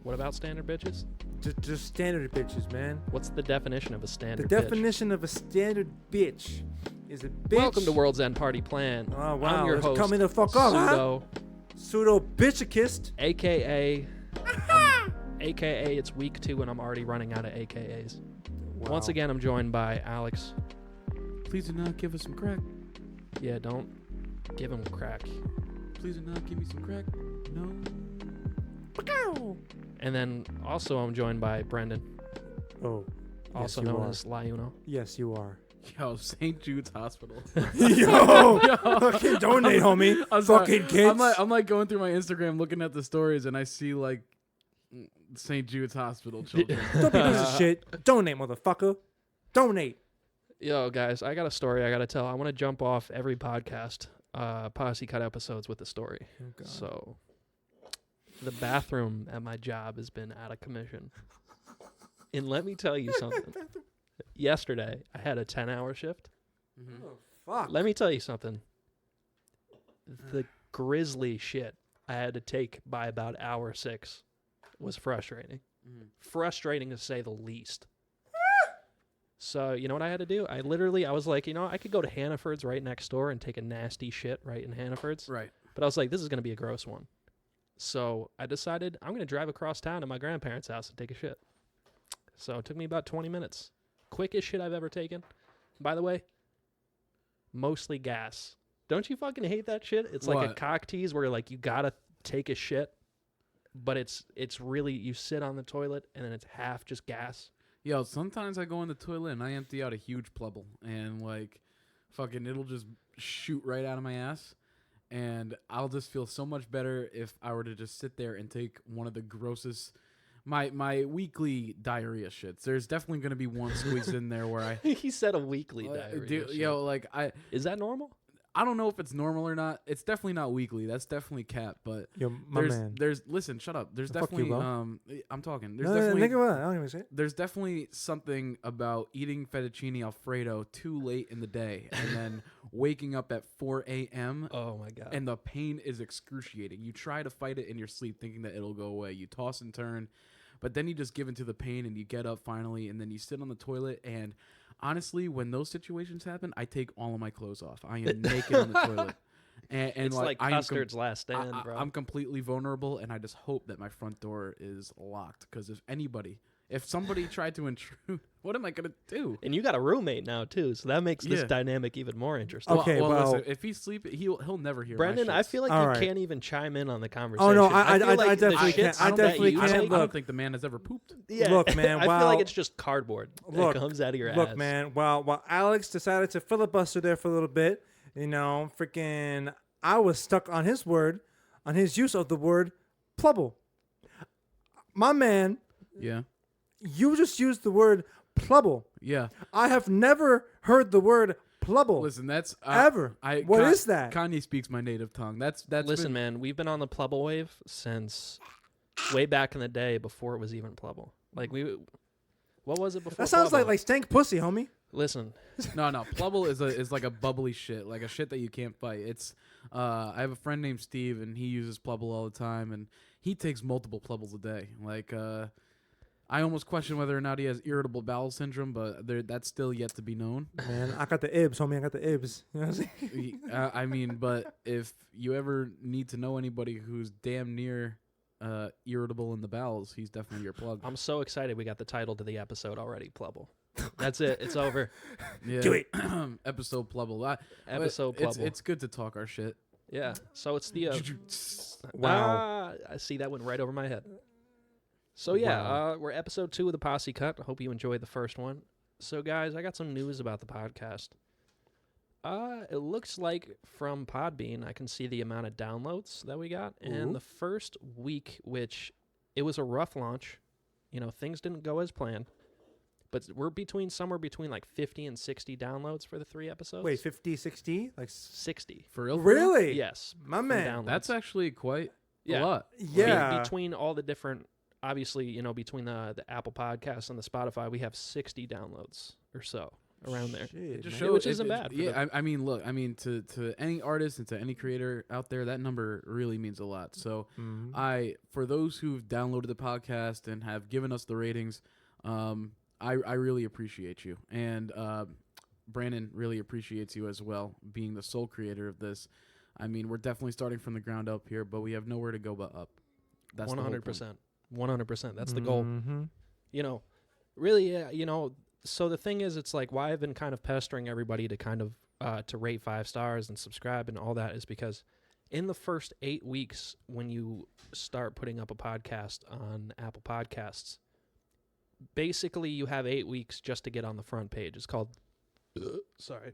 What about standard bitches? Just standard bitches, man. What's the definition of a standard The bitch? definition of a standard bitch is a bitch. Welcome to World's End Party Plan. Oh, wow. I'm your host, Coming the fuck up, Pseudo, Pseudo bitchikist. a.k.a. a.k.a. it's week 2 and I'm already running out of AKAs. Wow. Once again, I'm joined by Alex. Please do not give us some crack. Yeah, don't give him crack. Please do not give me some crack. No. And then also I'm joined by Brendan, Oh. also yes, you known are. as Liuno. Yes, you are. Yo, St. Jude's Hospital. Yo, fucking donate, homie. I'm sorry. Fucking kids. I'm like going through my Instagram looking at the stories and I see like St. Jude's Hospital children. Don't be a piece of shit. Donate, motherfucker. Donate. Yo, guys, I got a story I got to tell. I want to jump off every podcast, Posse cut episodes with a story. Oh, God. So, the bathroom at my job has been out of commission. And let me tell you something. Yesterday, I had a 10-hour shift. Mm-hmm. Oh, fuck. Let me tell you something. The grisly shit I had to take by about hour 6 was frustrating. Frustrating to say the least. So, you know what I had to do? I was like, I could go to Hannaford's right next door and take a nasty shit right in Hannaford's. Right. But I was like, this is going to be a gross one. So I decided I'm going to drive across town to my grandparents' house and take a shit. So it took me about 20 minutes. Quickest shit I've ever taken. By the way, mostly gas. Don't you fucking hate that shit? It's like a cock tease where like you got to take a shit, but it's really, you sit on the toilet and then it's half just gas. Yo, sometimes I go in the toilet and I empty out a huge Plubble and like fucking it'll just shoot right out of my ass. And I'll just feel so much better if I were to just sit there and take one of the grossest, my weekly diarrhea shits. There's definitely going to be one squeezed in there where I... He said a weekly diarrhea. Yo, like Is that normal? I don't know if it's normal or not. It's definitely not weekly. That's definitely cap. But Yo, my man. Listen, shut up. There's Fuck definitely you, bro. I'm talking. There's No, definitely nigga, what? I don't even say it. there's definitely something about eating fettuccine alfredo too late in the day and then waking up at 4 a.m. Oh my God. and the pain is excruciating. You try to fight it in your sleep thinking that it'll go away. You toss and turn, but then you just give into the pain and you get up finally and then you sit on the toilet. And honestly, when those situations happen, I take all of my clothes off. I am naked on the toilet. And it's like Custard's Last Stand, bro. I'm completely vulnerable, and I just hope that my front door is locked. Because if somebody tried to intrude, what am I gonna do? And you got a roommate now too, so that makes this dynamic even more interesting. Okay, well, well, listen, if he's sleeping, he'll never hear. Brendan, my I shits. feel like All you right. can't even chime in on the conversation. Oh, no, I feel like I the definitely shits can't. I that definitely you can't. I take- don't Look. think the man has ever pooped. Yeah, Look, man, I feel wow. like it's just cardboard Look, that comes out of your ass. Look, man, while Alex decided to filibuster there for a little bit, freaking, I was stuck on his use of the word Plubble. My man, Yeah, you just used the word Plubble. yeah. I have never heard the word Plubble. Listen, that's Ever. What is that? Kanye speaks my native tongue. That's. Listen, man, we've been on the Plubble wave since way back in the day before it was even Plubble. Like what was it before? That sounds Plubble? like stank pussy, homie. Listen, No. Plubble is like a bubbly shit, like a shit that you can't fight. It's I have a friend named Steve, and he uses Plubble all the time, and he takes multiple Plubbles a day. Like I almost question whether or not he has irritable bowel syndrome, but that's still yet to be known. Man, I got the ibs, homie. I got the ibs. You know what I'm saying? I mean, but if you ever need to know anybody who's damn near irritable in the bowels, he's definitely your plug. I'm so excited we got the title to the episode already, Plubble. That's it. It's over. Yeah. Do it. Episode Plubble. Episode It's, Plubble. it's good to talk our shit. Yeah. So it's the Wow. I see that went right over my head. So yeah, Wow. we're episode 2 of the Posse Cut. I hope you enjoyed the first one. So guys, I got some news about the podcast. It looks like from Podbean, I can see the amount of downloads that we got. Ooh. And the first week, which it was a rough launch, things didn't go as planned. But we're somewhere between like 50 and 60 downloads for the 3 episodes. Wait, 50, 60? Like 60. For real? Really? Yes. My for man. downloads. That's actually quite Yeah. a lot. Yeah. Between all the different, obviously, between the Apple Podcasts and the Spotify, we have 60 downloads or so. around there. Shit, Just man. show which isn't bad for Yeah, them. I mean, look, I mean, to any artist and to any creator out there, that number really means a lot. So, Mhm. for those who've downloaded the podcast and have given us the ratings, I really appreciate you, and Brandon really appreciates you as well, being the sole creator of this. I mean, we're definitely starting from the ground up here, but we have nowhere to go but up. That's 100%. 100%. That's the goal. Mhm. You know, really, so the thing is, it's like why I've been kind of pestering everybody to kind of to rate 5 stars and subscribe and all that is because in the first 8 weeks when you start putting up a podcast on Apple Podcasts, basically you have 8 weeks just to get on the front page. It's called sorry.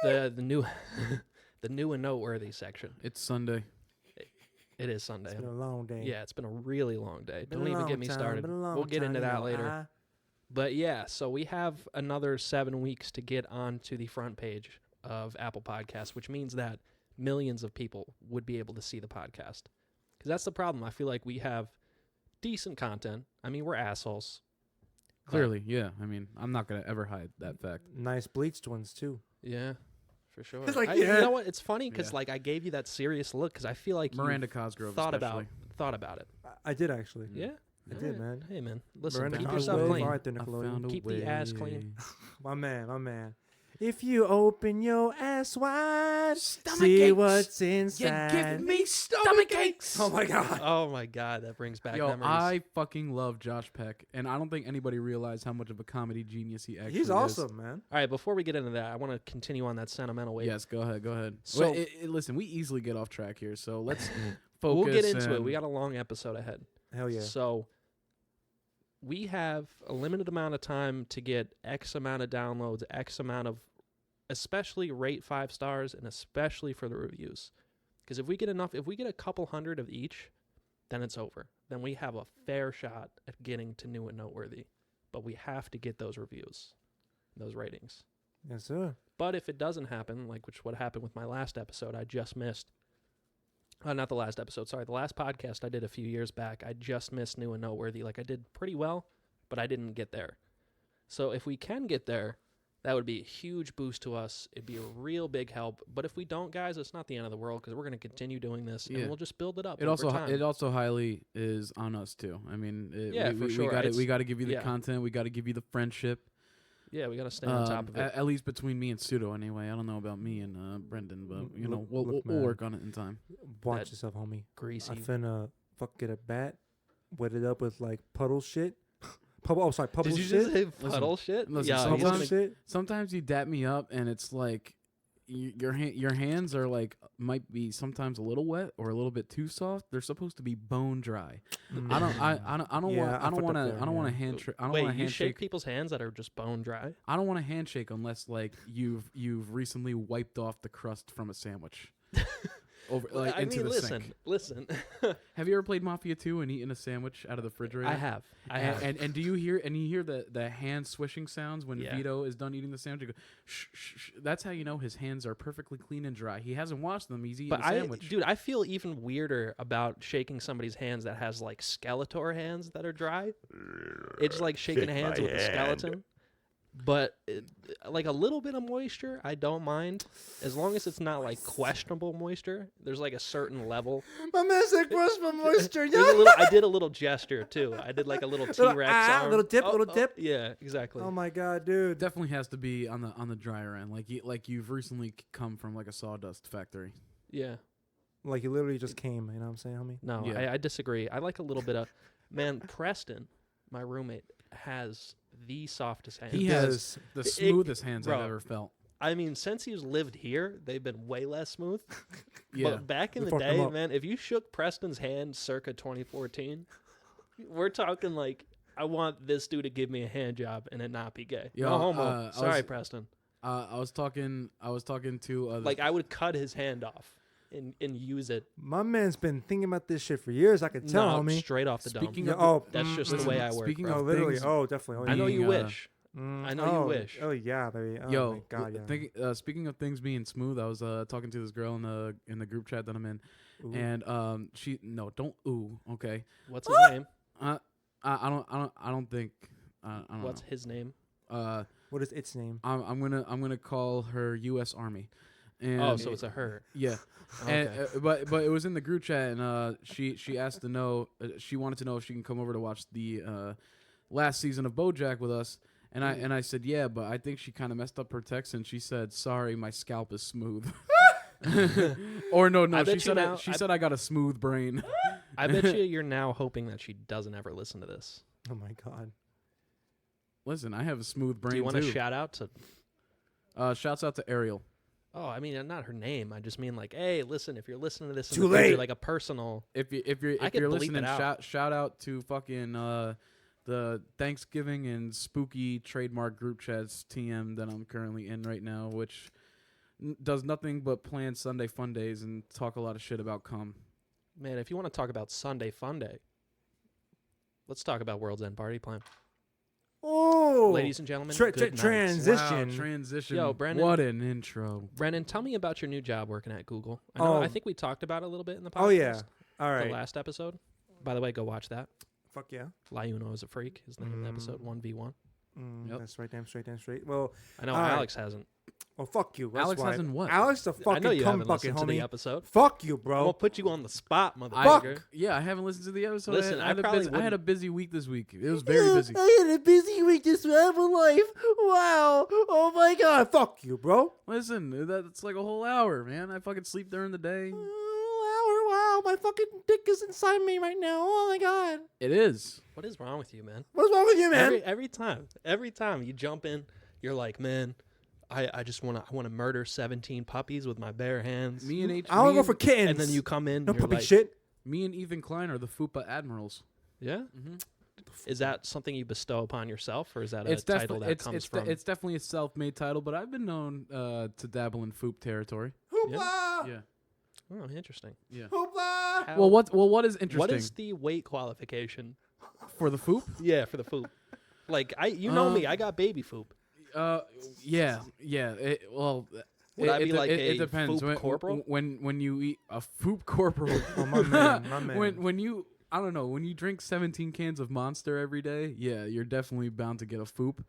The new the new and noteworthy section. It's Sunday. It is Sunday. It's been a long day. Yeah, it's been a really long day. Been Don't a even long get me time, started. been a long We'll get time, into you that know, later. But yeah, so we have another 7 weeks to get onto the front page of Apple Podcasts, which means that millions of people would be able to see the podcast. Because that's the problem. I feel like we have decent content. I mean, we're assholes. but- Clearly, yeah. I mean, I'm not gonna ever hide that fact. Nice bleached ones too. Yeah, for sure. It's like, You yeah. know what? It's funny because Yeah. like I gave you that serious look because I feel like Miranda you Cosgrove, thought especially. about it. I did actually. Yeah, I did, Alright. man. Hey man, listen, Miranda keep Cosgrove, yourself clean. all right there, I Nickelodeon. found a Keep the ass way. clean. My man, my man. If you open your ass wide, Stomach see aches. what's inside. me stomach aches. Oh my god. Oh my god, that brings back Yo, memories. I fucking love Josh Peck, and I don't think anybody realized how much of a comedy genius he actually is. He's awesome, man. All right, before we get into that, I want to continue on that sentimental wave. Yes, go ahead. So- Listen, we easily get off track here, so let's focus. We'll get into it. and- We got a long episode ahead. Hell yeah. So we have a limited amount of time to get X amount of downloads, X amount of, especially rate 5 stars, and especially for the reviews. Because if we get a couple hundred of each, then it's over. Then we have a fair shot at getting to new and noteworthy. But we have to get those reviews, those ratings. Yes, sir. But if it doesn't happen, like what happened with my last episode, I just missed. Not the last episode, sorry. The last podcast I did a few years back, I just missed new and noteworthy. Like I did pretty well, but I didn't get there. So if we can get there, that would be a huge boost to us. It'd be a real big help. But if we don't, guys, it's not the end of the world because we're going to continue doing this Yeah. and we'll just build it up. It over also time. it also highly is on us too. I mean, Yeah, for sure. We got to give you the yeah. content. We got to give you the friendship. Yeah, we got to stay on top of it. At least between me and Pseudo, anyway. I don't know about me and Brendan, but you know, Look, we'll man. work on it in time. Watch That yourself, homie. Greasy. I finna get a bat, wet it up with like puddle shit. Puddle Did shit. you just say puddle shit? listen, yeah, sometimes- he's Puddle gonna- shit. Sometimes you dap me up, and it's like your hands are like might be sometimes a little wet or a little bit too soft. They're supposed to be bone dry. I don't Yeah, I fucked want up to there, I don't want yeah. to handshake. I don't Wait, want to you shake handshake. people's hands that are just bone dry? I don't want to handshake unless like you've recently wiped off the crust from a sandwich. Over like I into mean, the listen, sink. listen. Have you ever played Mafia 2 and eaten a sandwich out of the refrigerator? I have. And do you hear the hand swishing sounds when Yeah. Vito is done eating the sandwich? You go, shh, shh, shh. That's how you know his hands are perfectly clean and dry. He hasn't washed them. He's eating But a sandwich. dude, I feel even weirder about shaking somebody's hands that has like Skeletor hands that are dry. It's like shaking hands with a skeleton. But like a little bit of moisture, I don't mind, as long as it's not like questionable moisture. There's like a certain level. My man said gross for moisture. There's a little, I did a little gesture too. I did like a little Little, T-Rex arm. little dip. Yeah, exactly. Oh my god, dude. Definitely has to be on the drier end. Like you've recently come from like a sawdust factory. Yeah. Like you literally just came. You know what I'm saying, homie? No, Yeah. I disagree. I like a little bit of, man. Preston, my roommate, has the softest hands. He has the smoothest hands bro. I've ever felt. I mean, since he's lived here, they've been way less smooth. Yeah. But back in You the fucked him day, up. man, if you shook Preston's hand circa 2014, we're talking like, I want this dude to give me a hand job and it not be gay. Yo, no homo. I Sorry, was- Preston. I was talking to Like, I would cut his hand off and use it. My man's been thinking about this shit for years. I could tell, No, homie. straight off the dome. Speaking Yeah, of oh, That's just listen, the way I work. speaking bro. Oh, of literally. things- Oh, definitely. Oh, I know being, you wish. I know you oh, wish. Oh yeah, baby. Oh Yo, my god, yeah. speaking of things being smooth, I was talking to this girl in the group chat that I'm in, Ooh. and she don't okay. What's his name? I don't think I don't What's know. his name? What is its name? I'm gonna call her U.S. Army. And so it's a her. Yeah. Okay. And but it was in the group chat, and she asked to know, she wanted to know if she can come over to watch the last season of BoJack with us, and I said yeah, but I think she kind of messed up her text, and she said, sorry, my scalp is smooth. Or no, I bet she you said now- she said I got a smooth brain. I bet you're now hoping that she doesn't ever listen to this. Oh my god. Listen, I have a smooth brain Do you want too. to shout out to? Shouts out to Ariel. Oh, I mean, not her name. I just mean like, hey, listen, if you're listening to this in Too the future, late. like a personal. If I you're could bleep listening, it out. shout out to fucking the Thanksgiving and spooky trademark group chats TM that I'm currently in right now, which does nothing but plan Sunday fun days and talk a lot of shit about cum. Man, if you want to talk about Sunday Fun Day, let's talk about World's End Party Plan. Oh, Ladies and gentlemen, Tra- good tra- night. transition. Wow, transition. Yo, Brendan. What an intro. Brennan, tell me about your new job working at Google. I think we talked about it a little bit in the podcast. Oh yeah. All The right. last episode. By the way, go watch that. Fuck yeah. La Uno is a freak is the name of the episode, 1v1. Yep. That's right. Damn straight. Damn straight. Well, I know All right. Alex hasn't. oh fuck you. That's Alex why. hasn't what? Alex the I know fucking you cum haven't bucket, listened to the homie. episode. Fuck you, I'm bro. gonna put you on the spot, Fuck. motherfucker. Yeah, I haven't listened to the episode. Listen, I probably I had a wouldn't- busy week this week. It was very busy. I had a busy week this half of life. Wow. Oh my god. Fuck you, bro. Listen, that's like a whole hour, man. I fucking sleep during the day. Wow, my fucking dick is inside me right now. Oh my god. It is. What is wrong with you, man? What's wrong with you, man? Every time you jump in, you're like, man, I just want to murder 17 puppies with my bare hands. Me and H. I want to me go for kittens. And then you come in, no you're puppy like, shit. Me and Ethan Klein are the FUPA admirals. yeah. Mm-hmm. Is that something you bestow upon yourself, or is that It's a title that it's comes it's, from? it's definitely a self-made title, but I've been known to dabble in FUP territory. Hoopla! Yeah, Oh, interesting. yeah. Hoopla! How- Well, what is interesting What is the weight qualification? for the FUP? Yeah, for the foop. Like you know me, I got baby foop. Yeah. Well, Would I be de- like it a depends. FUP corporal? When you eat a FUP corporal, Oh, my man, my man. when you I don't know, when you drink 17 cans of Monster every day, yeah, you're definitely bound to get a FUP.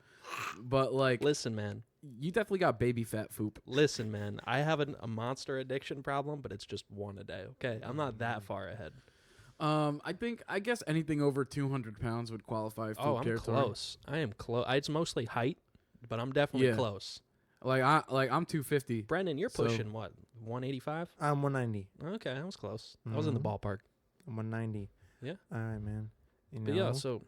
But like, Listen, man. you definitely got baby fat FUP. Listen, man. I have a monster addiction problem, but it's just one a day. Okay, I'm not that far ahead. I guess anything over 200 pounds would qualify for Oh, I'm territory. close. I am close. It's mostly height, but I'm definitely Yeah. close. I'm 250. Brendan, you're So- pushing what? 185? I'm 190. Okay, I was close. I was in the Mhm. ballpark. I'm 190. Yeah. All right, man. You know, But yeah, so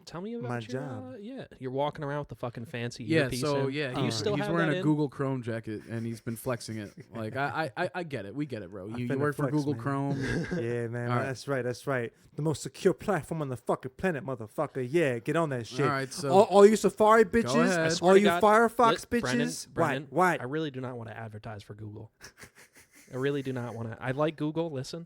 tell me about my your, job. you're walking around with the fucking fancy Yeah, earpiece so in. yeah, Do you he's, still he's have wearing that a in? Google Chrome jacket and he's been flexing it. Like I get it. We get it, bro. I You finna work for flex, Google man. Chrome. yeah, man. All right. That's right. That's right. The most secure platform on the fucking planet, motherfucker. Yeah, get on that shit. All right, so all you Safari bitches, ahead. I all swear to you God, Firefox Brendan, bitches. Brendan, What? I really do not want to advertise for Google. I really do not want to. I like Google. Listen,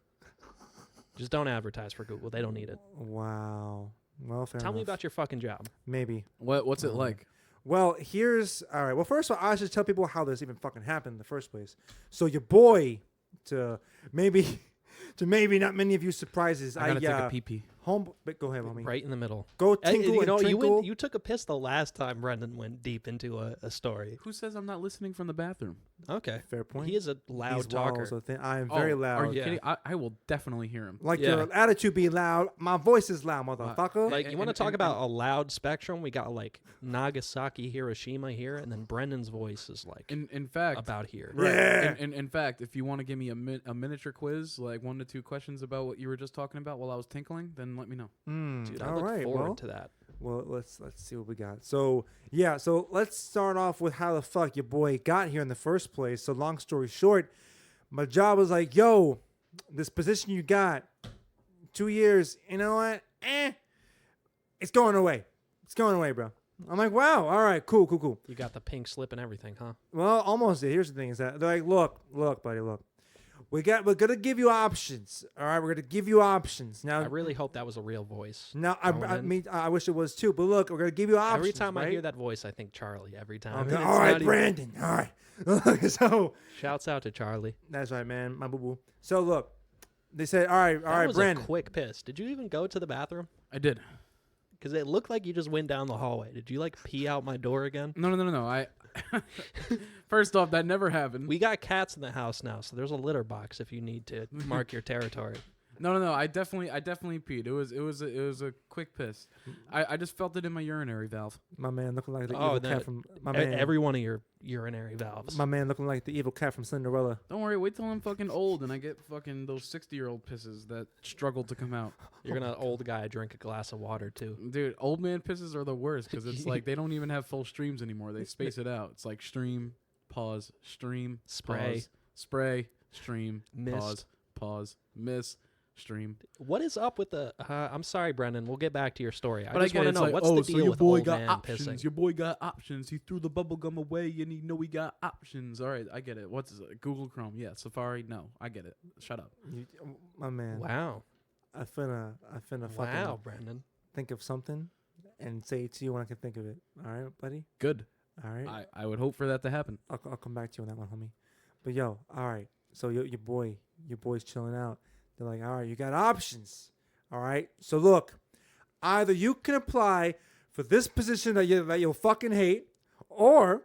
just don't advertise for Google. They don't need it. Wow. Well, fair Tell me enough. about your fucking job. Maybe. what's it Oh. like? Well, here's all right. Well, first of all, I should tell people how this even fucking happened in the first place. So your boy, to maybe not many of you surprises, I gotta take a pee pee. home. But go ahead, homie. Right in the middle. Go Hey, tingle you know, and twinkle. you took a piss the last time Brendan went deep into a story. Who says I'm not listening from the bathroom? Okay. Fair point. He is a loud These talker. walls are thin. I am very Are loud. you Yeah. kidding? I will definitely hear him. Like Yeah. your attitude be loud. My voice is loud, motherfucker. Like, you want to And- talk and- about a loud spectrum? We got like Nagasaki, Hiroshima here, and then Brendan's voice is like In fact, about here. Right. Yeah. In fact, if you want to give me a miniature quiz, like 1 to 2 questions about what you were just talking about while I was tinkling, then let me know. Dude, I all look right. forward Well, to that. well, let's see what we got. So yeah, so let's start off with how the fuck your boy got here in the first place. So long story short, my job was like, yo, this position you got, 2 years. You know what? It's going away. It's going away, bro. I'm like, wow. All right, cool. You got the pink slip and everything, huh? Well, almost. Here's the thing: is that they're like, look, buddy, look. We're gonna give you options. All right, we're gonna give you options. Now, I really hope that was a real voice. I wish it was too. But look, we're gonna give you options. Every time right? I hear that voice, I think Charlie. Every time. Okay, It's all right, not even- Brandon. All right. So Shouts out to Charlie. that's right, man. My boo boo. So look, they said, all right, That was Brandon. a quick piss. Did you even go to the bathroom? I did. Because it looked like you just went down the hallway. Did you like pee out my door again? No. I first off, that never happened. We got cats in the house now, so there's a litter box if you need to mark your territory. No. I definitely peed. It was a quick piss. I just felt it in my urinary valve. My man looking like the Oh, evil cat from my man. Every one of your urinary valves. My man looking like the evil cat from Cinderella. Don't worry, wait till I'm fucking old and I get fucking those 60-year-old pisses that struggle to come out. You're gonna old guy drink a glass of water too. Dude, old man pisses are the worst because it's like they don't even have full streams anymore. They space it out. It's like stream, pause, stream, Spray. pause, spray, stream, Mist. pause, miss, stream. What is up with the? I'm sorry, Brendan. We'll get back to your story. I But just get want it, to know it's like, what's oh, the so deal your with boy old got man options. pissing. Your boy got options. He threw the bubble gum away and he know he got options. All right, I get it. What's it? Google Chrome? Yeah, Safari? No, I get it. Shut up. My man. Wow. I finna Wow, fucking Brendan. think of something and say it to you when I can think of it. All right, buddy. Good. All right. I would hope for that to happen. I'll come back to you on that one, homie. But yo, all right. So your boy's chilling out. They're like, all right, you got options. All right. So look, either you can apply for this position that you'll fucking hate, or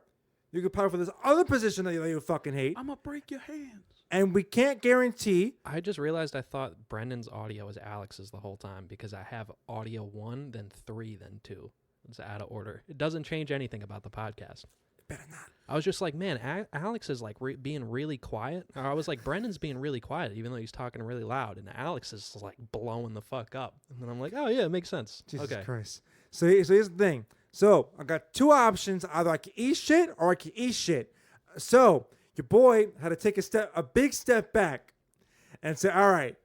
you can apply for this other position that you'll fucking hate. I'm gonna break your hands. And we can't guarantee. I just realized I thought Brendan's audio was Alex's the whole time because I have audio 1, then 3, then 2. It's out of order. It doesn't change anything about the podcast. Better not. I was just like, man, Alex is like being really quiet. Or I was like, Brendan's being really quiet, even though he's talking really loud. And Alex is like blowing the fuck up. And then I'm like, oh, yeah, it makes sense. Jesus okay. Christ. So here's the thing. So I got two options. Either I can eat shit or I can eat shit. So your boy had to take a big step back and say, all right,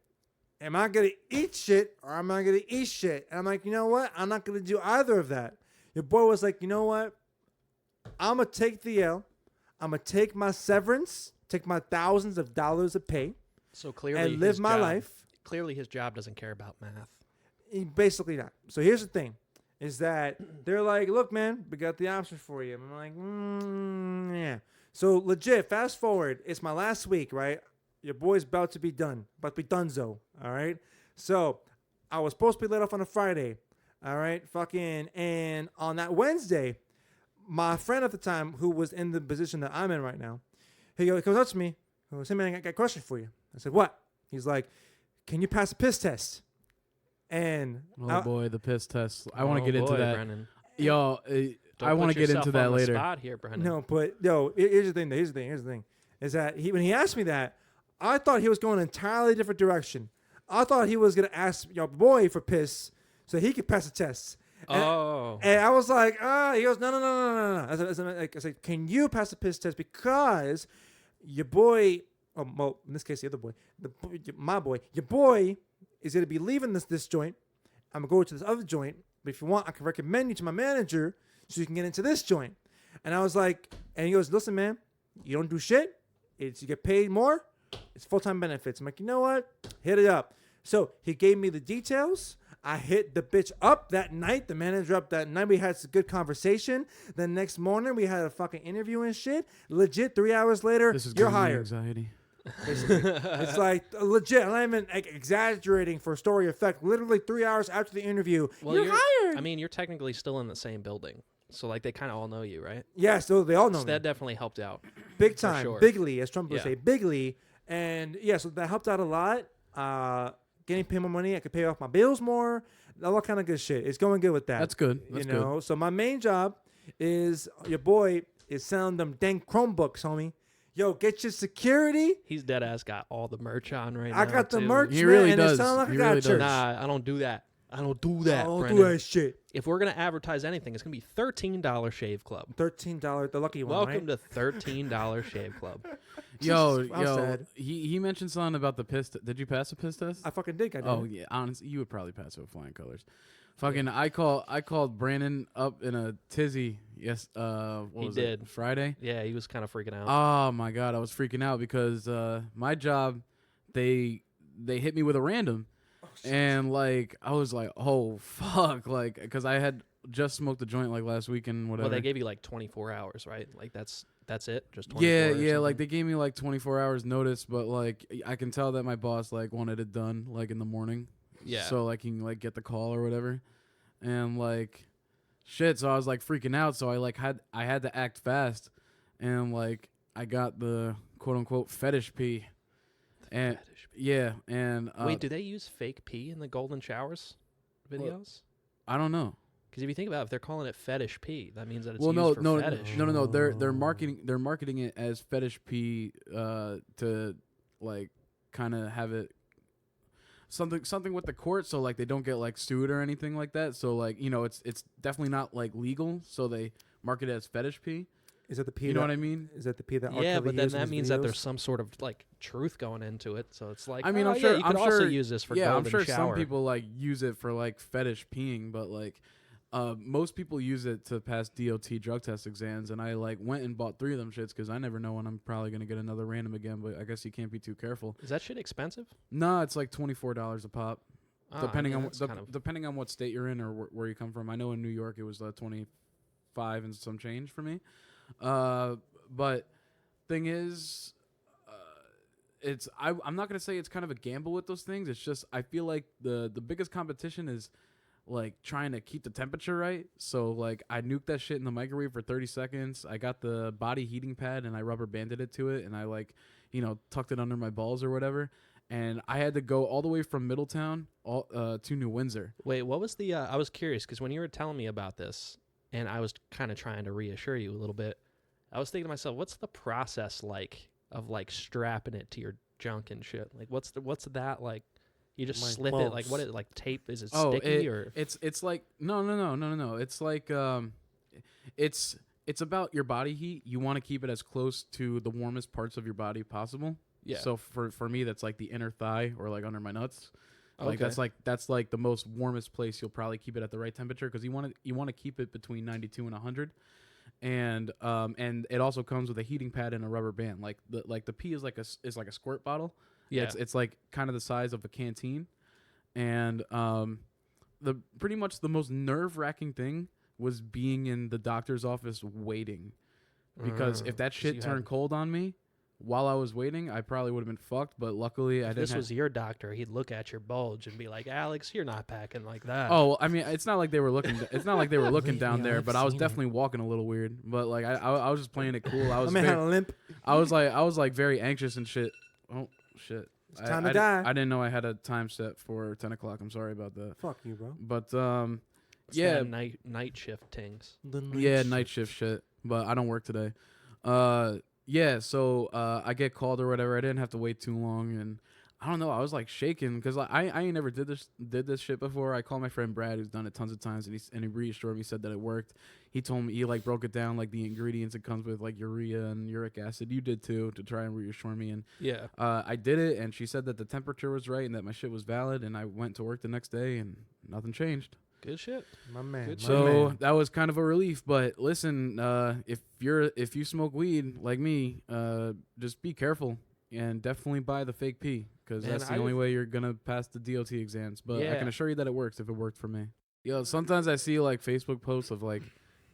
am I going to eat shit or am I going to eat shit? And I'm like, you know what? I'm not going to do either of that. Your boy was like, you know what? I'm going to take the L. I'm going to take my severance, take my thousands of dollars of pay, So clearly, and live my life. Clearly, his job doesn't care about math. Basically not. So here's the thing, is that they're like, look, man, we got the option for you. I'm like, yeah. So legit, fast forward, it's my last week, right? Your boy's about to be done, about to be donezo, all right? So I was supposed to be let off on a Friday, all right? And on that Wednesday, my friend at the time, who was in the position that I'm in right now, he comes up to me, he goes, hey, man, I got a question for you. I said, what? He's like, can you pass a piss test? And Oh boy, the piss test. I want to get into that. Brendan. Yo, Don't I want put to get yourself into that on the later. spot here, Brendan. no, but yo, here's the thing. Here's the thing. Is that when he asked me that, I thought he was going an entirely different direction. I thought he was gonna ask your boy for piss so he could pass the test. Oh. And I was like, he goes, no. I said, can you pass the piss test because your boy, well, in this case, the other boy, my boy, your boy is going to be leaving this joint. I'm going to go to this other joint. But if you want, I can recommend you to my manager so you can get into this joint. And I was like, and he goes, listen, man, you don't do shit. You get paid more. It's full-time benefits. I'm like, you know what? Hit it up. So he gave me the details. I hit the bitch up that night, the manager up that night. We had some good conversation. The next morning, we had a fucking interview and shit. Legit, 3 hours later, This is you're giving me hired. anxiety. It's like legit. I'm not even like, exaggerating for story effect. Literally 3 hours after the interview, Well, you're hired. I mean, you're technically still in the same building. So, like, they kind of all know you, right? Yeah, so they all know So me. that definitely helped out. Big for time. sure. Bigly, as Trump would Yeah. say. Bigly. And yeah, so that helped out a lot. Getting paid more money. I could pay off my bills more. All that kind of good shit. It's going good with that. That's good. That's you know, so my main job is your boy is selling them dang Chromebooks, homie. Yo, get your security. He's dead ass got all the merch on right now. I got the too. merch, He man, really and does. it sounds like He I got really church. does. Nah, I don't do that. I don't do that, I don't Brendan. do that shit. If we're gonna advertise anything, it's gonna be $13 Shave Club. $13, the lucky one, Welcome right? to $13 Shave Club. Yo, I'm sad. he mentioned something about the piss. Did you pass a piss test? I fucking did, goddamn. Oh yeah, honestly, you would probably pass it with flying colors. Fucking, I called Brandon up in a tizzy. Yes, what He was did. it? Friday. Yeah, he was kind of freaking out. Oh my god, I was freaking out because my job, they hit me with a random, and like I was like, oh fuck, like because I had just smoked a joint like last weekend, whatever. Well, they gave you like 24 hours, right? Like that's it, just 24. Yeah, or yeah, something? like they gave me like 24 hours notice, but like I can tell that my boss like wanted it done like in the morning. Yeah. So like he can like get the call or whatever. and like shit. So I was like freaking out. So I had to act fast, and like I got the quote unquote fetish pee, and Fetish. yeah, and Wait, do they use fake pee in the golden showers videos? I don't know. Because if you think about it, if they're calling it fetish pee, that means that it's Well, used for no, fetish. no. They're marketing it as fetish pee to like kind of have it something with the court, so like they don't get like sued or anything like that. So like it's definitely not like legal. So they market it as fetish pee. Is that the pee? You know what I mean? Is that the pee that R. Yeah, Kelly but then used in that his means that there's videos? some sort of like truth going into it. So it's like, I mean, oh, I'm yeah, sure. you could I'm also sure, use this for yeah, I'm golden sure shower. some people like use it for like fetish peeing, but like most people use it to pass DOT drug test exams. And I like went and bought 3 of them shits because I never know when I'm probably gonna get another random again. But I guess you can't be too careful. Is that shit expensive? No, it's like $24 a pop. Oh, Depending I mean, on that's kind of- depending on what state you're in or where you come from. I know in New York it was 25 and some change for me. But thing is, I'm not gonna say it's kind of a gamble with those things. It's just I feel like the biggest competition is like trying to keep the temperature right. So like I nuked that shit in the microwave for 30 seconds. I got the body heating pad and I rubber banded it to it, and I like tucked it under my balls or whatever. And I had to go all the way from Middletown to New Windsor. Wait, what was the? I was curious because when you were telling me about this, and I was kind of trying to reassure you a little bit, I was thinking to myself, what's the process like of like strapping it to your junk and shit? Like, what's that like? You just My slip it like balls. what? It like tape? Is it Oh, sticky or? it's like no. It's like it's about your body heat. You want to keep it as close to the warmest parts of your body possible. Yeah. So for me, that's like the inner thigh or like under my nuts. Like Okay. that's like the most warmest place. You'll probably keep it at the right temperature because you want to keep it between 92 and 100. And it also comes with a heating pad and a rubber band. Like the pee is like a squirt bottle. Yeah. It's like kind of the size of a canteen. And the pretty much the most nerve-wracking thing was being in the doctor's office waiting, because if that 'cause shit you turned had- cold on me while I was waiting, I probably would have been fucked. But luckily, I If didn't. this was your doctor, he'd look at your bulge and be like, "Alex, you're not packing like that." Oh, well, I mean, it's not like they were looking. It's not like they were looking Believe down me, there. I've But I was seen it. definitely walking a little weird. But like I was just playing it cool. I was My man had a limp. I was like very anxious and shit. Oh shit! It's time to die. I didn't know I had a time set for 10 o'clock. I'm sorry about that. Fuck you, bro. But It's yeah, that night shift tings. night shift shit. But I don't work today. Yeah. So I get called or whatever. I didn't have to wait too long, and I don't know. I was like shaking because I ain't never did this shit before. I called my friend Brad, who's done it tons of times, and he reassured me, said that it worked. He told me he like broke it down, like the ingredients it comes with, like urea and uric acid. You did too, to try and reassure me. And Yeah. I did it, and she said that the temperature was right and that my shit was valid. And I went to work the next day, and nothing changed. Good shit. My man. Good my So man. that was kind of a relief. But listen, if you smoke weed like me, just be careful and definitely buy the fake pee, because Man, that's the I- only way you're gonna pass the DOT exams. But I Yeah. can assure you that it works if it worked for me. Yo, sometimes I see like Facebook posts of like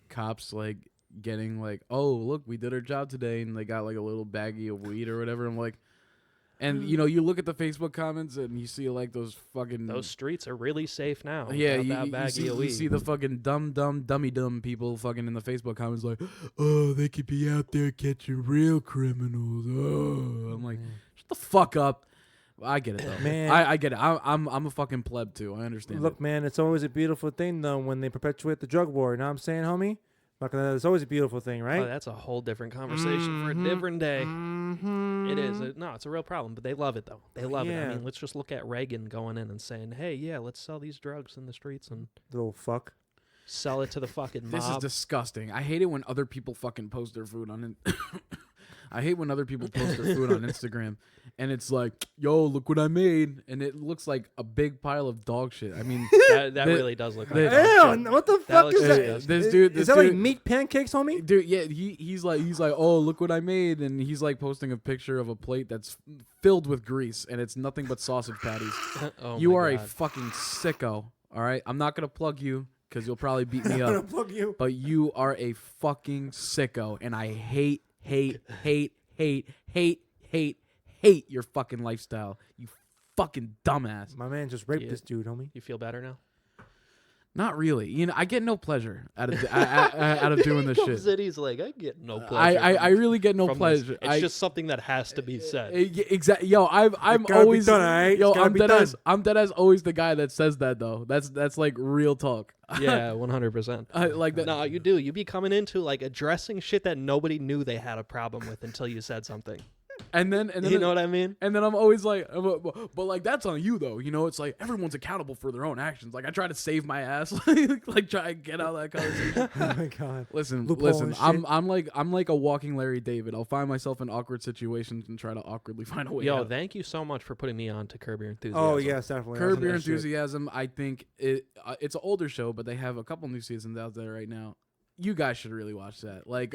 cops like getting like, oh look, we did our job today, and they got like a little baggie of weed or whatever. I'm like. And you look at the Facebook comments and you see like those fucking Those streets are really safe now. yeah, without that baggie of you see weed. the fucking dumb people fucking in the Facebook comments like, oh, they could be out there catching real criminals. Oh, I'm like, shut the fuck up. I get it though, Man. I get it. I'm a fucking pleb too. I understand. Look, man, it's always a beautiful thing though when they perpetuate the drug war. You know what I'm saying, homie? It's always a beautiful thing, right? Oh, that's a whole different conversation for a different day. It is. No, it's a real problem, but they love it though. They love it. I Yeah. mean, let's just look at Reagan going in and saying, "Hey, yeah, let's sell these drugs in the streets and Little fuck. sell it to the fucking mob." This is disgusting. I hate it when other people fucking post their food on. I hate when other people post their food on Instagram, and it's like, "Yo, look what I made," and it looks like a big pile of dog shit. I mean, that the- really does look like the- dog Ew, shit. what the That fuck looks is that? disgusting. This dude- Is this that like dude- meat pancakes, homie? dude, yeah, he's like, "Oh, look what I made," and he's like posting a picture of a plate that's filled with grease, and it's nothing but sausage patties. Oh You my are a God. fucking sicko. All right, I'm not gonna plug you because you'll probably beat me I'm gonna up. plug you. But you are a fucking sicko, and I hate your fucking lifestyle. You fucking dumbass. My man just raped Yeah. this dude, homie. You feel better now? Not really. You know, I get no pleasure out of out of doing this He shit. comes in, he's like, I get no pleasure. I really get no from pleasure. this. It's just something that has to be said. Exactly. Yo, I'm gotta be always done, alright? yo. It's gotta I'm be dead done. as always the guy that says that though. That's like real talk. Yeah, 100%. Like that. No, you do. You be coming into like addressing shit that nobody knew they had a problem with until you said something. And then You know what I mean? And then I'm always like, but like that's on you though. You know, it's like everyone's accountable for their own actions. Like I try to save my ass, like try to get out of that conversation. Oh my god. Listen, Loophole listen. and shit. I'm like a walking Larry David. I'll find myself in awkward situations and try to awkwardly find a way Yo, out. thank you so much for putting me on to Curb Your Enthusiasm. Oh yes, definitely. Curb Your That shit. Enthusiasm. I think it's an older show, but they have a couple new seasons out there right now. You guys should really watch that. Like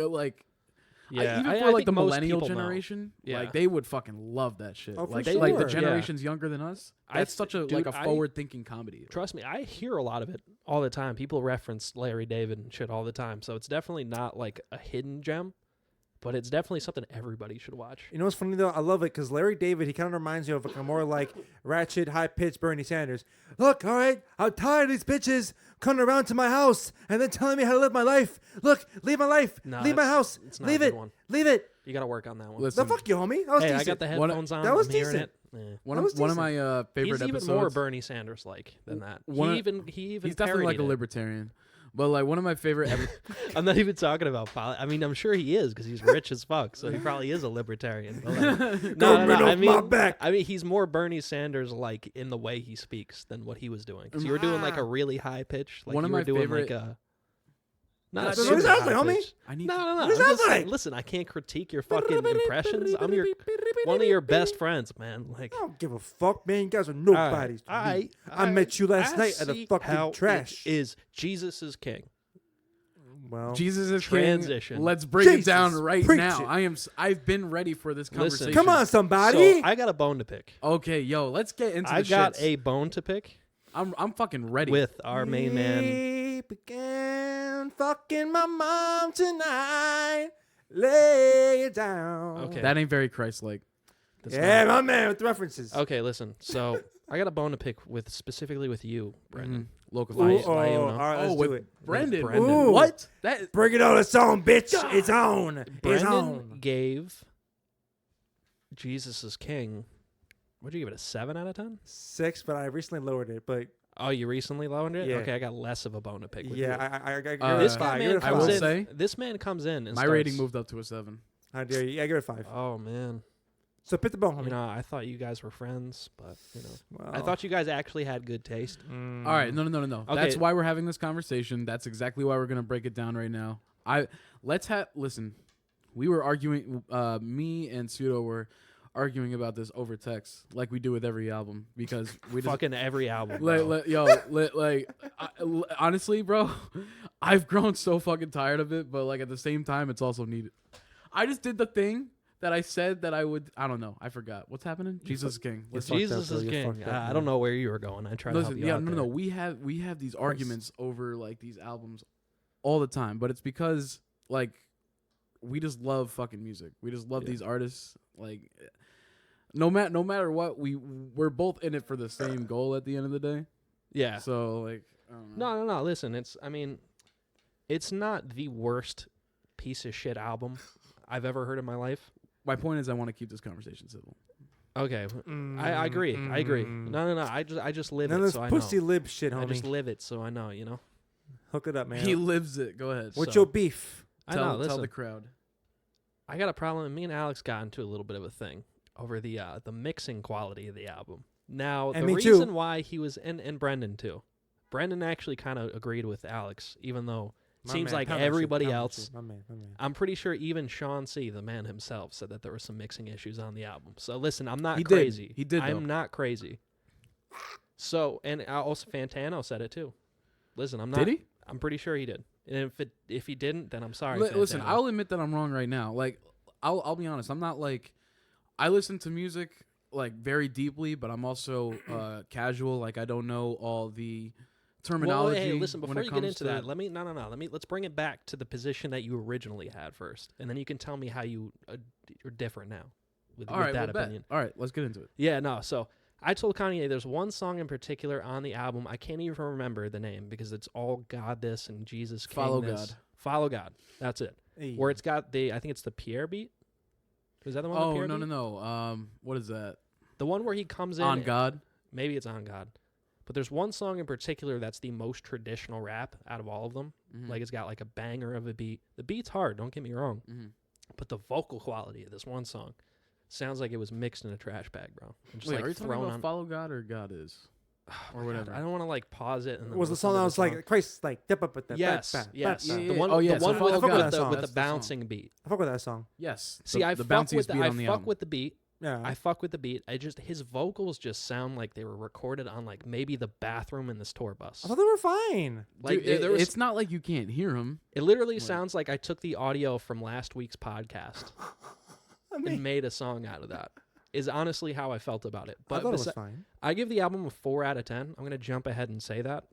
Yeah, even I for like think the most millennial people know. generation, Yeah. like they would fucking love that shit. Oh, for like sure. the Yeah. generations younger than us. That's such a dude, like a forward thinking comedy. Trust me, I hear a lot of it all the time. People reference Larry David and shit all the time. So it's definitely not like a hidden gem, but it's definitely something everybody should watch. You know what's funny though? I love it because Larry David, he kind of reminds me of like a more like ratchet, high pitched Bernie Sanders. Look, all right, I'm tired of these bitches coming around to my house and then telling me how to live my life. Look, leave my life, No, leave my that's- house, it's not a leave good it, one. leave it. You got to work on that one. Listen, No, fuck you, homie. That was Hey, decent. I got the headphones on. That was I'm hearing decent. it. Eh. one that was of my favorite He's even episodes. more Bernie Sanders like than that. One He of- even He's definitely like a parodied it. libertarian. But like one of my favorite I'm not even talking about politics. I mean, I'm sure he is because he's rich as fuck, so he probably is a libertarian. But like, Government I off mean, my back. I mean, he's more Bernie Sanders like in the way he speaks than what he was doing. Because you were doing like a really high pitch. Like One of you were my doing favorite- like a not That's a what it super sounds like, high homie. pitch. I need No, What I'm does that just saying, like? listen, I can't critique your fucking impressions. I'm one of your best friends, man. Like, I don't give a fuck, man. You guys are nobodies. to me. I met you last night at see a fucking how trash. it is Jesus is king. Well, Jesus is Transition. King. Let's break it Jesus, down right preach now. it. I've been ready for this conversation. come on, somebody. So I got a bone to pick. Okay, yo, let's get into I the got shits. a bone to pick I'm fucking ready. with our main man. We began fucking my mom tonight. Lay it down. Okay. That ain't very Christ-like. Yeah, my man with the references. Okay, listen. So I got a bone to pick with specifically with you, Brendan. Local Ooh, vibes. oh, Liona. all right, let's with do it. Brendan. Brendan. Ooh. What? That Bring it on, it's on, bitch. It's on. It's Brendan on. gave Jesus is King. What'd you give it? A 7 out of 10? 6, but I recently lowered it. But Oh, you recently lowered it? Yeah. Okay, I got less of a bone to pick with you. yeah, I give This it a guy 5. man Give it a I will comes 5. in. say, This man comes in and my starts, rating moved up to a 7. How dare you? Yeah, give it a 5. Oh man, So pick the bone, homie. you know I thought you guys were friends, but you know Well, I thought you guys actually had good taste. mm. All right, no. Okay. That's why we're having this conversation. That's exactly why we're gonna break it down right now. Listen. We were arguing. Me and Pseudo were arguing about this over text, like we do with every album, because we just Fucking every album. bro. honestly, bro, I've grown so fucking tired of it, but like at the same time, it's also needed. I just did the thing that I said that I would. I don't know. I forgot what's happening. Jesus is King. You're Listen, fucked Jesus up, is bro. You're king. fucked up, I man. don't know where you were going. I tried to help listen. you Yeah, out no. there. We have these arguments over like these albums all the time, but it's because like we just love fucking music. We just love Yeah. these artists. Like no matter what, we're both in it for the same goal at the end of the day. Yeah. So like, I don't know. No. Listen, it's not the worst piece of shit album I've ever heard in my life. My point is, I want to keep this conversation civil. Okay, I agree. I agree. No. I just live None of it, this so I pussy know. lib shit, I just homie. live it, so I know. You know. Hook it up, man. He lives it. Go ahead. What's so- your beef? I know. Tell Listen, the crowd. I got a problem. Me and Alex got into a little bit of a thing over the mixing quality of the album. Now, And the me too. reason why he was and Brendan too. Brendan actually kind of agreed with Alex, even though it My seems man, like pound that shit, everybody pound that else. shit. My man. I'm pretty sure even Sean C., the man himself, said that there were some mixing issues on the album. So listen, I'm not He did. crazy. He did, though. I'm not crazy. So, and also Fantano said it too. Listen, I'm not. Did he? I'm pretty sure he did. And if he didn't, then I'm sorry. Listen, Fantano. I'll admit that I'm wrong right now. Like, I'll be honest. I'm not like, I listen to music like very deeply, but I'm also casual. Like, I don't know all the terminology. Well, hey, listen. when Before it you get comes into to- that, let's bring it back to the position that you originally had first, and then you can tell me how you're different now with all right, that well, bet. opinion. All right, let's get into it. Yeah, no. So I told Kanye there's one song in particular on the album. I can't even remember the name because it's all God this and Jesus King Follow this. God. Follow God. That's it. Hey. Where it's got I think it's the Pierre beat. Is that the one? the Oh Pierre no beat? no. What is that? The one where he comes in. On God. Maybe it's On God. But there's one song in particular that's the most traditional rap out of all of them. Mhm. Like it's got like a banger of a beat. The beat's hard, don't get me wrong. Mhm. But the vocal quality of this one song sounds like it was mixed in a trash bag, bro. And just Wait, like are you talking thrown about on. Follow God or God Is? Or God, whatever. I don't want to like pause it. And then Was the listen song to that the was song. like Christ, like Yes, yes. Yeah, The yeah, one, oh, yeah, the so one Follow with, God. with That the, song. with the That's the song. bouncing beat. I fuck with that song. Yes. See, I the fuck bounciest with beat on the album. with the beat. Yeah. I fuck with the beat. His vocals just sound like they were recorded on like maybe the bathroom in this tour bus. I thought they were fine. Like Dude, there was, it's not like you can't hear him. it literally like- sounds like I took the audio from last week's podcast I and mean, made a song out of that. Is honestly how I felt about it. I But thought it was fine. I give the album a 4 out of 10. I'm gonna jump ahead and say that,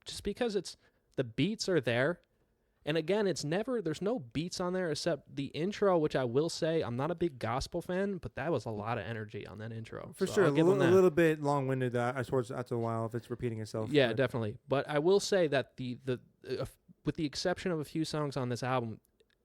just because the beats are there, and again, there's no beats on there except the intro, which I will say I'm not a big gospel fan, but that was a lot of energy on that intro. For So sure, I'll give them that. little bit long-winded. I suppose after a while, if it's repeating itself. Yeah, but- definitely. But I will say that with the exception of a few songs on this album,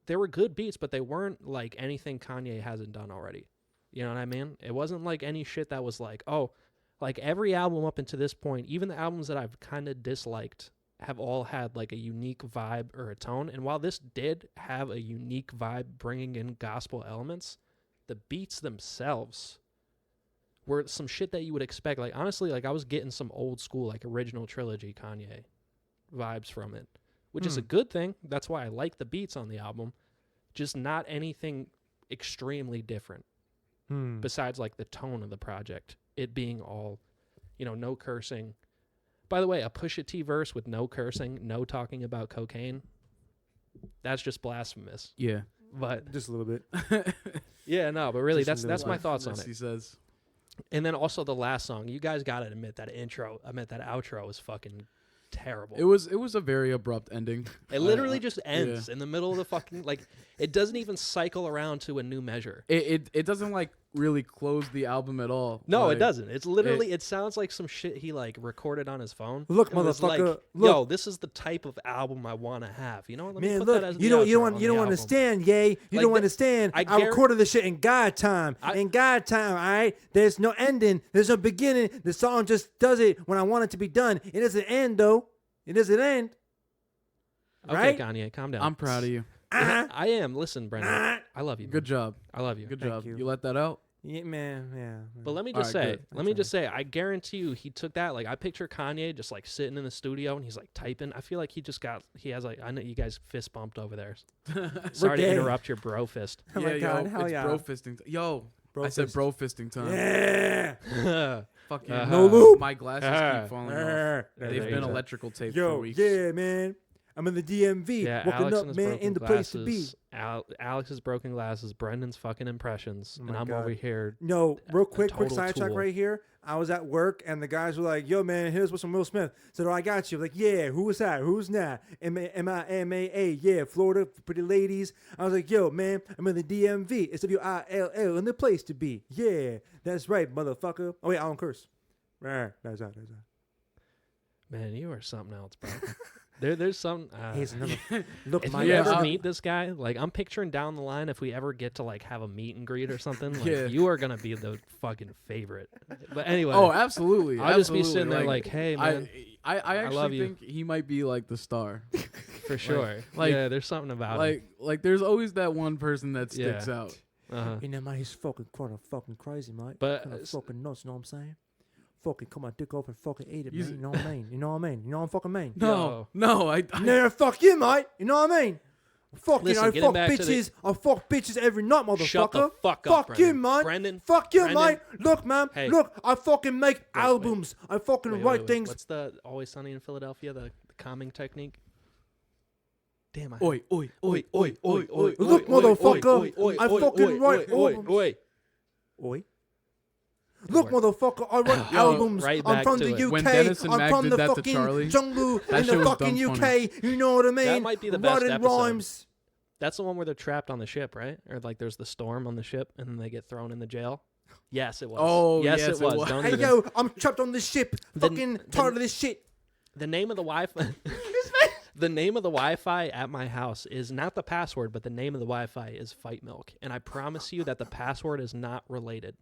they were good beats, but they weren't like anything Kanye hasn't done already. You know what I mean? It wasn't like any shit that was like, oh, like every album up until this point, even the albums that I've kind of disliked have all had like a unique vibe or a tone. And while this did have a unique vibe bringing in gospel elements, the beats themselves were some shit that you would expect. Like honestly, like I was getting some old school like original trilogy Kanye vibes from it, which is a good thing. That's why I like the beats on the album. Just not anything extremely different besides like the tone of the project. It being all, no cursing. By the way, a Pusha T verse with no cursing, no talking about cocaine, that's just blasphemous. Yeah. But just a little bit. yeah, no, but really, Just a that's little my thoughts on Yes, it. He says. And then also the last song, you guys got to admit that outro is fucking terrible. It was a very abrupt ending. It literally just ends in the middle of the fucking, like, it doesn't even cycle around to a new measure. It doesn't like really close the album at all. No, Like, it doesn't. It's literally, it sounds like some shit he like recorded on his phone. Look, and was like, motherfucker, yo, look. this is the type of album I want to have. You know what? Let me Man, put look, that as you the don't, you outro don't, on you the don't album. understand, yay. You Like don't the- understand. I I guar- recorded this shit in God time. In God time, all right? There's no ending. There's no beginning. The song just does it when I want it to be done. It doesn't end, though. It doesn't end. Okay, Right? Kanye, calm down. I'm proud of you. I am. Listen, Brendan, I love you. Good man. job. I love you. Good Thank job. you. You let that out. Yeah, man, yeah. But let me All just right, say, good. let me just say, I guarantee you, he took that. Like, I picture Kanye just like sitting in the studio and he's like typing. I feel like he has like, I know you guys fist bumped over there. Sorry to gay. interrupt your bro fist. Oh my God, yo, hell it's yeah. bro fisting. Yo, Bro I said fist. bro fisting time. Yeah. Fucking No lube. My glasses keep falling off. There They've you been go. electrical taped for Yo, weeks. yeah, man. I'm in the DMV. Yeah, walking Alex up, and his man, broken in the place to be. glasses. Alex's broken glasses. Brendan's fucking impressions, Oh and my I'm God. over here. No, real quick total sidetrack tool. right here. I was at work and the guys were like, "Yo, man, here's with some Will Smith." So I got you. Like, yeah, who was that? Who's that? MIMAA. Yeah, Florida, pretty ladies. I was like, "Yo, man, I'm in the DMV. It's WILL, in the place to be." Yeah, that's right, motherfucker. Oh wait, I don't curse. Right, that's right. Man, you are something else, bro. There's some. Here's another. Look, If my you ever I'll- meet this guy, like I'm picturing down the line, if we ever get to like have a meet and greet or something, like Yeah. you are gonna be the fucking favorite. But anyway, Oh, absolutely. I'll just be absolutely. sitting there like, hey man, I actually love you. think he might be like the star. for sure. like- yeah, there's something about him. like there's always that one person that sticks Yeah. out. Uh-huh. You know, man, he's fucking fucking crazy, mate. But, Kinda s- fucking nuts. You know what I'm saying? Fucking cut my dick off and fucking eat it, You man. You know what I mean? You know what I mean? You know what I'm fucking mean? No, no, I No, fuck you, mate. You know what I mean? Fuck Listen, you, I getting fuck back to the- bitches. I fuck bitches every night, motherfucker. Shut the fuck up, Fuck you, Brendan. man. Brendan, Fuck you, Brendan. mate. Look, man. Hey. Look, I fucking make wait. albums. I fucking Wait, write wait. things. What's the Always Sunny in Philadelphia? The calming technique. Damn, I oi, oi, oi, oi, oi, oi. Look, motherfucker, I fucking oi, write oi, albums. oi. Oi. Look, word. motherfucker, I write Yo, albums. right I'm back from to the it. UK. When Dennis and I'm Mag from did the that to fucking Charlie, jungle that in shit the was fucking dumb UK. funny. You know what I mean? might be the best Writing episode. rhymes. That's the one where they're trapped on the ship, right? Or like there's the storm on the ship and then they get thrown in the jail. Yes, it was. Oh, yes, yes, it it was. was. Don't Hey even. yo, I'm trapped on this ship. The- Fucking the- tired of this shit. The name of the Wi-Fi. The name of the Wi-Fi at my house is not the password, but the name of the Wi-Fi is Fight Milk, and I promise you that the password is not related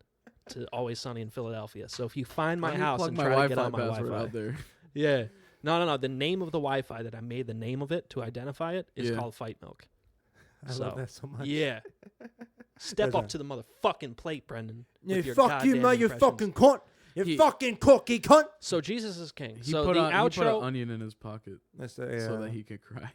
to Always Sunny in Philadelphia. So if you find my Let me house plug and my try to get Wi-Fi on my password Wi-Fi, out there. yeah, no. The name of the Wi-Fi that I made the name of it to identify it is Yeah. called Fight Milk. I love that so much. Yeah. Step That's up right. to the motherfucking plate, Brendan. Yeah, with your fuck you, goddamn man. You impressions. fucking cunt. You He- fucking cookie cunt. So Jesus is king. He so put the on, he put outro. an onion in his pocket That's so that he could cry.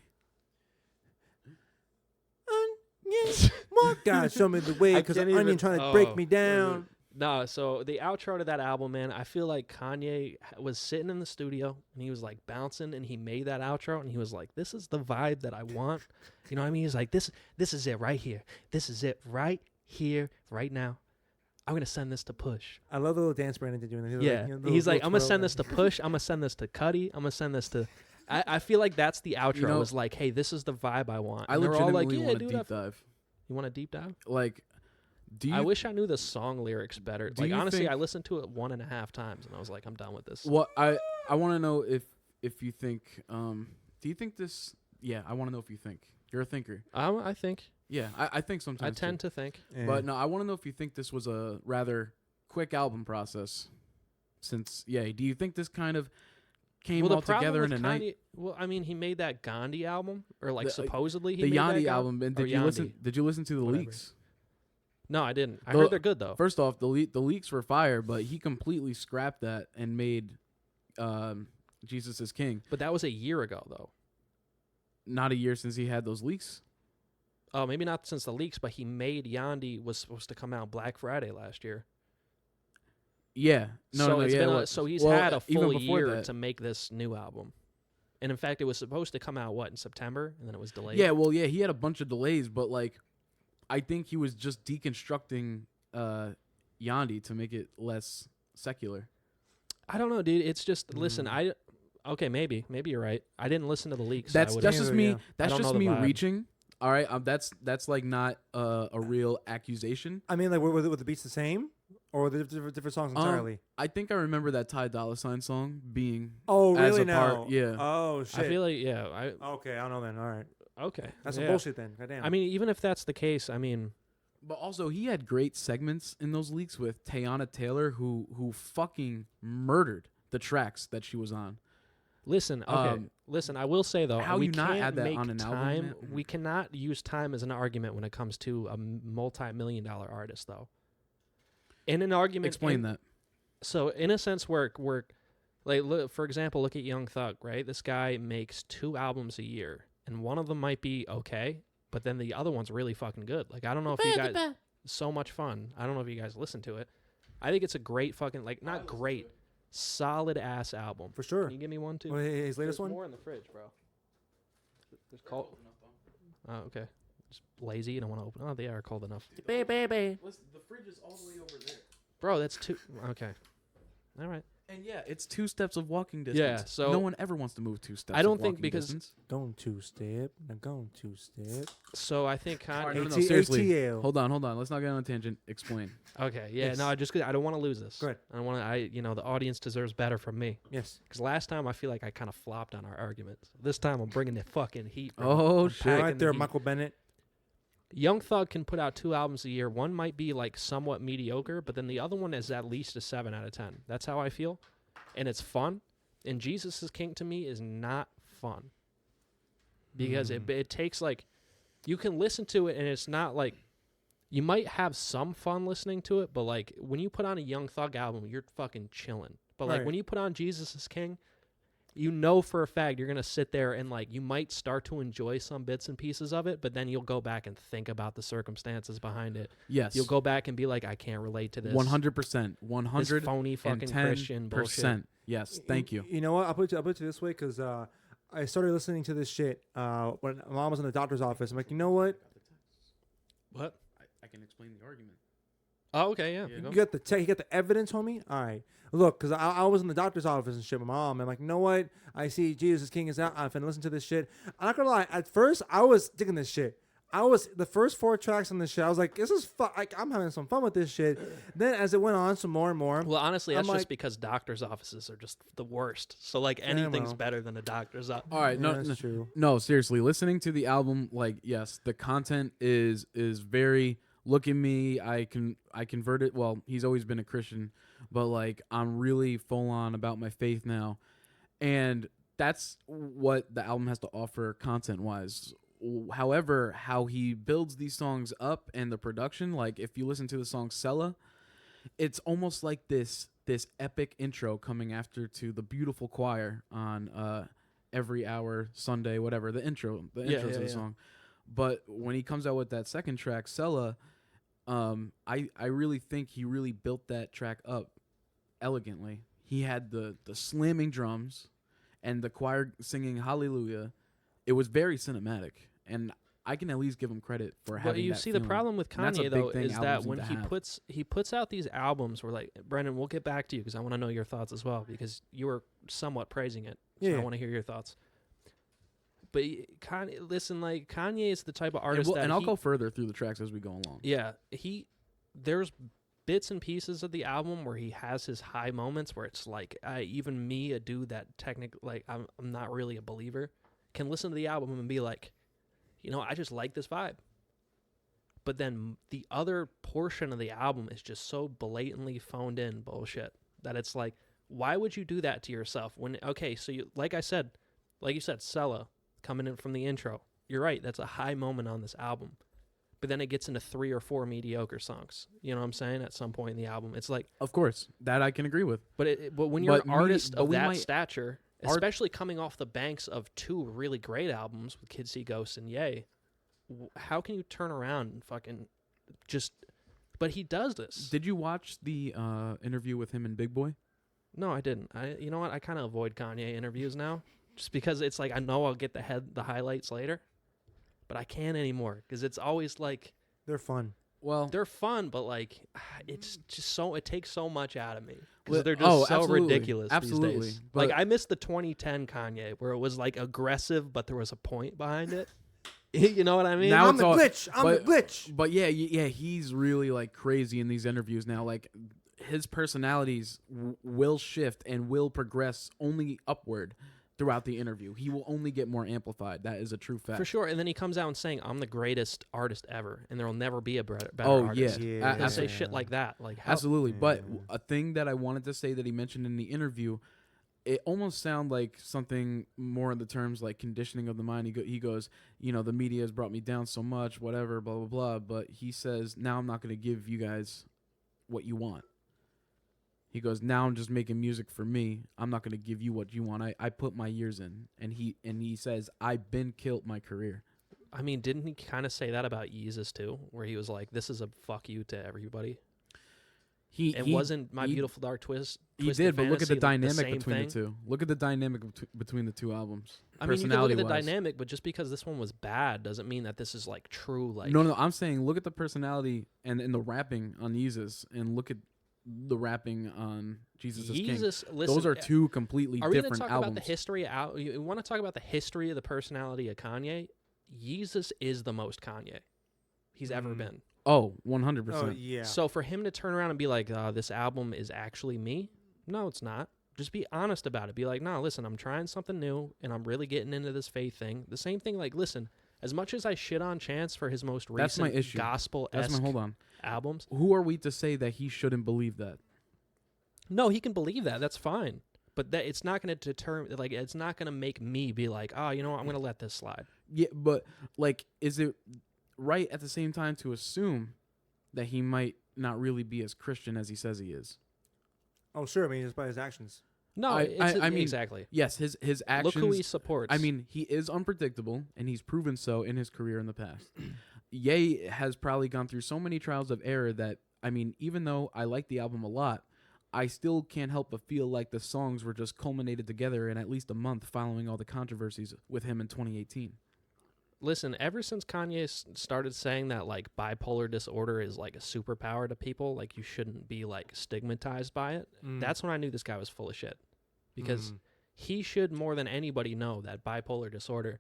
God, show me the way, I because can't Onion even- trying to oh. break me down. No, so the outro to that album, man, I feel like Kanye was sitting in the studio and he was like bouncing and he made that outro and he was like, this is the vibe that I want. You know what I mean? He's like, this is it right here. This is it right here, right now. I'm going to send this to Push. I love the little dance Brandon did doing. He was Yeah. little- He's like, little I'm going to twirl send there. this to Push. I'm going to send this to Cuddy. I'm going to send this to... I feel like that's the outro. You know- was like, hey, this is the vibe I want. I And they're all like, legitimately yeah, want a dude. deep dive. You want a deep dive? Like, do you? I wish I knew the song lyrics better. Do Like, you honestly, think- I listened to it 1.5 times and I was like, I'm done with this. What I want to know if you think. Do you think this? Yeah, I want to know if you think. You're a thinker. I think. Yeah, I think sometimes. I tend to think. Yeah. But no, I want to know if you think this was a rather quick album process. Since do you think this kind of came all together in a night? Kanye, well, I mean, he made that Gandhi album, or like The- supposedly he The made that Yandi Ga- album. And or did you listen? Yandi. Did you listen to the Whatever. leaks? No, I didn't. I The- heard they're good though. First off, the leaks were fire, but he completely scrapped that and made Jesus is King. But that was a year ago though. Not a year since he had those leaks. Oh, maybe not since the leaks, but he made Yandi was supposed to come out Black Friday last year. Yeah. No, so no, it's yeah, been well- so he's well, had a even full before year that. to make this new album. And in fact, it was supposed to come out in September, and then it was delayed. Yeah, well, yeah, he had a bunch of delays, but like, I think he was just deconstructing Yandi to make it less secular. I don't know, dude. It's just listen. Okay, maybe you're right. I didn't listen to the leaks. so I That's would- that's just Yeah, me. yeah. That's don't just know the me vibe. reaching. All right, that's like not a real accusation. I mean, like, were the beats the same, or were they different songs entirely? I think I remember that Ty Dolla $ign song being. Oh, as really? a part, Now, yeah. Oh shit. I feel like Okay, I don't know then. All right, okay. that's yeah. some bullshit then. Goddamn. I mean, even if that's the case, I mean, But also, he had great segments in those leaks with Teyana Taylor, who fucking murdered the tracks that she was on. listen. Okay, listen. I will say though, how we you not can't add that make on an album, time. man? We cannot use time as an argument when it comes to a multi-million-dollar artist, though. In an argument, Explain that. So in a sense, we're like, look, for example, look at Young Thug, right? This guy makes 2 albums a year, and one of them might be okay, but then the other one's really fucking good. Like, I don't know if you guys, so much fun. I don't know if you guys listen to it. I think it's a great fucking, like, not great, solid ass album. for sure. Can you give me one too? What, his latest There's one? more in the fridge, bro. There's cold. Oh, okay. Just lazy. You don't want to open. Oh, they are cold enough. Listen, the fridge is all the way over there. Bro, that's 2. Okay. All right. And yeah, it's 2 steps of walking distance. Yeah, so- no one ever wants to move 2 steps. I don't of think walking because- distance. Going 2-step. Now going 2-step. So I think All right, Kanye. no, seriously. ATL. Hold on. Let's not get on a tangent. Explain. Okay, yeah, Yes. no, I don't want to lose this. Go ahead. I don't want to. The audience deserves better from me. Yes. Because last time I feel like I kind of flopped on our arguments. This time I'm bringing the fucking heat. Bro. Oh, I'm shit. packing Right the there, heat. Michael Bennett. Young Thug can put out 2 albums a year. One might be like somewhat mediocre, but then the other one is at least a 7 out of 10. That's how I feel, and it's fun. And Jesus is King to me is not fun because it takes like you can listen to it and it's not like you might have some fun listening to it, but like when you put on a Young Thug album, you're fucking chilling. But like Right. when you put on Jesus is King, you know for a fact you're gonna sit there and like you might start to enjoy some bits and pieces of it, but then you'll go back and think about the circumstances behind it. Yes. You'll go back and be like, I can't relate to this. 100%. This 100 phony fucking Christian bullshit. Yes. Thank you. You know what? I'll put it this way because I started listening to this shit when my mom was in the doctor's office. I'm like, you know what? What? I can explain the argument. Oh, okay, yeah. You got the you got the evidence, homie. All right, look, because I was in the doctor's office and shit with my mom. I'm like, you know what? I see Jesus is King is out. I'm finna listen to this shit. I'm not gonna lie. At first, I was digging this shit. I was the first 4 tracks on the shit. I was like, this is fun. Like, I'm having some fun with this shit. Then as it went on, some more and more. Well, honestly, I'm that's just like- because doctors' offices are just the worst. So like anything's well. better than a doctor's office. All right, Yeah, no, that's no, true. no, seriously, listening to the album, like, yes, the content is very. Look at me, I converted. Well, he's always been a Christian, but like I'm really full on about my faith now, and that's what the album has to offer content wise. However, how he builds these songs up and the production, like if you listen to the song Sella, it's almost like this epic intro coming after to the beautiful choir on every hour Sunday, whatever the intro to the song. But when he comes out with that second track, Sella, I really think he really built that track up elegantly. He had the slamming drums and the choir singing Hallelujah. It was very cinematic, and I can at least give him credit for having. But you that see, feeling. the problem with And that's a Kanye big though thing is that albums when need to he have. puts out these albums, we're like, Brendan, we'll get back to you because I want to know your thoughts as well because you were somewhat praising it. So Yeah. I want to hear your thoughts. But Kanye, listen, like Kanye is the type of artist And that I'll go further through the tracks as we go along. Yeah, there's bits and pieces of the album where he has his high moments where it's like even me, a dude that technically like I'm not really a believer, can listen to the album and be like, I just like this vibe. But then the other portion of the album is just so blatantly phoned in bullshit that it's like, why would you do that to yourself when so you like you said, Sella coming in from the intro. You're right, that's a high moment on this album. But then it gets into 3 or 4 mediocre songs. You know what I'm saying? At some point in the album, it's like, Of course, that I can agree with. but when you're But an artist but of we that might- stature, especially coming off the banks of 2 really great albums with Kids See Ghosts and Yay, how can you turn around and fucking just? But he does this. Did you watch the interview with him and Big Boy? No, I didn't. You know what? I kind of avoid Kanye interviews now, just because it's like I know I'll get the highlights later, but I can't anymore because it's always like They're fun. Well, they're fun, but like it's just it takes so much out of me Li- because they're just so absolutely. ridiculous Absolutely. these days. But- Like I miss the 2010 Kanye where it was like aggressive, but there was a point behind it. You know what I mean? Now I'm it's the all- glitch. I'm the glitch. But yeah, he's really like crazy in these interviews now. Like his personalities will shift and will progress only upward throughout the interview. He will only get more amplified. That is a true fact. For sure. And then he comes out and saying, "I'm the greatest artist ever, and there will never be a better Oh artist." yeah, He'll say absolutely. shit like that. Like how, Absolutely. But Yeah. a thing that I wanted to say that he mentioned in the interview, it almost sounded like something more in the terms like conditioning of the mind. He goes, the media has brought me down so much, whatever, blah, blah, blah. But he says, now I'm not going to give you guys what you want. He goes, now I'm just making music for me. I'm not going to give you what you want. I put my years in. And he says, I've been killed my career. I mean, didn't he kind of say that about Yeezus too, where he was like, "This is a fuck you to everybody." It wasn't My he- Beautiful Dark Twist. He Twisted did, but look at the Fantasy, dynamic same between thing. the two. Look at the dynamic between the two albums. I mean, you can look at the personality-wise. dynamic, but just because this one was bad doesn't mean that this is like true. Like No, I'm saying look at the personality and the rapping on Jesus, and look at the rapping on Jesus is King. Yeezus. Listen, Those are two completely Are we going to different talk albums. about the history? You want to talk about the history of the personality of Kanye? Yeezus is the most Kanye he's ever been. Oh, 100%. Oh yeah. So for him to turn around and be like, "This album is actually me," no, it's not. Just be honest about it. Be like, "No, listen, I'm trying something new, and I'm really getting into this faith thing." The same thing, like, listen, as much as I shit on Chance for his most That's my recent issue. gospel-esque hold on. albums, Who are we to say that he shouldn't believe that? no, he can believe that. That's fine. But that it's not going to determine, like, it's not going to make me be like, "Oh, you know what? I'm going to let this slide." Yeah, but like, is it right at the same time to assume that he might not really be as Christian as he says he is? Oh sure. I mean, just by his actions. No, I mean, exactly. Yes, his actions. Look who he supports. I mean, he is unpredictable, and he's proven so in his career in the past. Ye has probably gone through so many trials of error that, I mean, even though I like the album a lot, I still can't help but feel like the songs were just culminated together in at least a month following all the controversies with him in 2018. Listen, ever since Kanye started saying that like bipolar disorder is like a superpower to people, like you shouldn't be like stigmatized by it, that's when I knew this guy was full of shit. Because he should more than anybody know that bipolar disorder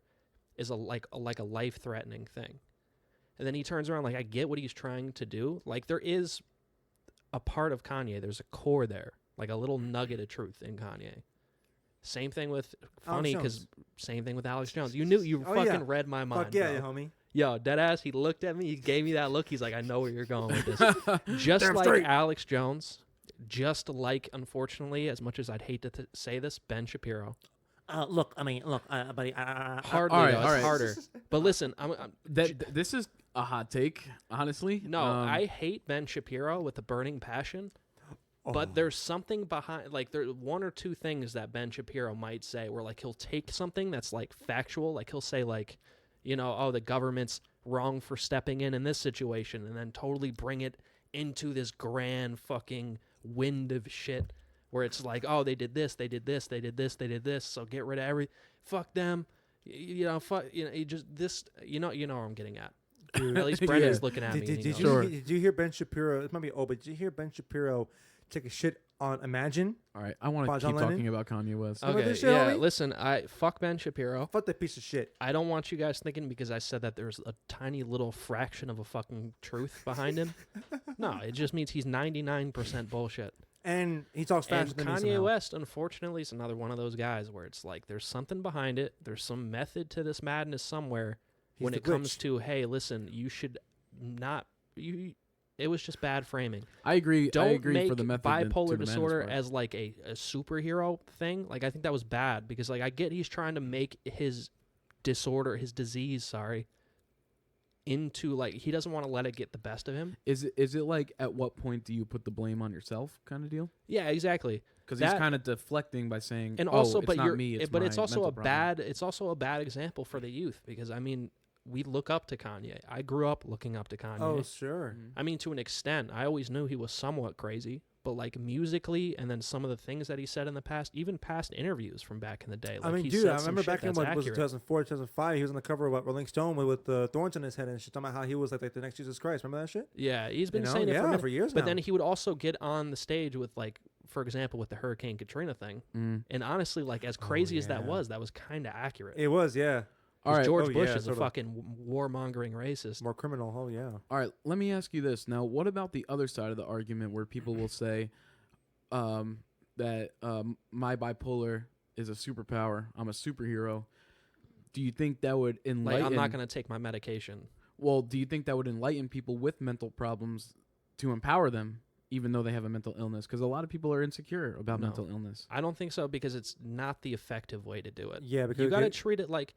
is a life-threatening thing. And then he turns around like, I get what he's trying to do. Like, there is a part of Kanye. There's a core there, like a little nugget of truth in Kanye. Same thing with funny because same thing with Alex Jones. You knew you fucking read my mind. Fuck yeah, bro. homie. Yo, deadass. He looked at me. He gave me that look. He's like, I know where you're going with this. Just Damn like straight. Alex Jones. Just like, unfortunately, as much as I'd hate to say this, Ben Shapiro. Look, buddy. Hardly, all though. right. It's harder. But listen, This is a hot take, honestly. no, I hate Ben Shapiro with a burning passion. But there's something behind, like, there's one or two things that Ben Shapiro might say where, like, he'll take something that's, like, factual. Like, he'll say, like, you know, oh, the government's wrong for stepping in this situation, and then totally bring it into this grand fucking wind of shit where it's like, oh, they did this, they did this, they did this, they did this, so get rid of fuck them. You know, fuck, you know, you just, this, you know where I'm getting at. At least Brendan's looking at me. Did you hear Ben Shapiro? It might be old, but did you hear Ben Shapiro take a shit on Imagine? All right, I want to keep talking about Kanye West. About Okay, this shit, yeah, homie? listen, fuck Ben Shapiro. Fuck that piece of shit. I don't want you guys thinking because I said that there's a tiny little fraction of a fucking truth behind him. No, it just means he's 99% bullshit. And he talks faster And than me Kanye somehow. West, unfortunately, is another one of those guys where it's like there's something behind it. There's some method to this madness somewhere. He's When the it comes glitch. to, hey, listen, you should not. It was just bad framing. I agree. Don't I agree make for the method bipolar to the disorder madness part. as like a superhero thing. Like, I think that was bad because, like, I get he's trying to make his disease, into, like, he doesn't want to let it get the best of him. Is it like, at what point do you put the blame on yourself kind of deal? Yeah, exactly. Because he's kind of deflecting by saying, And oh, also, it's but not me, it's but my it's also mental problem. it's also a bad example for the youth because, I mean, we look up to Kanye. I grew up looking up to Kanye. Oh, sure. I mean, to an extent, I always knew he was somewhat crazy, but, like, musically, and then some of the things that he said in the past, even past interviews from back in the day. Like, I mean, he dude, said I some remember shit back in that's what was it, accurate. 2004, 2005. He was on the cover of Rolling Stone with thorns in his head and shit, talking about how he was like the next Jesus Christ. Remember that shit? Yeah, he's been You know? saying it for, a minute, for years but now. then he would also get on the stage with, like, for example, with the Hurricane Katrina thing, and honestly, like, as crazy as that yeah. was kind of accurate. It was, yeah. All right. George Oh, Bush yeah, is a sort of. fucking warmongering racist. More criminal. Oh, yeah. All right, let me ask you this. Now, what about the other side of the argument where people will say that my bipolar is a superpower, I'm a superhero? Do you think that would enlighten... Like, I'm not going to take my medication. Well, do you think that would enlighten people with mental problems to empower them, even though they have a mental illness? Because a lot of people are insecure about No. mental illness. I don't think so because it's not the effective way to do it. Yeah, because You got to treat it like...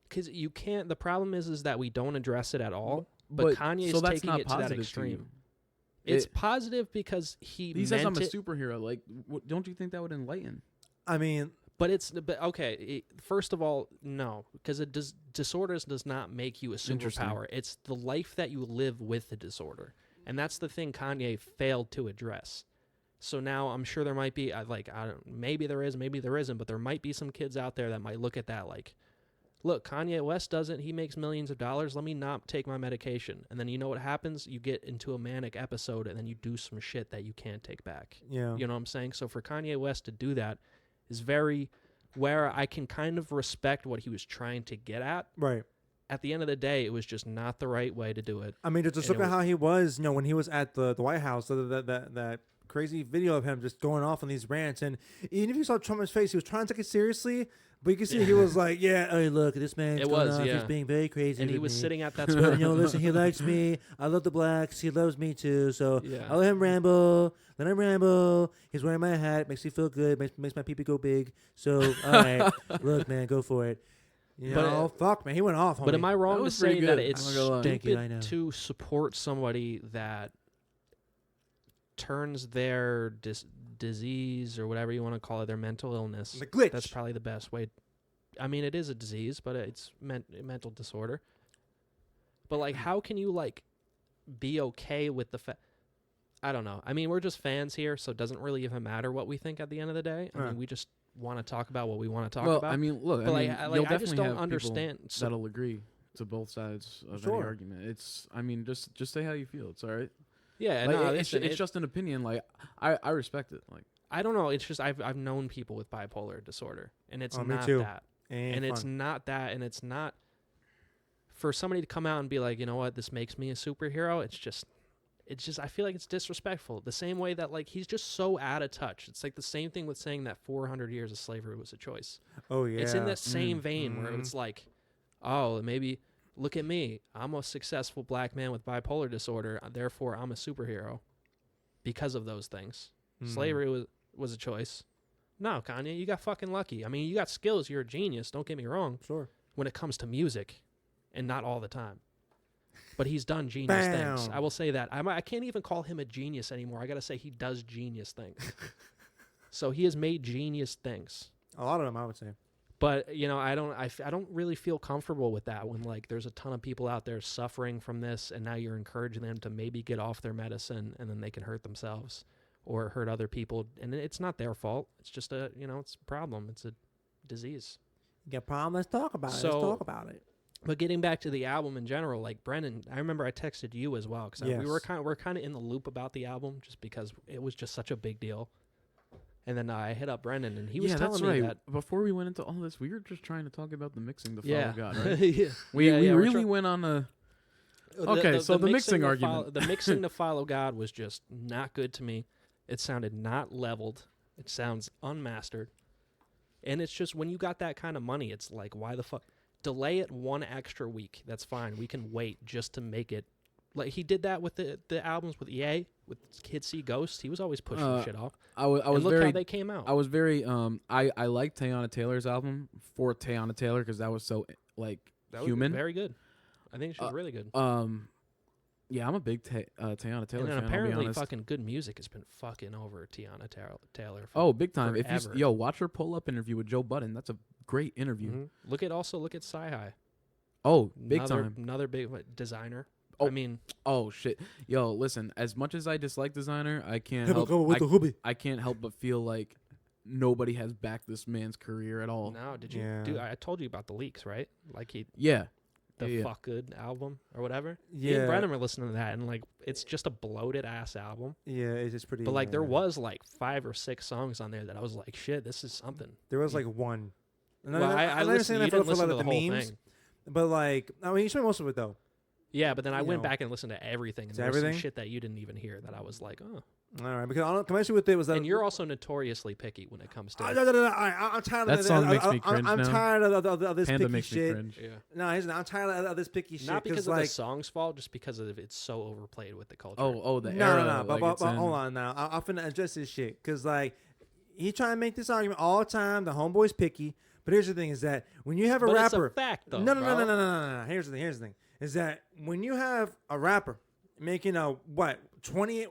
Because you can't... The problem is that we don't address it at all, but But- Kanye's so that's taking not it to that positive to extreme. you. It's positive because He says meant I'm a it, superhero. Like, don't you think that would enlighten? I mean, but okay. First of all, no, because disorders does not make you a Interesting. superpower. It's the life that you live with the disorder, and that's the thing Kanye failed to address. So now I'm sure there might be maybe there is, maybe there isn't, but there might be some kids out there that might look at that like, look, Kanye West doesn't. He makes millions of dollars. Let me not take my medication. And then you know what happens? You get into a manic episode, and then you do some shit that you can't take back. yeah. You know what I'm saying? So for Kanye West to do that is very where I can kind of respect what he was trying to get at. Right. At the end of the day, it was just not the right way to do it. I mean, just And look it at was- how he was, when he was at the White House, that crazy video of him just going off on these rants. And even if you saw Trump's face, he was trying to take it seriously, but you can see he was like, yeah, hey, look, this man's It going was, off. yeah. He's being very crazy. And he with was me. sitting at that But, spot. listen, he likes me. I love the blacks. He loves me too. So Yeah. I'll let him ramble. Let him ramble. He's wearing my hat. Makes me feel good. Makes my pee-pee go big. So, all right. Look, man, go for it. You But, know, fuck, man. He went off, homie. But am I wrong That to was pretty say that good. it's I'm not gonna lie. Thank you, I know. stupid to support somebody that turns their disease or whatever you want to call it, their mental illness? The glitch. That's probably the best way. I mean, it is a disease, but it's mental disorder. But, like, how can you, like, be okay with the fact... I don't know. I mean, we're just fans here, so it doesn't really even matter what we think at the end of the day. I Huh. mean, we just want to talk about what we want to talk Well, about. I mean, look, But, I mean, like, you'll I just definitely don't have people understand. So, that'll agree to both sides of Sure. any argument. It's, I mean, just say how you feel. It's all right. yeah, Like, no, it's just an opinion. Like, I respect it. Like, I don't know. It's just I've known people with bipolar disorder, and it's Oh, me not too. that. And it's not that, and it's not for somebody to come out and be like, you know what, this makes me a superhero, it's just I feel like it's disrespectful. The same way that like he's just so out of touch. It's like the same thing with saying that 400 years of slavery was a choice. Oh yeah. It's in that same vein where it's like, oh, maybe look at me. I'm a successful black man with bipolar disorder, therefore I'm a superhero because of those things. Slavery was a choice. No, Kanye, you got fucking lucky. I mean, you got skills. You're a genius. Don't get me wrong. Sure. When it comes to music, and not all the time. But he's done genius things. I will say that. I can't even call him a genius anymore. I got to say he does genius things. So he has made genius things. A lot of them, I would say. But, you know, I don't really feel comfortable with that when, like, there's a ton of people out there suffering from this, and now you're encouraging them to maybe get off their medicine, and then they can hurt themselves or hurt other people. And it's not their fault. It's just it's a problem. It's a disease. You got a problem? Let's talk about it. Let's talk about it. But getting back to the album in general, like Brennan, I remember I texted you as well because we were kind of in the loop about the album just because it was just such a big deal. And then I hit up Brennan and he was telling me that before we went into all this, we were just trying to talk about the mixing to follow yeah. God, right? yeah. We really went on a the mixing argument. The mixing to follow God was just not good to me. It sounded not leveled. It sounds unmastered. And it's just when you got that kind of money, it's like, why the fuck? Delay it 1 extra week. That's fine. We can wait just to make it. Like he did that with the albums with EA, with Kids See Ghosts. He was always pushing shit off. I was look very, how they came out. I was very I liked Teyana Taylor's album for Teyana Taylor because that was so like human. Very good. I think she was really good. Yeah, I'm a big Teyana Taylor fan. And apparently, I'll be honest. Fucking good music has been fucking over Teyana Taylor. Oh, big time! Forever. If you watch her pull-up interview with Joe Budden. That's a great interview. Mm-hmm. Look at Sci-Hi. Oh, big time! Another big designer. Oh, I mean, oh shit! Yo, listen. As much as I dislike designer, I can't help. I can't help but feel like nobody has backed this man's career at all. No, did you? Dude, I told you about the leaks, right? Like the Fuck Good album or whatever. Me and Brennan were listening to that, and like it's just a bloated ass album. Yeah, it's just pretty. But like there was like 5 or 6 songs on there that I was like, shit, this is something. There was like one. Well, I listened. You didn't listen to the whole thing. But like, I mean, you spent most of it though. Yeah, but then I went back and listened to everything. And there was some shit that you didn't even hear that I was like, oh. All right, because my issue with it was that. And you're also notoriously picky when it comes to. I'm tired of that song makes me cringe now. I'm tired of this Panda picky makes shit. Me cringe. Yeah. No, I'm tired of this picky shit. Not because of the song's fault, just because of it's so overplayed with the culture. Oh, the era. No. But hold on now. I'm finna address this shit because like he trying to make this argument all the time. The homeboy's picky. But here's the thing: is that when you have a rapper, it's a fact though. No. Here's the thing: is that when you have a rapper making a 20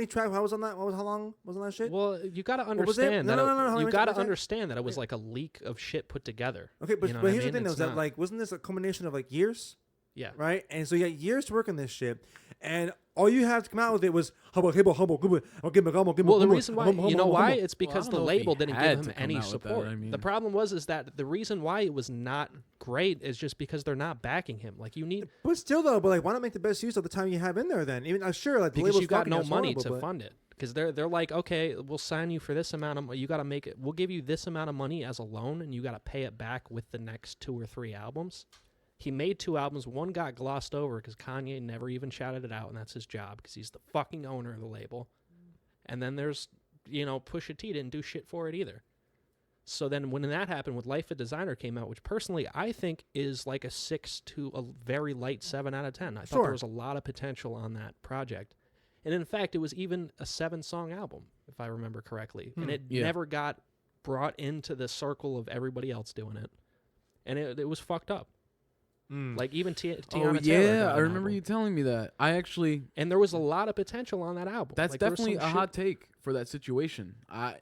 track? How long was on that shit? Well, you got to understand that. You got to understand that it was like a leak of shit put together. Okay, but here's the thing: though, is that like wasn't this a combination of like years? Yeah. Right. And so you got years to work on this shit, and all you have to come out with it was humble. Well, the reason why, you know why? It's because the label didn't give him any support. The problem is that the reason why it was not great is just because they're not backing him. Like you need. But still, though, why not make the best use of the time you have in there? Then even I'm sure like the because label's you got no money to fund it. Because they're like, okay, we'll sign you for this amount of. You got to make it. We'll give you this amount of money as a loan, and you got to pay it back with the next 2 or 3 albums. He made 2 albums. One got glossed over because Kanye never even shouted it out, and that's his job because he's the fucking owner of the label. And then there's, Pusha T didn't do shit for it either. So then when that happened, with Life of Designer came out, which personally I think is like a 6 to a very light 7 out of 10. I thought there was a lot of potential on that project. And in fact, it was even a 7-song album, if I remember correctly. And it never got brought into the circle of everybody else doing it. And it was fucked up. Like even Tiana Taylor. I remember you telling me that. And there was a lot of potential on that album. That's definitely a hot take for that situation. I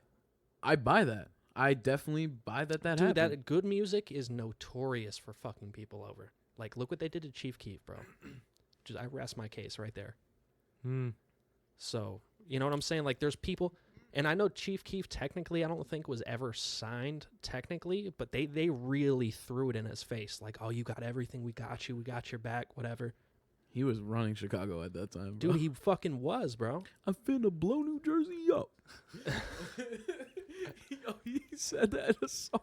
buy that. I definitely buy that happened. That good music is notorious for fucking people over. Like, look what they did to Chief Keef, bro. I rest my case right there. So, you know what I'm saying? Like, there's people... And I know Chief Keef technically I don't think was ever signed technically, but they really threw it in his face. Like, oh, you got everything. We got you. We got your back, whatever. He was running Chicago at that time, bro. Dude, he fucking was, bro. I'm finna blow New Jersey up. He said that in a song.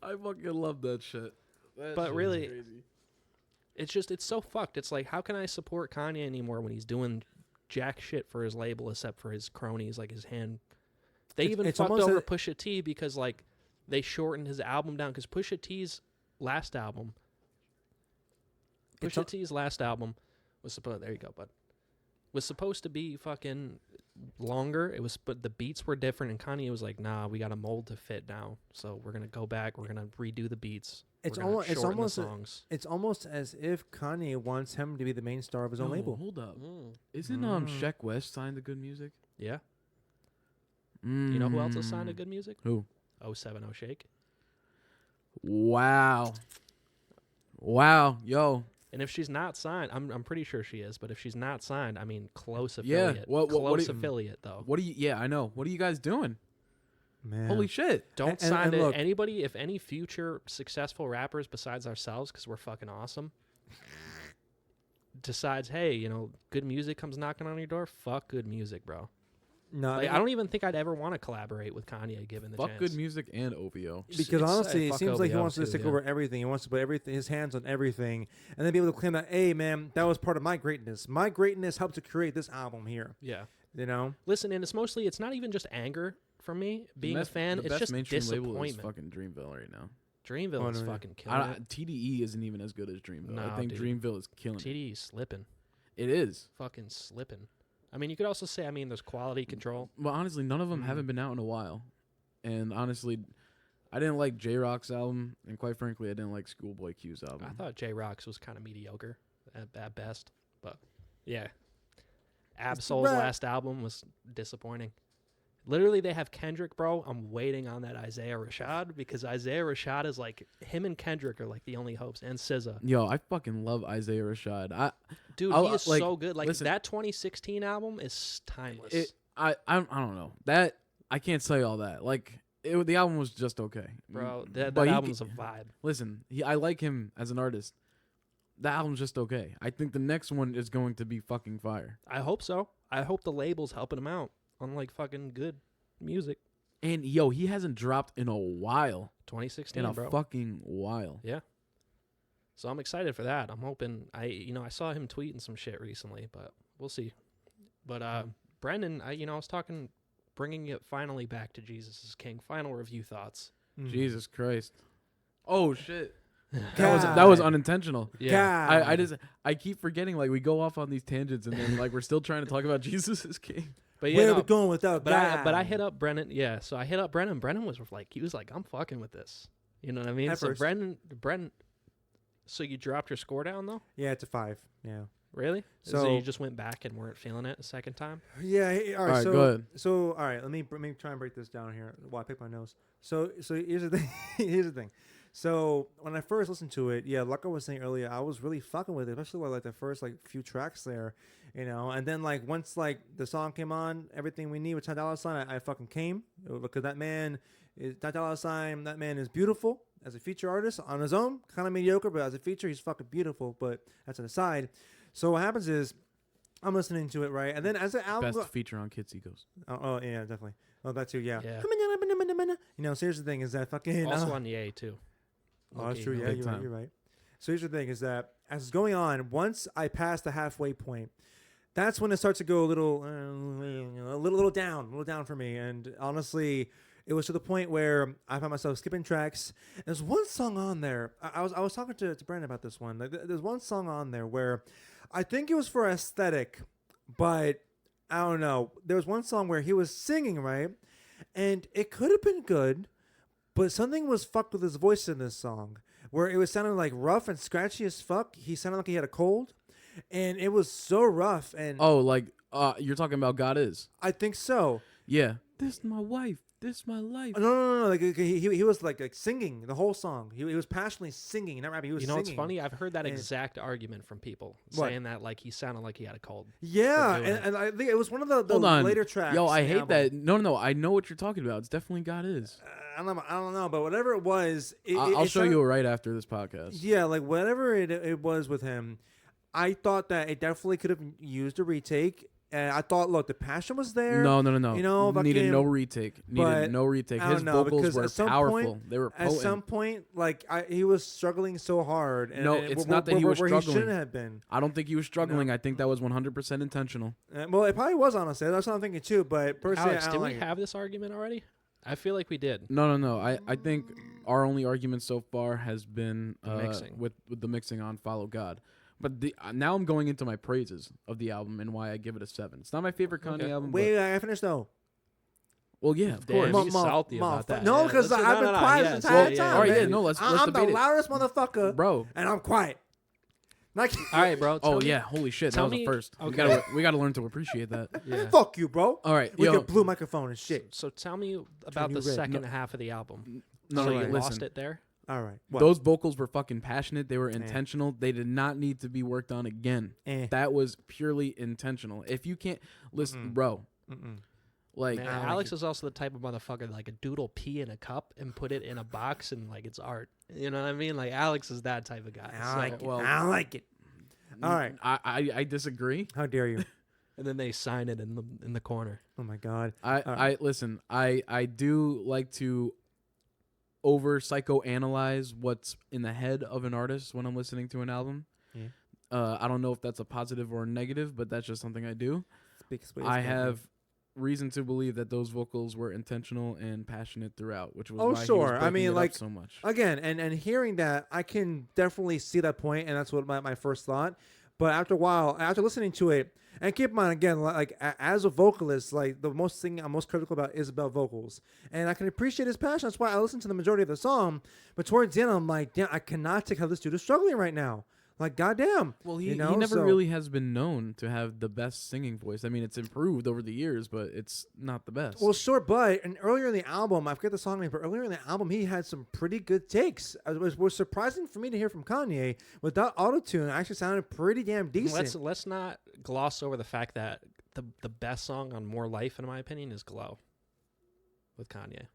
I fucking love that shit. But really, crazy. it's so fucked. It's like, how can I support Kanye anymore when he's doing jack shit for his label except for his cronies, like his hand. They even it's fucked almost over a- Pusha T because like they shortened his album down because Pusha T's last album It's Pusha T's last album was supposed was supposed to be fucking longer. It was, but the beats were different, and Kanye was like, "Nah, we got a mold to fit now, so we're gonna go back. We're gonna redo the beats. It's we're gonna almost shorten the a- songs." It's almost as if Kanye wants him to be the main star of his own No, label. Hold up. Mm. Isn't Mm. Sheck West signed to Good Music? Yeah, you know who else is signed to Good Music? Who? 070 Shake. Wow. Wow. Yo. And if she's not signed, I'm pretty sure she is. But if she's not signed, I mean, close Yeah, affiliate. what Close do you- affiliate though. What do you? Yeah, I know. What are you guys doing? Man. Holy shit. Don't And- sign and to look- anybody. If any future successful rappers besides ourselves, because we're fucking awesome, decides, hey, you know, Good Music comes knocking on your door, fuck Good Music, bro. No, Like, I don't even think I'd ever want to collaborate with Kanye given the Fuck chance. Good Music and OVO. because honestly, it fuck seems like he OVO wants to too, take yeah. over everything. He wants to put everything, his hands on everything, and then be able to claim that, hey, man, that was part of my greatness. My greatness helped to create this album here. Yeah. You know, Listen, and it's not even just anger from me being a fan. The It's best just mainstream label is disappointment. fucking Dreamville right now. Dreamville is Oh, no, fucking killing it. TDE isn't even as good as Dreamville. No, I think dude. Dreamville is killing it. TDE slipping. It is. Fucking slipping. I mean, you could also say, I mean, there's quality control. But honestly, none of them Mm. haven't been out in a while. And honestly, I didn't like J-Rock's album, and quite frankly, I didn't like Schoolboy Q's album. I thought J Rock's was kind of mediocre at best, but yeah. Absol's rap. last album was disappointing. Literally, they have Kendrick, bro. I'm waiting on that Isaiah Rashad because Isaiah Rashad is like him and Kendrick are like the only hopes, and SZA. Yo, I fucking love Isaiah Rashad. Dude, I'll- he is like, so good. Like listen. that 2016 album is timeless. I don't know. That I can't say all that. Like the album was just okay. Bro, that But he album's a c- vibe. Listen, I like him as an artist. The album's just okay. I think the next one is going to be fucking fire. I hope so. I hope the label's helping him out on like fucking good music. And yo, he hasn't dropped in a while. 2016, In a bro. fucking while. Yeah. So I'm excited for that. I'm hoping I saw him tweeting some shit recently, but we'll see. But Brendan, I was talking, bringing it finally back to Jesus is King. Final review thoughts. Mm. Jesus Christ. Oh shit. God. That was unintentional. God. I keep forgetting, like, we go off on these tangents and then like we're still trying to talk about Jesus is King. But Where yeah, are we going without but God? I hit up Brennan. Yeah, so I hit up Brennan. Brennan was like, I'm fucking with this. You know what I mean? At So first. Brennan. So you dropped your score down though? Yeah, it's a 5. Yeah. Really? So So- you just went back and weren't feeling it a second time? Yeah. All right. All right, so, go ahead. So, all right. Let me try and break this down here while I pick my nose. So here's the thing. Here's the thing. So when I first listened to it, yeah, like I was saying earlier, I was really fucking with it, especially with like the first like few tracks there, and then like once like the song came on, Everything We Need with Ty Dolla $ign, I fucking came because that man is Ty Dolla $ign. That man is beautiful as a feature artist on his own, kind of mediocre, but as a feature, he's fucking beautiful. But that's an aside. So what happens is I'm listening to it, right, and then as the album Best feature on Kids Egos. oh yeah, definitely. Oh, that too, yeah. Yeah. So here's the thing is that fucking Also on the A too. oh, that's Low-key, true. no? Yeah, Big you're right. time. You're right. So here's the thing: is that as it's going on, once I pass the halfway point, that's when it starts to go a little down for me. And honestly, it was to the point where I found myself skipping tracks. There's one song on there. I was talking to Brandon about this one. Like, there's one song on there where I think it was for aesthetic, but I don't know. There was one song where he was singing, right, and it could have been good. But something was fucked with his voice in this song, where it was sounding like rough and scratchy as fuck. He sounded like he had a cold, and it was so rough. And Oh, like you're talking about God Is. I think so. Yeah. This is my wife. This is my life. No. Like he was like singing the whole song. He was passionately singing, not rapping. He was You know what's singing. funny? I've heard that And- exact argument from people What? saying that like he sounded like he had a cold. Yeah, for doing and I think it was one of the Hold on. later tracks. Yo, I in the hate album. that. No. I know what you're talking about. It's definitely God Is. I don't know, but whatever it was, I'll it show sounded- you right after this podcast. Yeah, like whatever it was with him, I thought that it definitely could have used a retake. And I thought, look, the passion was there. No. You know, needed fucking- no retake. but Needed no retake. I don't His know, vocals because were at some powerful. point- They were At potent. some point, like he was struggling so hard. And, No, and it's where- not that he where- was where struggling. He shouldn't have been. I don't think he was struggling. I think that was 100% intentional. Well, it probably was, honestly. That's what I'm thinking too. But personally, Alex, I did don't we like it. have this argument already? I feel like we did. No. I think our only argument so far has been The mixing. with the mixing on Follow God. But now I'm going into my praises of the album and why I give it a 7. It's not my favorite Kanye Okay. album. Wait, I finished though. Well, yeah, of Damn, course. he's salty about that. No, Yeah, because let's- I've been no, quiet yeah, this yeah, entire yeah, time. All right, man. yeah, no, let's I'm debate the it. loudest motherfucker, Bro. and I'm quiet. Like, All right, bro. tell Oh me- yeah, holy shit, that tell was me- a first. okay. We gotta learn to appreciate that. Yeah. fuck you, bro. All right, We yo, got blue microphone and shit. So tell me about you the red. second half of the album. no, so no, you listen. lost it there. All right. What? Those vocals were fucking passionate. They were Yeah. intentional. They did not need to be worked on again. That was purely intentional. If you can't listen, bro, like Man, I don't like Alex it. is also the type of motherfucker that, like a dude will pee in a cup and put it in a box and like it's art. You know what I mean? Like Alex is that type of guy. I don't So- like it. well- I don't like it. All right. I disagree. How dare you? and then they sign it in the corner. Oh my god. I listen. I do like to over psychoanalyze what's in the head of an artist when I'm listening to an album. Yeah. I don't know if that's a positive or a negative, but that's just something I do. Speak. I have reason to believe that those vocals were intentional and passionate throughout, which was Oh, why he sure. was I breaking mean, it up like, so much. Again, and hearing that, I can definitely see that point, and that's what my first thought. But after a while, after listening to it, and keep in mind again, like as a vocalist, like the most thing I'm most critical about is about vocals, and I can appreciate his passion. That's why I listen to the majority of the song. But towards the end, I'm like, damn, I cannot take how this dude is struggling right now. Like, goddamn. Well, you he know? never So- really has been known to have the best singing voice. I mean, it's improved over the years, but it's not the best. Well, sure, but and earlier in the album, I forget the song name, but earlier in the album, he had some pretty good takes. It was surprising for me to hear from Kanye without autotune. It actually sounded pretty damn decent. Let's not gloss over the fact that the best song on More Life, in my opinion, is "Glow" with Kanye.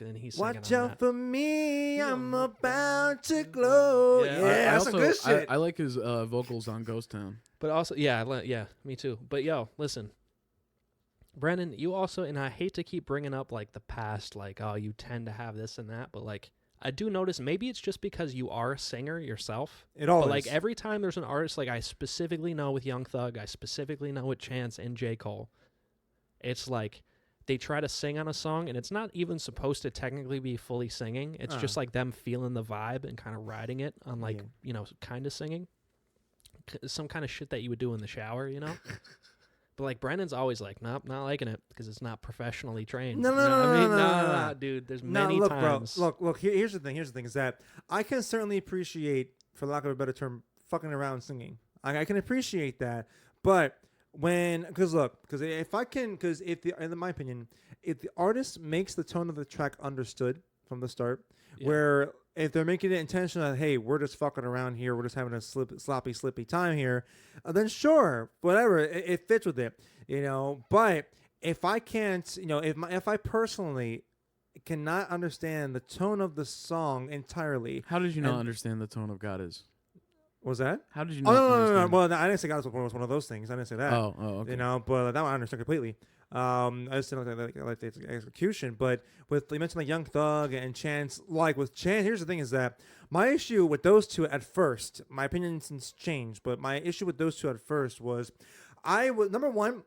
And he's singing Watch on out that. for me, I'm about to glow. Yeah. Yeah, I that's also, some good shit. I like his vocals on Ghost Town. But also, yeah, me too. But yo, listen, Brennan, you also, and I hate to keep bringing up like the past, like, oh, you tend to have this and that, but like, I do notice maybe it's just because you are a singer yourself. It always. But like every time there's an artist, like I specifically know with Young Thug, I specifically know with Chance and J. Cole, it's like they try to sing on a song and it's not even supposed to technically be fully singing. It's just like them feeling the vibe and kind of riding it on like, kind of singing. Some kind of shit that you would do in the shower, you know? But like Brennan's always like, nope, not liking it because it's not professionally trained. No, You know what I mean? no. Dude. There's No, many look, times. bro. Look. Here's the thing. Here's the thing: is that I can certainly appreciate, for lack of a better term, fucking around singing. I can appreciate that, but because in my opinion, if the artist makes the tone of the track understood from the start, Yeah. where if they're making it intentional, that, hey, we're just fucking around here, we're just having a sloppy, slippy time here, then sure, whatever, it fits with it, you know. But if I can't, you know, if I personally cannot understand the tone of the song entirely, How did you not And- understand the tone of God is? was that? How did you Oh not no. understand? Well, I didn't say God was one of those things. I didn't say that. Oh, okay. You know, but that one I understand completely. I just didn't like the execution. But with you mentioned like Young Thug and Chance, like with Chance, here's the thing: is that my issue with those two at first, my opinion since changed, but my issue with those two at first was, number one,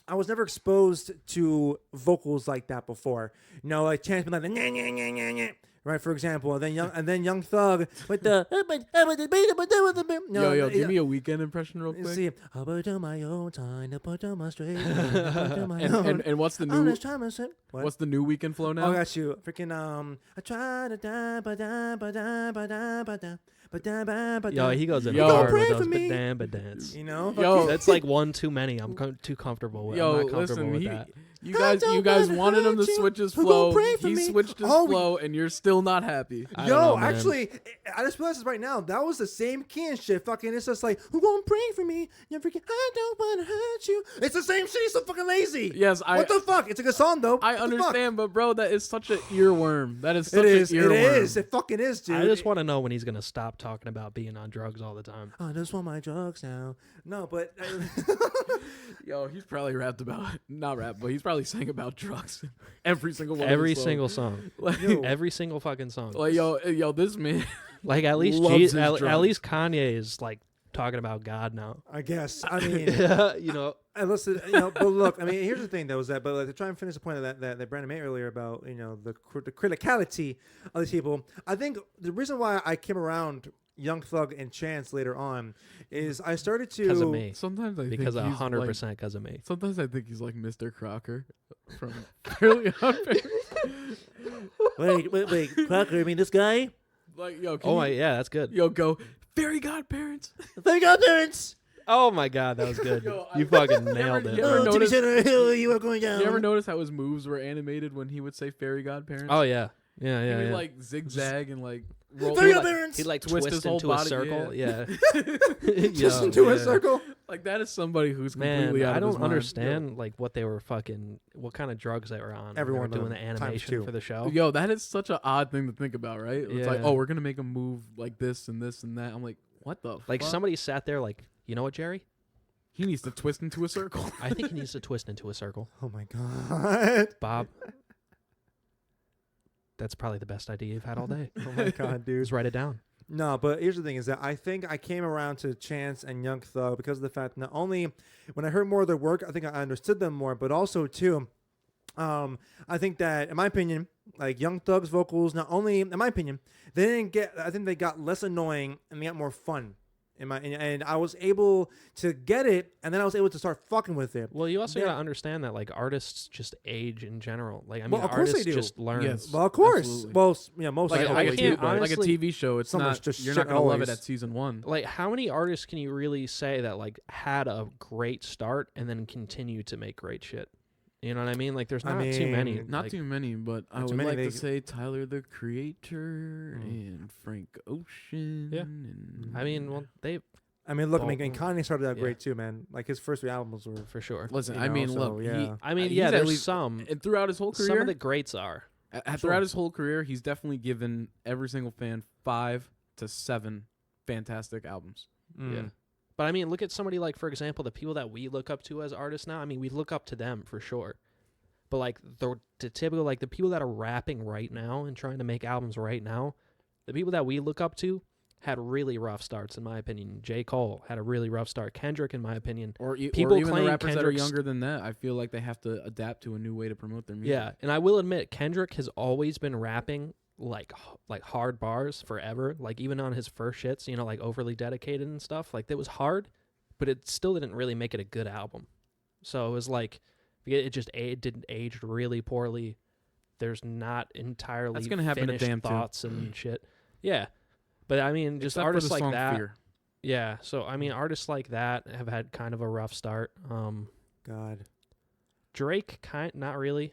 I was never exposed to vocals like that before. You know, like Chance being like the nah, right, for example, and then Young Thug with the Yo, give me a Weekend impression real you quick. see, I put on my own time, I put on my straight. And what's the I'm new just trying to say, what? what's the new Weekend flow now? Oh, I got you. Freaking I try to die, ba da ba da ba da ba da ba da ba ba Yo, da. he goes in Yo. hard Pray with for those me. badamba dance. You know, Yo. fucking- That's like one too many. I'm too comfortable with. I'm Yo, not comfortable listen, with that. You guys wanted him to switch his Who flow. gonna pray for He me? switch his Oh, flow, and you're still not happy. I don't know, man. actually, I just realized this right now. That was the same key and shit. Fucking, it's just like, who gonna pray for me? You freaking, I don't wanna hurt you. It's the same shit. He's so fucking lazy. Yes, What the fuck? It's a good song though. I What the fuck? understand, but bro, that is such an earworm. That is such It is. an It earworm. is. It fucking is, dude. I just want to know when he's gonna stop talking about being on drugs all the time. I just want my drugs now. No, but Yo, he's probably rapped about not rap, but he's probably sang about drugs. Every single one. Every of his single songs. song, Like, Yo. every single fucking song. like yo, this man. Like at least loves his at drugs. least Kanye is like talking about God now. I guess. I mean, You know, and listen, but look, I mean, here's the thing, though, is that, but to try and finish the point of that Brandon made earlier about, the criticality of these people, I think the reason why I came around Young Thug and Chance later on is I started to. because of me. Sometimes I Because think he's 100% like, because of me. sometimes I think he's like Mr. Crocker from Fairly Odd Parents. Wait, Crocker, I mean, this guy? Like yo, can Oh you, my, yeah, that's good. yo, go fairy godparents. Thank God, parents! Oh my god, that was good. Yo, You I- fucking You ever- nailed you it. ever Oh, Jimmy notice- Center Hill, you are going down. You ever notice how his moves were animated when he would say fairy godparents? Oh yeah, yeah, He yeah. would yeah. like zigzag and like roll. Fairy like, godparents! He'd like twist twist his whole into a body, circle. Yeah. Just Yo, into a yeah. circle? like that is somebody who's Man, completely out I of his don't mind. understand like what they were what kind of drugs they were on. when Everyone they were doing on the times animation two. for the show. Yo, that is such an odd thing to think about, right? It's like, Yeah. oh, we're gonna make him move like this and this and that. I'm like, what the? Like fuck? somebody sat there like, you know what, Jerry? He needs to twist into a circle. I think he needs to twist into a circle. Oh my God. Bob, that's probably the best idea you've had all day. Oh my God, dude. Just write it down. No, but here's the thing: is that I think I came around to Chance and Young Thug because of the fact not only when I heard more of their work, I think I understood them more, but also too, I think that in my opinion, like Young Thug's vocals, not only in my opinion, they didn't get. I think they got less annoying and they got more fun. And I was able to get it, and then I was able to start fucking with it. Well, you also Yeah. gotta understand that like artists just age in general. Like I mean, Well, of course they artists do. just learn. Yes. Well, of course. Absolutely. Well, most Like, likely I like, a, can't t- like a honestly- TV show, it's So much not. just You're shit not gonna love always. it at season one. Like how many artists can you really say that like had a great start and then continue to make great shit? You know what I mean? Like there's I not too many. mean, Not like, too many, but I Not too would many, like they- to say Tyler the Creator and Frank Ocean. Yeah. And I mean, well, they I mean, look, I Well, mean, and Kanye started out yeah. great too, man. Like his first 3 albums were. for sure. listen, you I know, mean, so, look, yeah. I mean, he's yeah, at there's least- some. and throughout his whole career, Some of the greats are. throughout his whole career, he's definitely given every single fan 5 to 7 fantastic albums. Yeah. But I mean, look at somebody like, for example, the people that we look up to as artists now. I mean, we look up to them for sure. But like the typical, like the people that are rapping right now and trying to make albums right now, the people that we look up to had really rough starts, in my opinion. J. Cole had a really rough start. Kendrick, in my opinion. Or People even the claim rappers that are Kendrick's- younger than that, I feel like they have to adapt to a new way to promote their music. Yeah, and I will admit, Kendrick has always been rapping like hard bars forever. Like even on his first shits, you know, like Overly Dedicated and stuff. Like that was hard, but it still didn't really make it a good album. So it was like it didn't age really poorly. There's not entirely That's gonna happen to finished Damn too. thoughts and shit. Yeah, but I mean, just Except for artists the like song that. Fear. Yeah, so I mean, artists like that have had kind of a rough start. God. Drake, not really.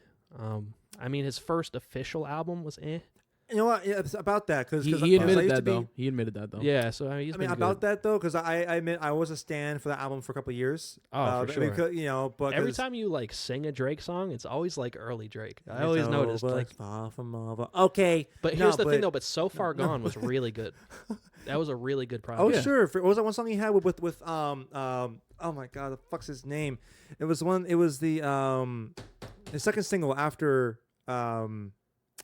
I mean, his first official album was eh. You know what? Yeah, it's about that because He I admitted used to that be- though. He admitted that though. Yeah, so I mean, he's I mean, been about good. that though, because I admit I was a stan for that album for a couple of years. Oh, for sure. Because, but Every time you like sing a Drake song, it's always like early Drake. I always noticed like. far from over. Okay, But no, here's the thing but- though. But So Far no. Gone was really good. That was a really good Oh project. sure. What was that one song he had with oh my god, the fuck's his name? It was one. It was the second single after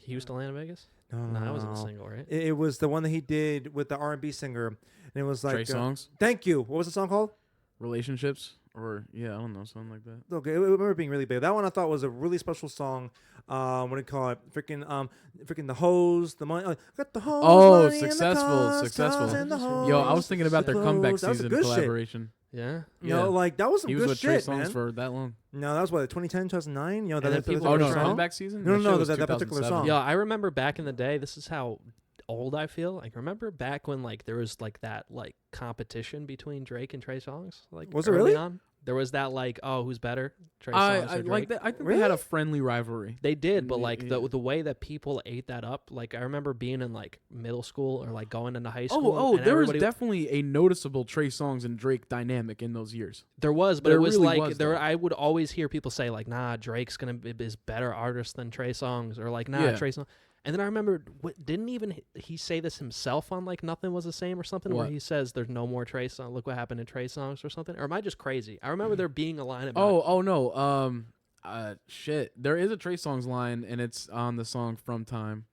He used to land in Vegas. no, No, that wasn't a single, right? It was the one that he did with the R&B singer, and it was like Trey Songz, Thank you. What was the song called? relationships, or I don't know, something like that. Okay, I remember being really big. That one I thought was a really special song. What do you call it? Freaking the hose, the money. Got the hose. Oh, money, and the cars, successful. cars, and the Yo, I hose, was thinking about their the comeback clothes. That was season good shit. collaboration. Yeah. You know, like that was some He was good with Trey shit, Songz man. for that long. No, that was what 2010, 2009. You know, then that people Oh were no, trying- comeback season. No, That no, shit was that particular 2007. song. Yeah, I remember back in the day. This is how old I feel. Like remember back when like there was like that like competition between Drake and Trey Songz. Like Was it early really? on? There was that like, oh, who's better, Trey I Songz or Drake? like that. I think Really? they had a friendly rivalry. They did, but Yeah, like yeah. the way that people ate that up, like I remember being in like middle school or like going into high school. Oh, and there was everybody- definitely a noticeable Trey Songz and Drake dynamic in those years. there was, but there it was really like was, there. though. I would always hear people say like, nah, Drake's is better artist than Trey Songz, or like, nah, Yeah. Trey Songz. And then I remember, didn't even he say this himself on like Nothing Was the Same or something, where What? he says there's no more Trey Songz. Look what happened to Trey Songz or something. Or am I just crazy? I remember there being a line about. Oh no. Shit. There is a Trey Songz line, and it's on the song "From Time."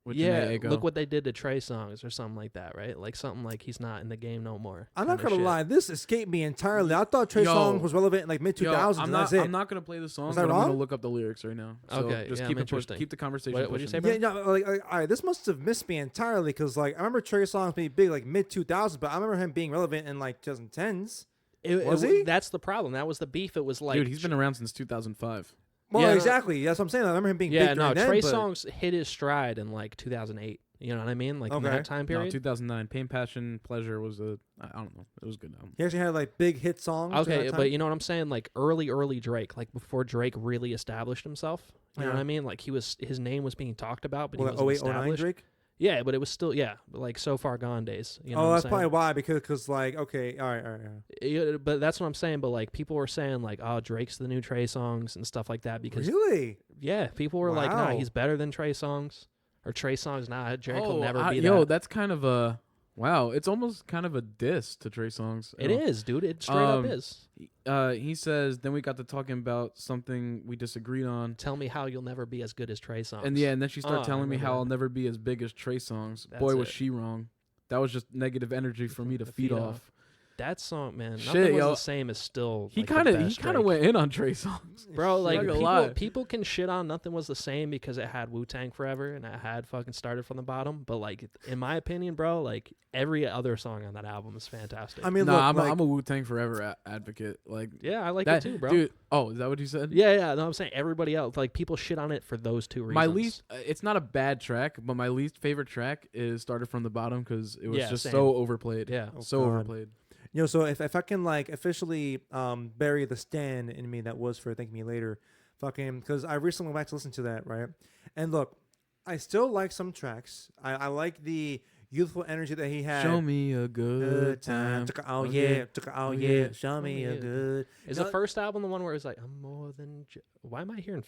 With yeah, Jhené Aiko. look what they did to Trey Songz or something like that, right? Like something like he's not in the game no more. I'm not kinda gonna shit. lie, this escaped me entirely. I thought Trey Yo. Songz was relevant in like mid 2000s. I'm and not. that's it. I'm not gonna play the song, Was but I I'm gonna word look up the lyrics right now. So Okay, just yeah, keep I'm it push, interesting. keep the conversation. What'd you pushing. say, Yeah, no, like, all right, this must have missed me entirely because like I remember Trey Songz being big like mid 2000s, but I remember him being relevant in like 2010s. Was he? That's the problem. That was the beef. It was like, Dude, he's been around since 2005. Well, Yeah, no- exactly. That's what I'm saying. I remember him being yeah, big no. during then, Trey but- Songz hit his stride in like 2008. You know what I mean? Like in Okay. that time No, period. 2009. Pain, Passion, Pleasure was I don't know. It was a good album. He actually had like big hit songs. during Okay, that but time. you know what I'm saying? Like early Drake, like before Drake really established himself. You know Yeah. what I mean? Like his name was being talked about, but well, he wasn't 08, 09 established. Drake. Yeah, but it was still like So Far Gone days. You know Oh, what that's I'm probably saying? why because like okay, all right. Yeah, but that's what I'm saying. But like people were saying like, oh, Drake's the new Trey Songz and stuff like that because Really? yeah, people were like, nah, Wow. he's better than Trey Songz, or Trey Songz, nah, Drake will never be yo, that. that's kind of a wow. It's almost kind of a diss to Trey Songz. It is, dude. It straight up Um, is. He says. Then we got to talking about something we disagreed on, Tell me how you'll never be as good as Trey Songz. and yeah, and then she started Oh, I telling me remember how that. I'll never be as big as Trey Songz. That's Boy, was it. she wrong. That was just negative energy for me to feed off. That song, man, Shit, Nothing Was yo. the Same is still He like, the kind of best Drake. went in on Trey Songz. Bro, like Not gonna lie. people can shit on Nothing Was the Same because it had Wu-Tang Forever and it had fucking started from the bottom. But like in my opinion, bro, like every other song on that album is fantastic. I mean, Nah, look, I'm a Wu-Tang Forever advocate. Like yeah, I like that it too, bro. dude. Oh, is that what you said? Yeah. No, I'm saying everybody else, like people shit on it for those two reasons. My least, it's not a bad track, but my least favorite track is Started from the Bottom because it was Yeah, just same. so overplayed. Yeah. Oh, so God. overplayed. You know, so if I can like officially bury the stand in me that was for Thank Me Later, fucking because I recently went back to listen to that, right? And look, I still like some tracks. I like the youthful energy that he had. Show me a good time. Took a, oh yeah, took a, oh yeah. Show me a good. Is No, the first album the one where it's like I'm more than why am I hearing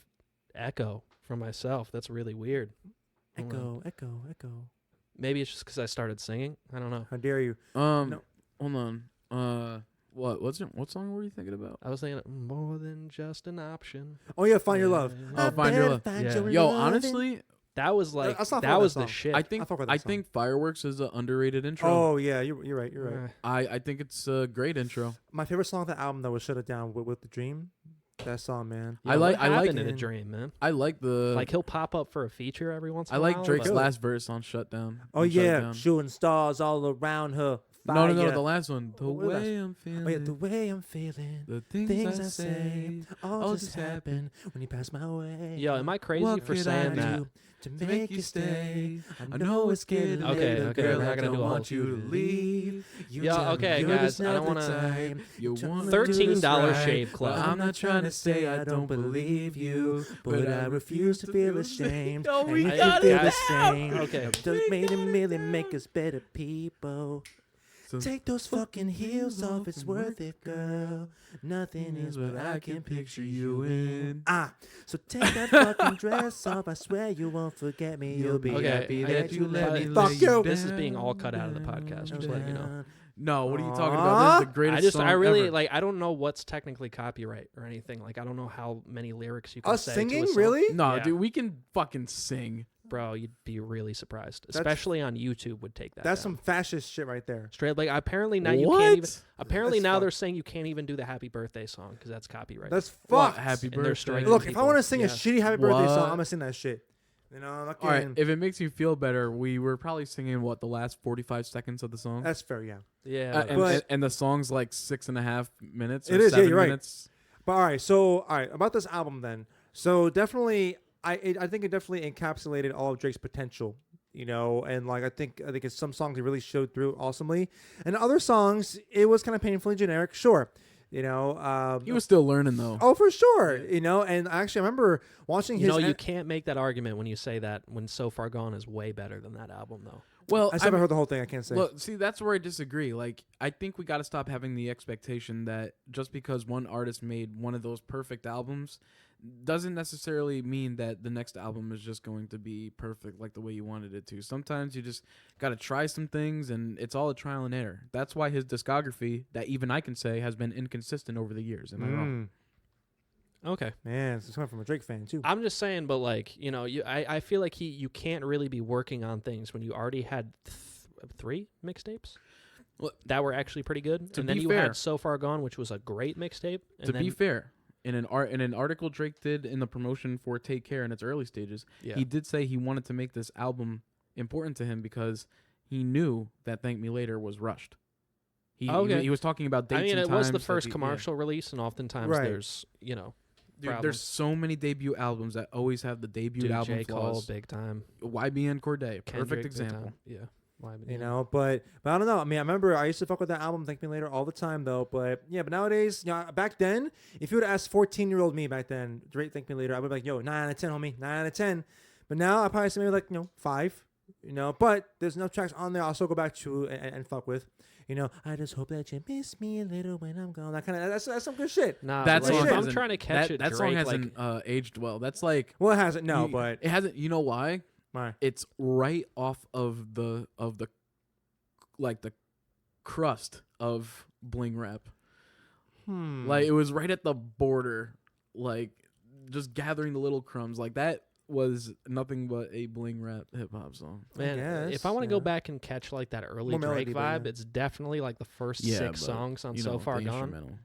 echo from myself? That's really weird. Hold on. echo. Maybe it's just because I started singing. I don't know. How dare you? Hold on. What song were you thinking about? I was thinking more than just an option. Oh yeah, Find Your Love. Oh, I Find Your better Love. Yeah. your Yo, loving. honestly, That was like That's not that for was that the song. shit. I think fuck with that song. Fireworks is an underrated intro. Oh yeah, you're right. You're right. I think it's a great intro. My favorite song of the album though was "Shut It Down" with the Dream. That song, man. I like in a it. dream, man. I like the Like he'll pop up for a feature every once in I a while. like Drake's but- last verse on Shutdown. Oh on Shut It yeah, Down. shooting stars all around her. No, Fire. the last one. The What was way I'm feeling. Oh yeah, the way I'm feeling. the Things I I say all all just just happen when you pass my way. Yo, am I crazy What for could saying I that? do to make you stay? I know it's getting Okay, late, okay, girl, we're not I gonna don't do a want whole- you to leave. You Yo, tell me okay, you're guys, just I don't not the wanna- type You to want do $13 this Shave right. Club. Well, I'm not trying to say I don't believe you, but I refuse to feel ashamed. Yo, And we if got you feel it the same, Okay. it does really make us better people. Take those fucking heels off, it's worth it, girl. Nothing is what I can picture you in. So take that fucking dress off, I swear you won't forget me. You'll be Okay, happy I- that you let me Fuck lay you. This is being all cut out of the podcast. Just letting you know. No, what are you talking about? This is the greatest song I really ever. like. I don't know what's technically copyright or anything. Like, I don't know how many lyrics you can Us say. singing, to a song. really? No, Yeah. dude, we can fucking sing. Bro, you'd be really surprised, That's- especially on YouTube. Would take that. That's down. some fascist shit right there. Straight like apparently now you What? can't even. Apparently That's now fucked. they're saying you can't even do the happy birthday song because that's copyright. That's What? fucked. Happy And they're birthday. striking Look, if I people. want to sing a Yes. shitty happy birthday song, What? I'm gonna sing that shit. You know, I'm not All right, kidding. if it makes you feel better, we were probably singing the last 45 seconds of the song. That's fair, yeah. yeah, And the song's like 6.5 minutes. It or is, yeah, 7 you're right. minutes. But all right, about this album then. So definitely, I think it definitely encapsulated all of Drake's potential. You know, and like I think it's some songs he really showed through awesomely, and other songs it was kind of painfully generic. Sure, You know, He was still learning though. oh for sure. You know, and actually I remember watching his. You know, you can't make that argument when you say that when So Far Gone is way better than that album, though. Well, I still haven't heard the whole thing. I can't say. Look, see, that's where I disagree. Like, I think we got to stop having the expectation that just because one artist made one of those perfect albums doesn't necessarily mean that the next album is just going to be perfect like the way you wanted it to. Sometimes you just got to try some things, and it's all a trial and error. That's why his discography, that even I can say, has been inconsistent over the years. Am I wrong? Okay. Man, it's coming from a Drake fan too. I'm just saying, but like, you know, I feel like you can't really be working on things when you already had 3 mixtapes that were actually pretty good, and then you had So Far Gone, which was a great mixtape. To be fair, in an article Drake did in the promotion for Take Care in its early stages, he did say he wanted to make this album important to him because he knew that Thank Me Later was rushed. He was talking about dates. I mean, and it was the times first commercial release, and oftentimes there's, you know, dude, there's so many debut albums that always have the debut album J. flaws. Cole, big time. YBN Cordae, Kendrick, perfect example. Yeah. You know, but I don't know. I mean, I remember I used to fuck with that album, Thank Me Later, all the time, though. But yeah, but nowadays, you know, back then, if you would have asked 14-year-old me back then, Drake, Thank Me Later, I would be like, yo, 9 out of 10, homie, 9 out of 10. But now I probably say maybe like, 5. You know, but there's enough tracks on there I'll still go back to and fuck with. You know, I just hope that you miss me a little when I'm gone. That kind of that's some good shit. Nah, that like, song if I'm trying to catch it. That Drake, song hasn't aged well. That's like, well, it hasn't. No, but it hasn't. You know why? Why? It's right off of the like the crust of bling rap. Like it was right at the border, like just gathering the little crumbs. Like that was nothing but a bling rap hip hop song. Man, if I want to go back and catch like that early Drake vibe, it's definitely like the first 6 songs on So Far Gone.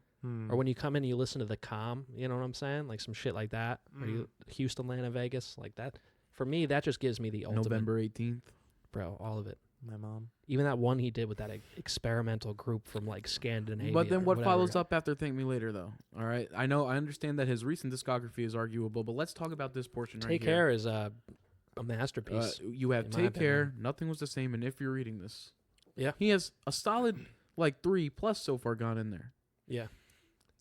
Or when you come in and you listen to the Calm, you know what I'm saying? Like some shit like that. Or you Houston, Atlanta, Vegas, like that. For me, that just gives me the ultimate. November 18th. Bro, all of it. My mom. Even that one he did with that experimental group from like Scandinavia. But then what follows up after Thank Me Later, though? All right. I understand that his recent discography is arguable, but let's talk about this portion right here. Take Care is a masterpiece. You have Take Care, Nothing Was the Same, and If You're Reading This. Yeah. He has a solid like 3 plus So Far Gone in there. Yeah.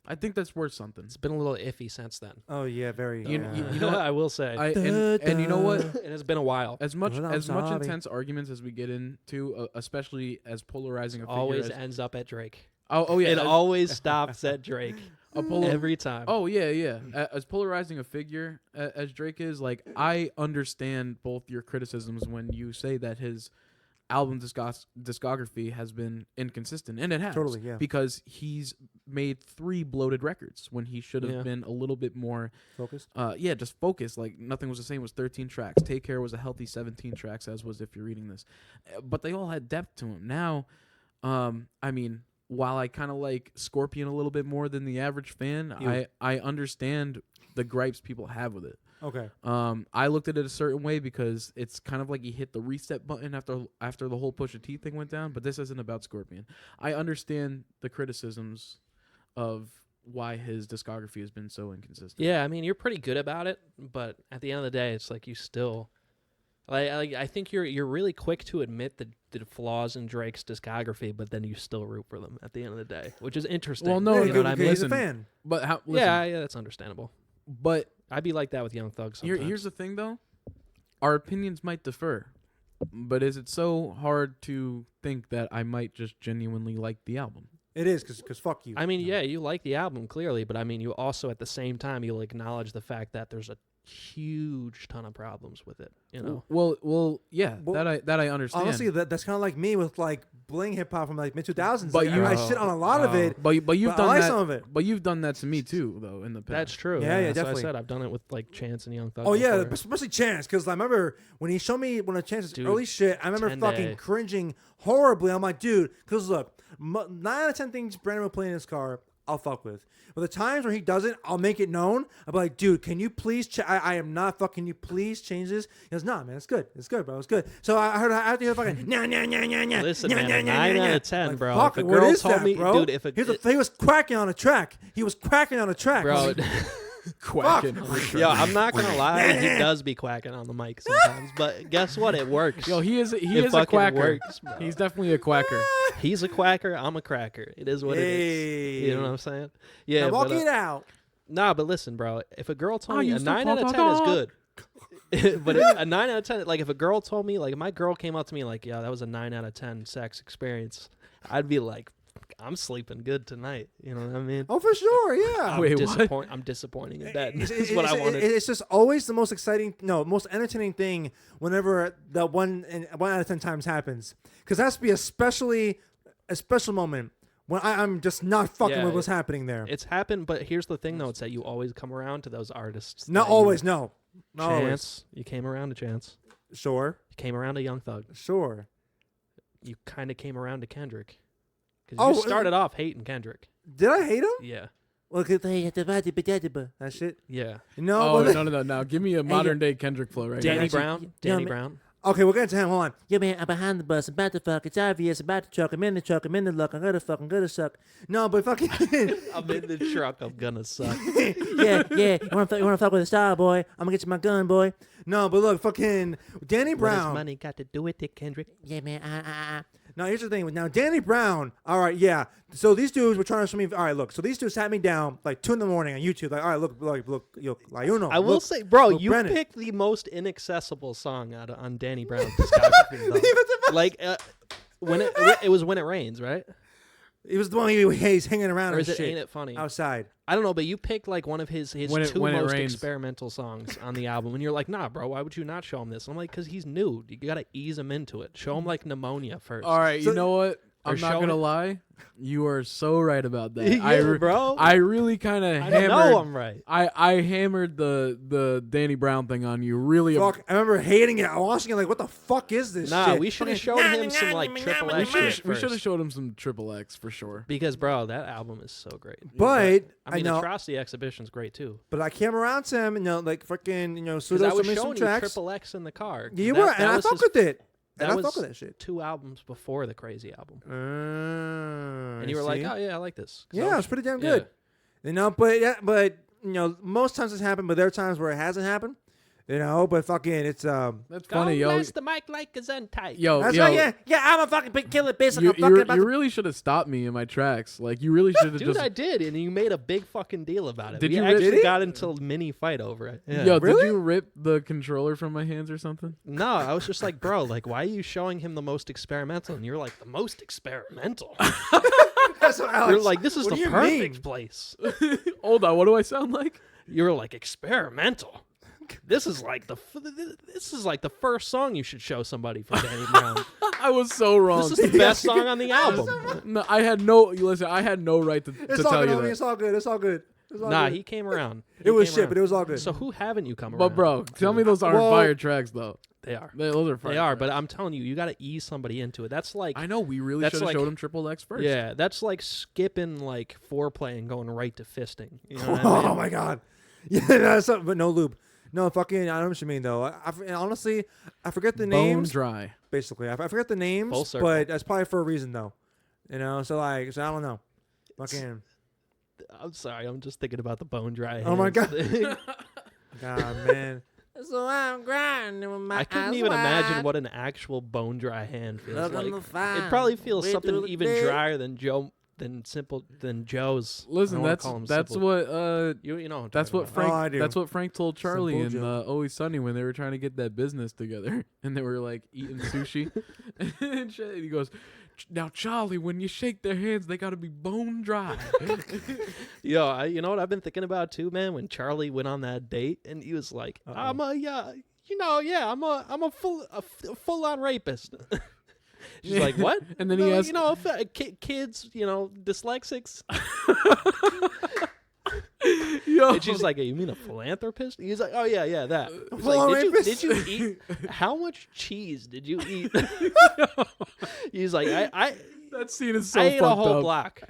I think that's worth something. It's been a little iffy since then. Oh yeah, very. You know what I will say. And you know what? It has been a while. As much intense arguments as we get into, especially as polarizing a figure always ends up at Drake. Oh yeah, it always stops at Drake. Every time. Oh yeah. As polarizing a figure as Drake is, like I understand both your criticisms when you say that his album discography has been inconsistent, and it has totally, yeah, because he's made 3 bloated records when he should have been a little bit more focused. Just focused. Like Nothing Was the Same was 13 tracks. Take Care was a healthy 17 tracks, as was If You're Reading This, but they all had depth to them. Now, I mean, while I kind of like Scorpion a little bit more than the average fan, I understand the gripes people have with it. Okay. I looked at it a certain way because it's kind of like he hit the reset button after the whole Pusha T thing went down. But this isn't about Scorpion. I understand the criticisms of why his discography has been so inconsistent. Yeah, I mean you're pretty good about it, but at the end of the day, it's like you still. I think you're really quick to admit the flaws in Drake's discography, but then you still root for them at the end of the day, which is interesting. Well, no, you know what I mean? He's a fan. But yeah, that's understandable. But I'd be like that with Young Thug sometimes. Here's the thing, though. Our opinions might differ, but is it so hard to think that I might just genuinely like the album? It is, because fuck you. I mean, yeah, you like the album, clearly, but I mean, you also, at the same time, you'll acknowledge the fact that there's a huge ton of problems with it, you know? Well, yeah, that I understand. Honestly, that's kind of like me with, like, bling hip-hop from, like, mid-2000s. But I shit on a lot of it, but you've done I like that, some of it. But you've done that to me, too, though, in the past. That's true. Yeah, that's definitely. what I said. I've done it with, like, Chance and Young Thug. Oh, yeah, before. especially Chance, because I remember when he showed me one of Chance's early shit, I remember 10 fucking Day. cringing horribly. I'm like, dude, because look, 9 out of 10 things Brandon will play in his car, I'll fuck with. But the times where he doesn't, I'll make it known. I'll be like, dude, can you please? I am not fucking. You please change this? He goes, nah, man, it's good, bro, it's good. So I have to hear fucking nah. Listen, man, 9 out of 10, like, bro. Fuck, If a what girl is told that, me, bro? dude, he was cracking on a track. bro. Quacking. Yo, I'm not gonna lie, he does be quacking on the mic sometimes, but guess what? It works. Yo, he is It a fucking quacker. works, bro. He's definitely a quacker. He's a quacker. I'm a cracker. It is what it is. You know what I'm saying? Yeah. Now walk but, it out. nah, but listen, bro. If a girl told I me a used to 9 out of fuck 10 is a good, but a 9 out of 10, like if a girl told me, like if my girl came up to me like, yeah, that was a 9 out of 10 sex experience, I'd be like, I'm sleeping good tonight. You know what I mean? Oh, for sure, yeah. Wait, what? I'm disappointing in bed. Is what I wanted. It's just always the most exciting, most entertaining thing whenever that 1 out of 10 times happens. Because that has to be a special moment when I'm just not fucking Yeah, with what's happening there. It's happened, but here's the thing, though. It's that you always come around to those artists. Not that you- always, no. Not always. Chance. You came around to Chance. Sure, You came around to Young Thug. sure. You kind of came around to Kendrick. Because Oh, you started off hating Kendrick. Did I hate him? Yeah. Look at that shit. Yeah. No, Oh, but no. Now give me a modern day Kendrick flow right Danny now. actually- Brown. yeah, okay, we'll get to him. Hold on. Yeah, man, I'm behind the bus. I'm about to fuck. It's obvious. I'm about to truck. I'm in the truck. I'm in the luck. I'm gonna fuck. I'm gonna suck. No, but fucking. I'm in the truck. I'm gonna suck. yeah. You wanna fuck with a star, boy? I'm gonna get you my gun, boy. No, but look, fucking Danny What has Brown. money got to do with it, Kendrick? Yeah, man. Now, here's the thing. Now, Danny Brown. All right, yeah. So these dudes were trying to show me. All right, look. So these dudes sat me down like 2 a.m. on YouTube. Like, all right, look, yo, like, you know. I will say, bro, look, you Brennan. picked the most inaccessible song on Danny Brown's discography. though. Like, when it was When It Rains, right? It was the one he's hanging around Or and is it shit Ain't It Funny? outside. I don't know, but you picked like one of his When It two most Rains. experimental songs on the album, and you're like, nah, bro, why would you not show him this? I'm like, because he's new. You gotta ease him into it. Show him like Pneumonia first. All right, So- you know what? Or I'm not show gonna it. lie. You are so right about that. Yeah, bro. I really kind of I hammered. know I'm right. I hammered the Danny Brown thing on you. Really, Fuck, I remember hating it. I was watching it like, what the fuck is this Nah, shit? we should have shown him some like triple X shit we should have first. showed him some triple X for sure. Because bro, that album is so great. But I mean, know, Atrocity Exhibition's great too. but I came around to him, like freaking, Because pseudo I was some showing you tracks. triple X in the car. Yeah, you were, and I fuck with it. And I was fuck with that shit. 2 albums before the Crazy album, And and you were like, "Oh yeah, I like this." 'Cause I yeah, it was pretty damn good. But most times it's happened, but there are times where it hasn't happened. But fucking, it's That's funny, yo. Blast the mic like a Zentai. Yo, That's yo, right. Yeah, I'm a fucking big killer bitch. you, I'm fucking about you to. really should have stopped me in my tracks. Like you really should have Dude, just. I did, and you made a big fucking deal about it. Did We you really? actually Did he? got into a mini fight over it. Yeah. Yo, Really? did you rip the controller from my hands or something? No, I was just like, bro, like, why are you showing him the most experimental? And you're like, the most experimental. That's what Alex, You're like, this is what the do you perfect mean? place. Hold on, what do I sound like? You're like experimental. This is like the first song you should show somebody from Danny Brown. I was so wrong. This is the best song on the album. No, I had no. Listen, I had no right to It's all tell good, you homie. that. It's all good. It's all good. It's all Nah, good. he came around. It was shit, but it was all good. So who haven't you come around? But bro, tell me those aren't Well- fire tracks though. They are. Those are fire. They are, tracks. but I'm telling you, you got to ease somebody into it. That's like, I know we really That's should have like- showed him triple X first. yeah, that's like skipping like foreplay and going right to fisting. You know what I mean? Oh my god. Yeah, that's something, but no lube. No fucking. I don't know what you mean though. Honestly, I forget the Bone names. dry. Basically, I forget the Full names, circle. but that's probably for a reason though. So I don't know. Fucking. I'm sorry, I'm just thinking about the bone dry. Oh my hands. God, man. So I'm grinding with my I couldn't even imagine what an actual bone dry hand feels like. It probably feels something even drier than Joe's. Listen, I don't wanna call him that's simple. what you know. What I'm that's talking what about. Frank I do. that's what Frank told Charlie Simple in Joe. Always Sunny when they were trying to get that business together and they were like eating sushi. And he goes, "Now Charlie, when you shake their hands, they got to be bone dry." Yo, you know what I've been thinking about too, man. When Charlie went on that date and he was like, "I'm a full on rapist." She's like, "What?" And then he asked, kids, dyslexics. "Yo, And she's like, "You mean a philanthropist?" He's like, "Oh yeah, that." He's Full-on like, rapist? did you eat? How much cheese did you eat?" He's like, "I that scene is so ate a fucked whole up." block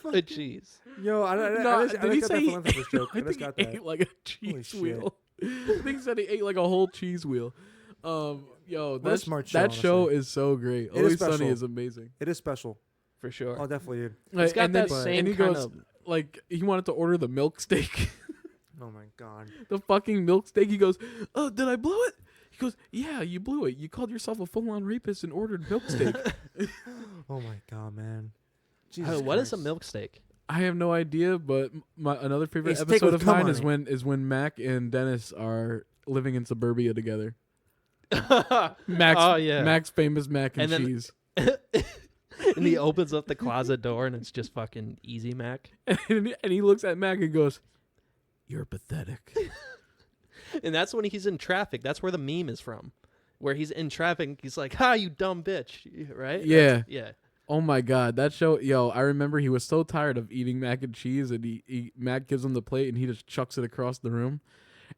of cheese." Yo, I No, just did he got say that he, philanthropist joke. I I just think got he that. ate like a cheese shit. wheel. I think he said he ate like a whole cheese wheel. Yo, a that smart show, that show honestly. is so great. It is Always Sunny special. is amazing. It is special. for sure. Oh, definitely, dude. It's got and then, that same and he kind goes, of. like, he wanted to order the milk steak. Oh my god. The fucking milk steak. He goes, oh, did I blow it? He goes, yeah, you blew it. You called yourself a full-on rapist and ordered milk steak. Oh my god, man. Jesus What is a Christ. milk steak? I have no idea, but another favorite It's steak episode with of cum mine on is when Mac and Dennis are living in suburbia together. Max, Oh, yeah. Mac's famous mac and, And then- cheese. And he opens up the closet door and it's just fucking Easy Mac. And he looks at Mac and goes, "You're pathetic." And that's when he's in traffic. That's where the meme is from. Where he's in traffic, he's like, "Ha, you dumb bitch," right? Yeah. Yeah. Oh my god, that show, yo! I remember he was so tired of eating mac and cheese, and Mac gives him the plate, and he just chucks it across the room.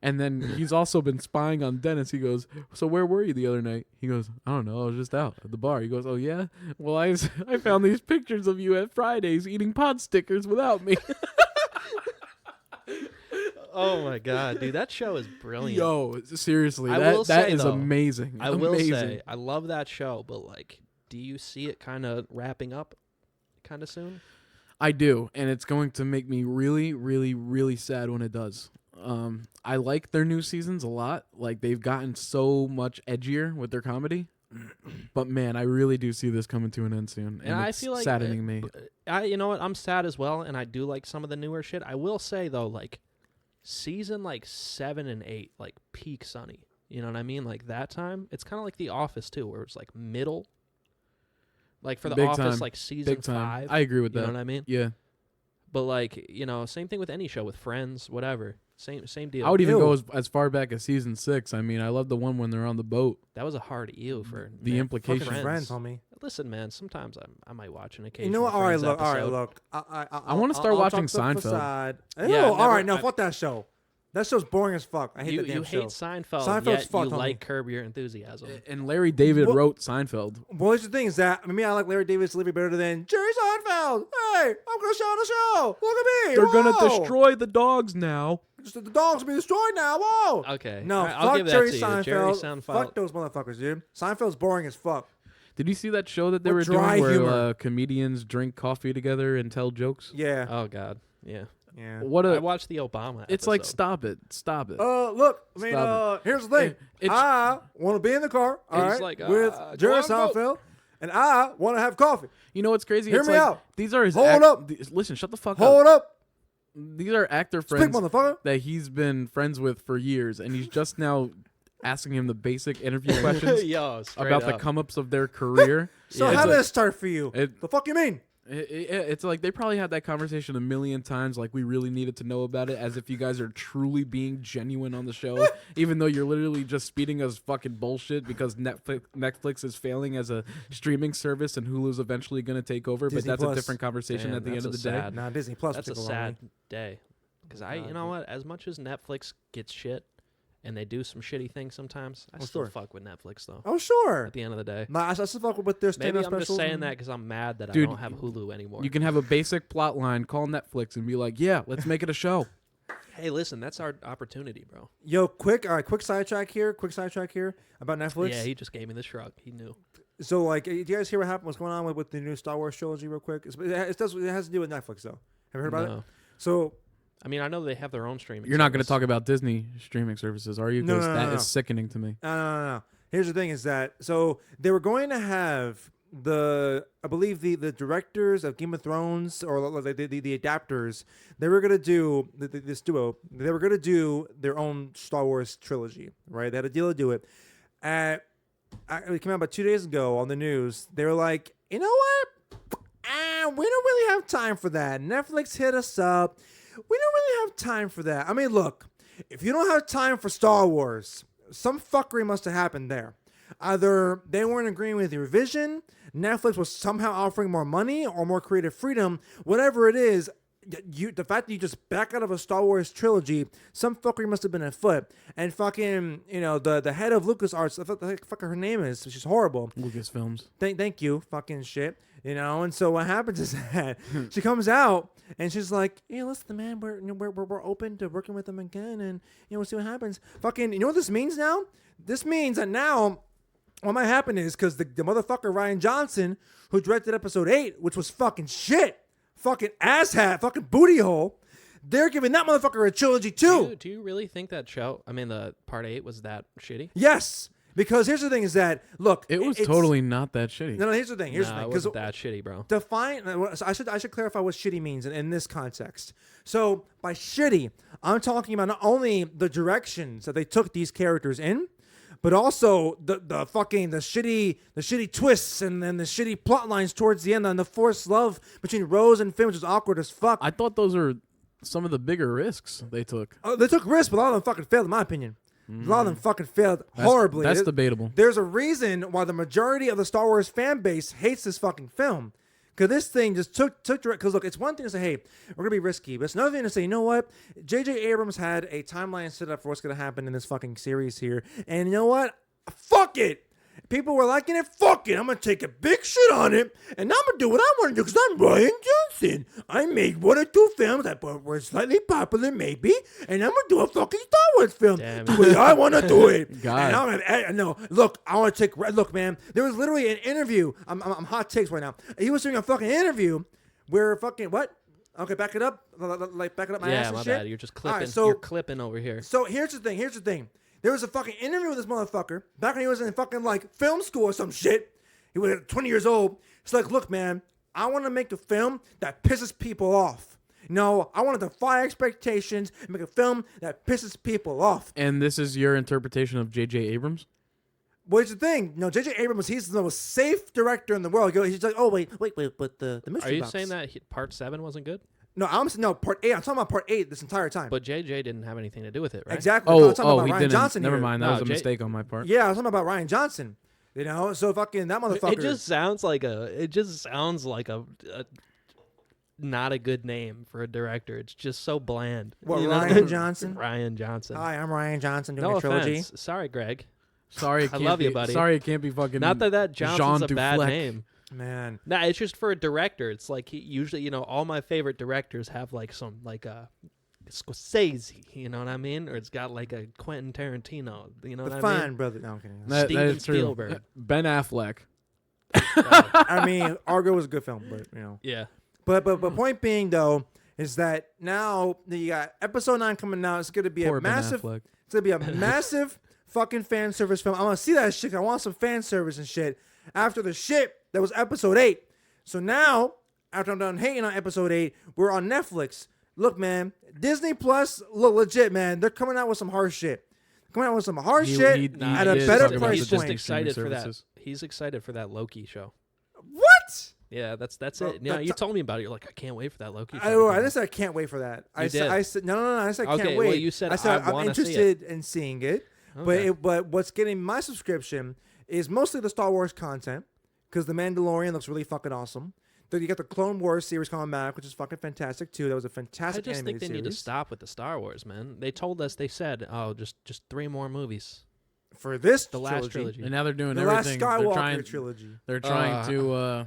And then he's also been spying on Dennis. He goes, "So where were you the other night?" He goes, "I don't know. I was just out at the bar." He goes, "Oh yeah? Well, I found these pictures of you at Fridays eating pot stickers without me." Oh my god, dude, that show is brilliant. Yo, seriously, I will that say, is though, amazing. I will Amazing. say, I love that show, but like, do you see it kind of wrapping up, kind of soon? I do, and it's going to make me really, really, really sad when it does. I like their new seasons a lot. Like, they've gotten so much edgier with their comedy. But man, I really do see this coming to an end soon, and I it's feel like saddening me. You know what? I'm sad as well, and I do like some of the newer shit. I will say though, like season like 7 and 8, like peak Sunny. You know what I mean? Like that time, it's kind of like The Office too, where it's like middle. Like for The Big Office, time. like season Big time. 5. I agree with You that. know what I mean? Yeah, But like, you know, same thing with any show, with Friends, whatever. Same deal. I would even Ew. go as far back as season 6. I mean, I love the one when they're on the boat. That was a hard ew for The man, implications. Fucking friends, homie. Listen, man, sometimes I might watch an occasional You know what? All right, Friends look. All right, episode. look. I wanna start I'll watching talk the Seinfeld. facade. Ew, Yeah, all right, no, never- fuck that show. That show's boring as fuck. I hate You that damn show. hate Seinfeld, Seinfeld's yet fucked, you homie. like Curb Your Enthusiasm. And Larry David What- wrote Seinfeld. Well, here's the thing: is that I like Larry David's delivery better than Jerry Seinfeld. Hey, I'm gonna show the show. Look at me. They're gonna Whoa. destroy the dogs now. The dogs will be destroyed now. Whoa. Okay. No, All right, I'll fuck give that Jerry to you. Seinfeld. Jerry Seinfeld. Fuck those motherfuckers, dude. Seinfeld's boring as fuck. Did you see that show that they What were dry doing where humor. comedians drink coffee together and tell jokes? Yeah. Oh God, yeah. Yeah. What I a! watched the Obama. It's like episode. stop it. Look. I mean, Stop here's the thing. It's- I want to be in the car, all He's right, like, with Jerry go on, Seinfeld, and I want to have coffee. You know what's crazy? Hear It's me like, out. These are his. Hold up. Listen, shut the fuck Hold up. up. These are actor Speak, friends motherfucker. that he's been friends with for years, and he's just now asking him the basic interview questions Yo, straight about the up. come ups of their career. So Yeah, how it's did it start for you? The fuck you mean? It's like they probably had that conversation a million times. Like, we really needed to know about it, as if you guys are truly being genuine on the show, even though you're literally just speeding us fucking bullshit because Netflix is failing as a streaming service and Hulu's eventually going to take over. Disney but that's Plus. a different conversation Damn, at the end that's of the a day. sad- Nah, Disney Plus. That's a took sad long. day. Because God, you know what? As much as Netflix gets shit, and they do some shitty things sometimes, I Oh, still sure. fuck with Netflix though. Oh sure. At the end of the day, Nah, I still fuck with their maybe stand-up I'm just specials. saying that because I'm mad that Dude, I don't have Hulu anymore. You can have a basic plot line, call Netflix, and be like, "Yeah, let's make it a show." Hey, listen, that's our opportunity, bro. Yo, quick sidetrack here about Netflix. Yeah, he just gave me the shrug. He knew. So, like, do you guys hear what happened? What's going on with the new Star Wars trilogy, real quick? It has to do with Netflix, though. Have you heard about it? No. So, I mean, I know they have their own streaming. You're not going to service. talk about Disney streaming services, are you? No, Because no, that no, is no. sickening to me. no. Here's the thing: is that so they were going to have I believe the directors of Game of Thrones or the adapters. They were gonna do this duo. They were gonna do their own Star Wars trilogy, right? They had a deal to do it. It came out about 2 days ago on the news. They were like, you know what? We don't really have time for that. Netflix hit us up. We don't really have time for that. I mean, look, if you don't have time for Star Wars, some fuckery must have happened there. Either they weren't agreeing with your vision, Netflix was somehow offering more money or more creative freedom, whatever it is. The fact that you just back out of a Star Wars trilogy, some fuckery must have been afoot. And fucking, the head of LucasArts, what the fuck her name is, she's horrible. Lucasfilms. Thank you, fucking shit. And so what happens is that she comes out and she's like, "Yeah, listen, man, we're open to working with them again, and we'll see what happens." Fucking, you know what this means now? This means that now what might happen is because the motherfucker Ryan Johnson, who directed episode 8, which was fucking shit, fucking asshat, fucking booty hole, they're giving that motherfucker a trilogy too. Do you really think that show? I mean, the part 8 was that shitty? Yes, because here's the thing: is that look, It was it's, totally not that shitty. no. Here's the thing. Here's the Nah, thing. it wasn't that shitty, bro. Define. I should clarify what shitty means in this context. So by shitty, I'm talking about not only the directions that they took these characters in, but also the shitty twists and then the shitty plot lines towards the end and the forced love between Rose and Finn, which is awkward as fuck. I thought those were some of the bigger risks they took. They took risks, but a lot of them fucking failed, in my opinion. A lot of them fucking failed horribly. That's debatable. There's a reason why the majority of the Star Wars fan base hates this fucking film. Because this thing just took direct. Because look, it's one thing to say, hey, we're gonna be risky, but it's another thing to say, you know what? J.J. Abrams had a timeline set up for what's gonna happen in this fucking series here, and you know what? Fuck it. People were liking it. Fuck it. I'm gonna take a big shit on it, and I'm gonna do what I want to do because I'm Ryan Johnson. I made 1 or 2 films that were slightly popular, maybe, and I'm gonna do a fucking Star Wars film Damn the way I want to do it. God. And no, look, I want to take. Look, man, there was literally an interview. I'm hot takes right now. He was doing a fucking interview where fucking what? Okay, back it up. Like back it up my ass Yeah, and my shit. bad. You're just clipping. Right, so- you're clipping over here. So here's the thing. There was a fucking interview with this motherfucker back when he was in fucking like film school or some shit. He was 20 years old. It's like, look, man, I want to make a film that pisses people off. No, I want to defy expectations and make a film that pisses people off. And this is your interpretation of J.J. Abrams? What's the thing? No, J.J. Abrams, he's the most safe director in the world. He's like, oh, wait, but the mystery Are you box. saying that part 7 wasn't good? No, part 8. I'm talking about part 8 this entire time. But JJ didn't have anything to do with it, right? Exactly. I'm talking about he Ryan didn't. Johnson Never here. mind. That No, was a J- mistake on my part. Yeah, I was talking about Ryan Johnson. You know, so fucking that motherfucker. It just sounds like a not a good name for a director. It's just so bland. What, You know? Ryan Johnson? Ryan Johnson. Hi, I'm Ryan Johnson doing No a trilogy. offense. Sorry, Greg. Sorry, it I can't love you, be- buddy. Sorry, it can't be fucking. Not that Johnson's a Jean bad Duflec. name. Man. Nah, it's just for a director. It's like he usually, all my favorite directors have like some Scorsese, you know what I mean? Or it's got like a Quentin Tarantino, you know The what I fine mean? brother. No, I'm kidding. That Steven is true. Spielberg. Ben Affleck. I mean, Argo was a good film, but you know. Yeah. But point being though is that now you got episode 9 coming out. It's gonna be Poor a Ben massive. Affleck. It's gonna be a massive fucking fan service film. I want to see that shit. I want some fan service and shit after the shit that was episode 8. So now, after I'm done hating on episode 8, we're on Netflix. Look, man, Disney Plus, look legit, man. They're coming out with some hard shit. Coming out with some hard shit Nah, at a he's better just- price He's just point. excited for that. Services. He's excited for that Loki show. What? Yeah, that's Well, it. You know, that- you told me about it. You're like, I can't wait for that Loki show. to I come didn't out." say I can't wait for that. I did. said no. I said I Okay, can't well, wait. you said, I said "I I'm wanna see it." interested in seeing it. Okay. But what's getting my subscription is mostly the Star Wars content because the Mandalorian looks really fucking awesome. Then you got the Clone Wars series coming back, which is fucking fantastic too. That was a I fantastic just think animated they series. need to stop with the Star Wars, man. They told us, they said, oh, just 3 more movies. For this The last trilogy. And now they're doing the last everything. Skywalker trilogy. They're trying to,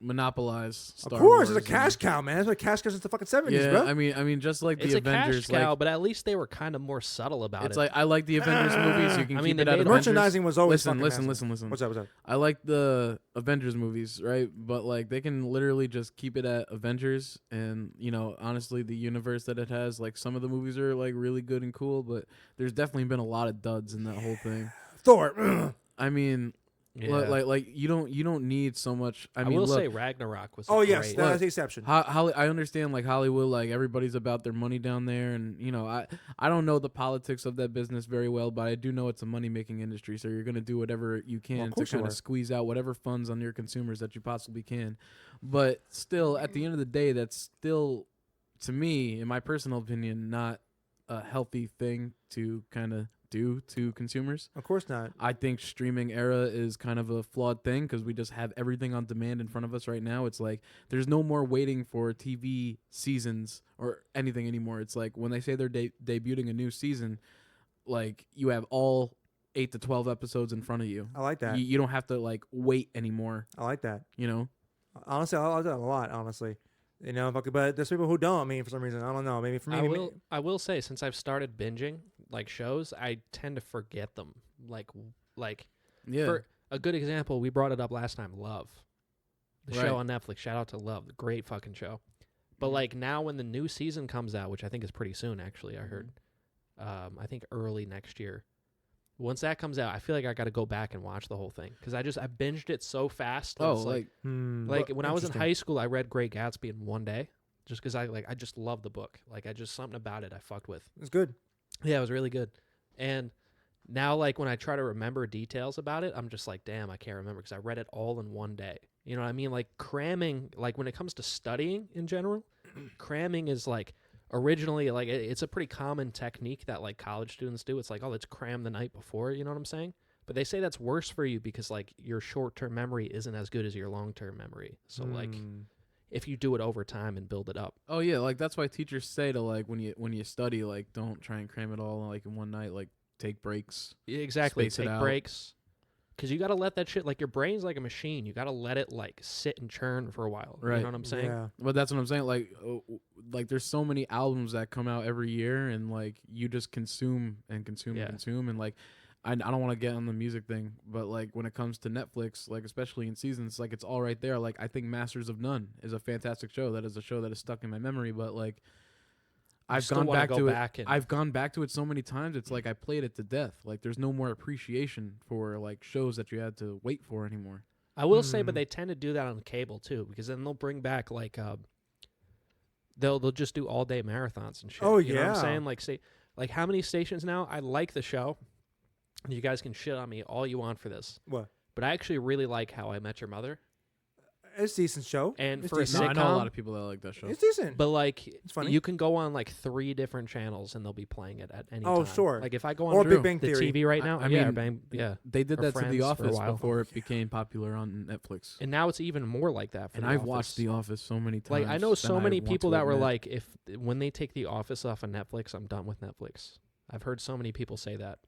monopolize Star Of course, Wars it's a cash cow, man. That's what cash cows since the fucking 70s, Yeah, bro. I mean, just like It's the a cash Avengers, cow, like but at least they were kind of more subtle about it's it. like I like the Avengers movies. You can I keep mean, it they at made Avengers. Merchandising was always listen, fucking listen, massive. listen. What's up? I like the Avengers movies, right? But like they can literally just keep it at Avengers, and honestly, the universe that it has, like some of the movies are like really good and cool, but there's definitely been a lot of duds in that whole thing. Thor. I mean, Yeah. like you don't need so much. I mean, will look, say Ragnarok was Oh, great. yes. That's the exception. I understand like Hollywood, like everybody's about their money down there, and I don't know the politics of that business very well, but I do know it's a money making industry, so you're gonna do whatever you can to course you kind of are. squeeze out whatever funds on your consumers that you possibly can. But still, at the end of the day, that's still, to me, in my personal opinion, not a healthy thing to kind of do to consumers. Of course not. I think streaming era is kind of a flawed thing because we just have everything on demand in front of us right now. It's like there's no more waiting for TV seasons or anything anymore. It's like when they say they're debuting a new season, like you have all 8 to 12 episodes in front of you. I like that. You don't have to like wait anymore, I like that. Honestly, I like that a lot, honestly. But there's people who don't. I mean, for some reason, I don't know. Maybe for me, I will say, since I've started binging like shows, I tend to forget them. Like yeah. A good example, we brought it up last time, Love. The Right. show on Netflix. Shout out to Love. Great fucking show. But like now when the new season comes out, which I think is pretty soon actually, I heard. I think early next year. Once that comes out, I feel like I got to go back and watch the whole thing because I binged it so fast. That Oh, it's like like when I was in interesting. high school, I read Great Gatsby in one day just because I just love the book. Like something about it I fucked with. It's good. Yeah, it was really good. And now like when I try to remember details about it, I'm just like, damn, I can't remember because I read it all in one day. You know what I mean? Like cramming, like when it comes to studying in general, cramming is like originally like it's a pretty common technique that like college students do. It's like, oh, let's cram the night before, you know what I'm saying? But they say that's worse for you because like your short-term memory isn't as good as your long-term memory. So like if you do it over time and build it up. oh yeah, like that's why teachers say to like when you study, like don't try and cram it all like in one night. Like take breaks. Yeah, exactly. Space it Take out. breaks. Because you got to let that shit, like your brain's like a machine. You got to let it like sit and churn for a while. You Right. know what I'm saying? Yeah. But that's what I'm saying. Like there's so many albums that come out every year, and like you just consume and consume Yeah. and consume, and like I don't want to get on the music thing, but like when it comes to Netflix, like especially in seasons, like it's all right there. Like I think Masters of None is a fantastic show. That is a show that is stuck in my memory, but like I've still gone wanna back go to back it. and- I've gone back to it so many times. It's like I played it to death. Like there's no more appreciation for like shows that you had to wait for anymore. I will say, but Hmm. they tend to do that on cable too, because then they'll bring back like they'll just do all day marathons and shit. Oh, You know what I'm yeah. saying? Like say like how many stations now? I like the show. You guys can shit on me all you want for this, What? but I actually really like How I Met Your Mother. It's a decent show. And It's for a decent. No, I know a sitcom, lot of people that like that show. It's decent. But like funny. you can go on like 3 different channels and they'll be playing it at any Oh, time. sure. Like if I go on Or True. Big Bang the Theory. TV right now, I yeah, mean, yeah. They did Or that to Friends The for a Office while. before it became popular on Netflix. And now it's even more like that. For And The I've Office. watched The Office so many times. Like I know than so I many want people to that were admit. like, if when they take The Office off of Netflix, I'm done with Netflix. I've heard so many people say that,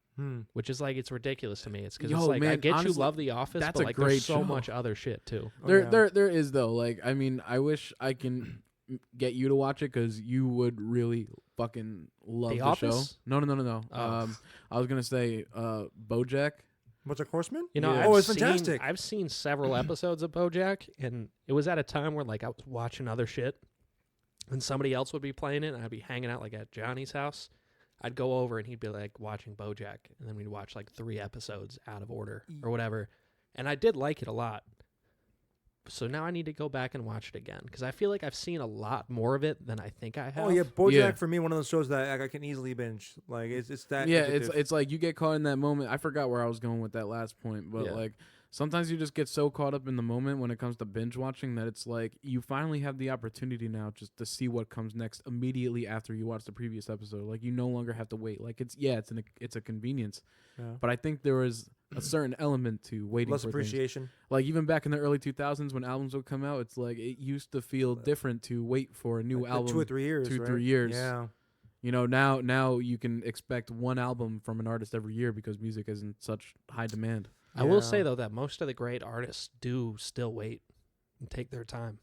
which is like it's ridiculous to me. It's because it's Yo, like I man, get honestly, you love The Office, that's but a like great there's so show. much other shit too. Oh, there, yeah. there is though. Like, I mean, I wish I can get you to watch it because you would really fucking love The the Office? show. No. Oh. I was gonna say BoJack. BoJack Horseman? You know, Yeah. I've Oh, it's seen, fantastic. I've seen several episodes of BoJack, and it was at a time where like I was watching other shit, and somebody else would be playing it, and I'd be hanging out like at Johnny's house. I'd go over and he'd be like watching BoJack, and then we'd watch like 3 episodes out of order or whatever. And I did like it a lot. So now I need to go back and watch it again because I feel like I've seen a lot more of it than I think I have. Oh yeah, BoJack Yeah. for me one of those shows that I can easily binge. Like it's that. Yeah, addictive. it's like you get caught in that moment. I forgot where I was going with that last point, but Yeah. like sometimes you just get so caught up in the moment when it comes to binge watching that it's like you finally have the opportunity now just to see what comes next immediately after you watch the previous episode. Like you no longer have to wait. Like it's a convenience, Yeah. but I think there was a certain element to waiting less for things. appreciation. Like even back in the early 2000s when albums would come out, it's like it used to feel different to wait for a new Like, album. 2 or 3 years. 2 right? 3 years. Yeah. You know, now you can expect one album from an artist every year because music is in such high demand. I will Yeah. say though that most of the great artists do still wait and take their time.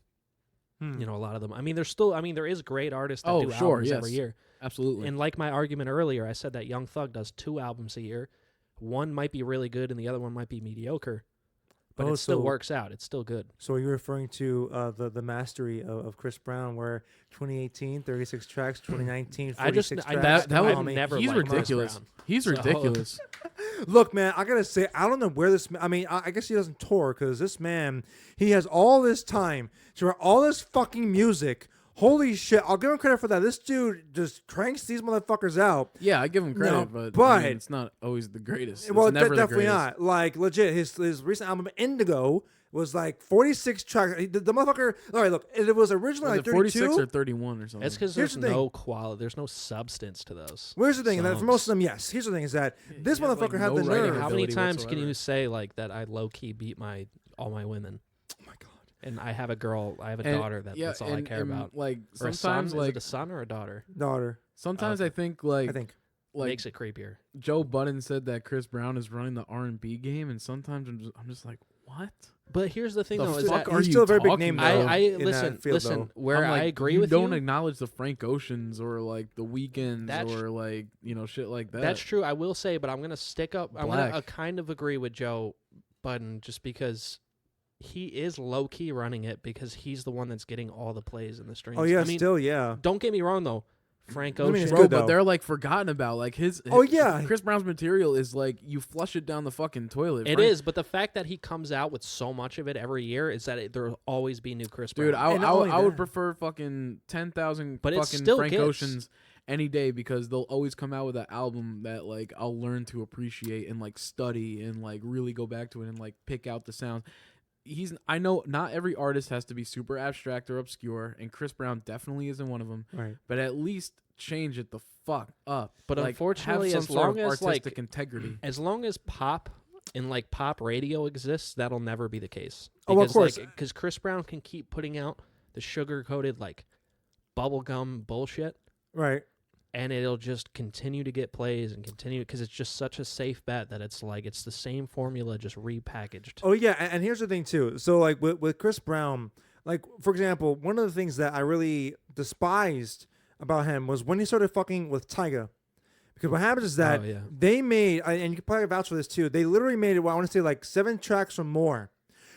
You know, a lot of them. I mean, there is great artists that do albums every yes. year. Absolutely. And like my argument earlier, I said that Young Thug does 2 albums a year. One might be really good and the other one might be mediocre. But Oh, it still so- works out. It's still good. So you're referring to the mastery of Chris Brown, where 2018 36 tracks, 2019 I just 46 I, tracks. that would I've never he's liked Chris ridiculous. Brown. He's So- ridiculous. Look, man, I gotta say, I don't know where this. I mean, I guess he doesn't tour because this man, he has all this time to write all this fucking music. Holy shit! I'll give him credit for that. This dude just cranks these motherfuckers out. Yeah, I give him credit, No, but, I but- mean, it's not always the greatest. Well, it's never the definitely greatest. not. Like legit, his recent album Indigo was like 46 tracks. The motherfucker. All right, look, it was originally Was like it 46 32. or 31 or something? It's because Here's there's the thing. no quality. There's no substance to those. Where's the thing? And that for songs. most of them, yes. Here's the thing: is that this He has, like, motherfucker had no the writing nerve. How many ability times can whatsoever. you say like that? I low key beat all my women, Oh my god. and I have a girl. I have a And- daughter. That's all I and- care and, about. Like Or a son? sometimes, Is like it a son or a daughter? Daughter, sometimes Okay. I think like I think. like Makes it creepier. Joe Budden said that Chris Brown is running the R&B game, and sometimes I'm just like, what? But here's the thing, The though, is fuck that are He's you still a very big talking name, about? though. I in that listen. field, Listen, though. where I'm like, I agree you with don't you. acknowledge the Frank Oceans or like the Weekends That's- or like shit like that. That's true. I will say, but I'm gonna stick up. I'm gonna Black. kind of agree with Joe button just because he is low key running it because he's the one that's getting all the plays in the streams. Oh yeah, I mean, still yeah. don't get me wrong though. Frank I mean, it's Ocean. Bro, good, but though. they're like forgotten about. Like his Oh, yeah. Chris Brown's material is like you flush it down the fucking toilet. It Frank- is, but the fact that he comes out with so much of it every year is that there'll always be new Chris Brown. Dude, And not only I would that- prefer fucking 10,000 But it fucking still Frank gets- Oceans any day because they'll always come out with an album that like I'll learn to appreciate and like study and like really go back to it and like pick out the sounds. I know not every artist has to be super abstract or obscure, and Chris Brown definitely isn't one of them. Right. But at least change it the fuck up. But like, unfortunately, have as some sort long of as, like, artistic integrity. as long as pop and like pop radio exists, that'll never be the case. Oh, of course. Because Chris Brown can keep putting out the sugar-coated like bubblegum bullshit, Right. and it'll just continue to get plays and continue because it's just such a safe bet that it's like it's the same formula just repackaged. Oh yeah, and here's the thing too. So like with Chris Brown, like for example, one of the things that I really despised about him was when he started fucking with Tyga. Because what happens is that Oh, yeah. they made, and you can probably vouch for this too, they literally made it, well, I want to say like 7 tracks or more,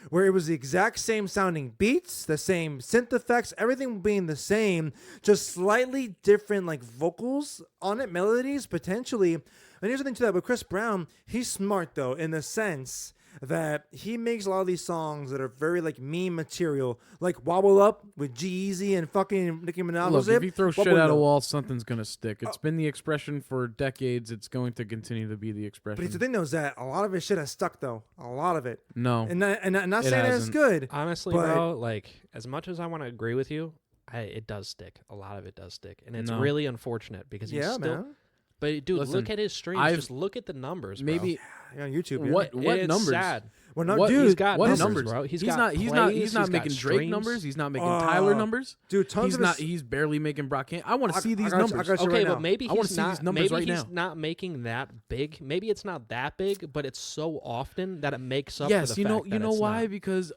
where it was the exact same sounding beats, the same synth effects, everything being the same, just slightly different like vocals on it, melodies potentially. And here's the thing to that, with Chris Brown, he's smart though, in the sense that he makes a lot of these songs that are very like meme material, like Wobble Up with G-Eazy and fucking Nicki Minaj. Look, if you throw shit Wobble at a Up. wall, something's gonna stick. It's been the expression for decades. It's going to continue to be the expression. But it's the thing though is that a lot of his shit has stuck though, a lot of it. No, And not It saying that it's hasn't. good. Honestly, But- bro, like as much as I want to agree with you, it does stick. A lot of it does stick, and it's No. really unfortunate because he's Yeah, still. man. But dude, Listen, look at his streams. I've- Just look at the numbers. Bro. maybe Yeah, on YouTube. Yeah. what It's numbers? Sad. Well, no, What- dude, He's got What numbers, numbers, bro. He's got not plays, making he's got Drake streams. numbers. He's not making Tyler numbers. dude, tons of his, He's barely making Brock. I want to see these I got you- numbers. I got you Okay, right but now. maybe I wanna he's see not. these numbers Maybe right he's now. not making that big. Maybe it's not that big, but it's so often that it makes up. Yes, for the you know, fact that it's why? not. Because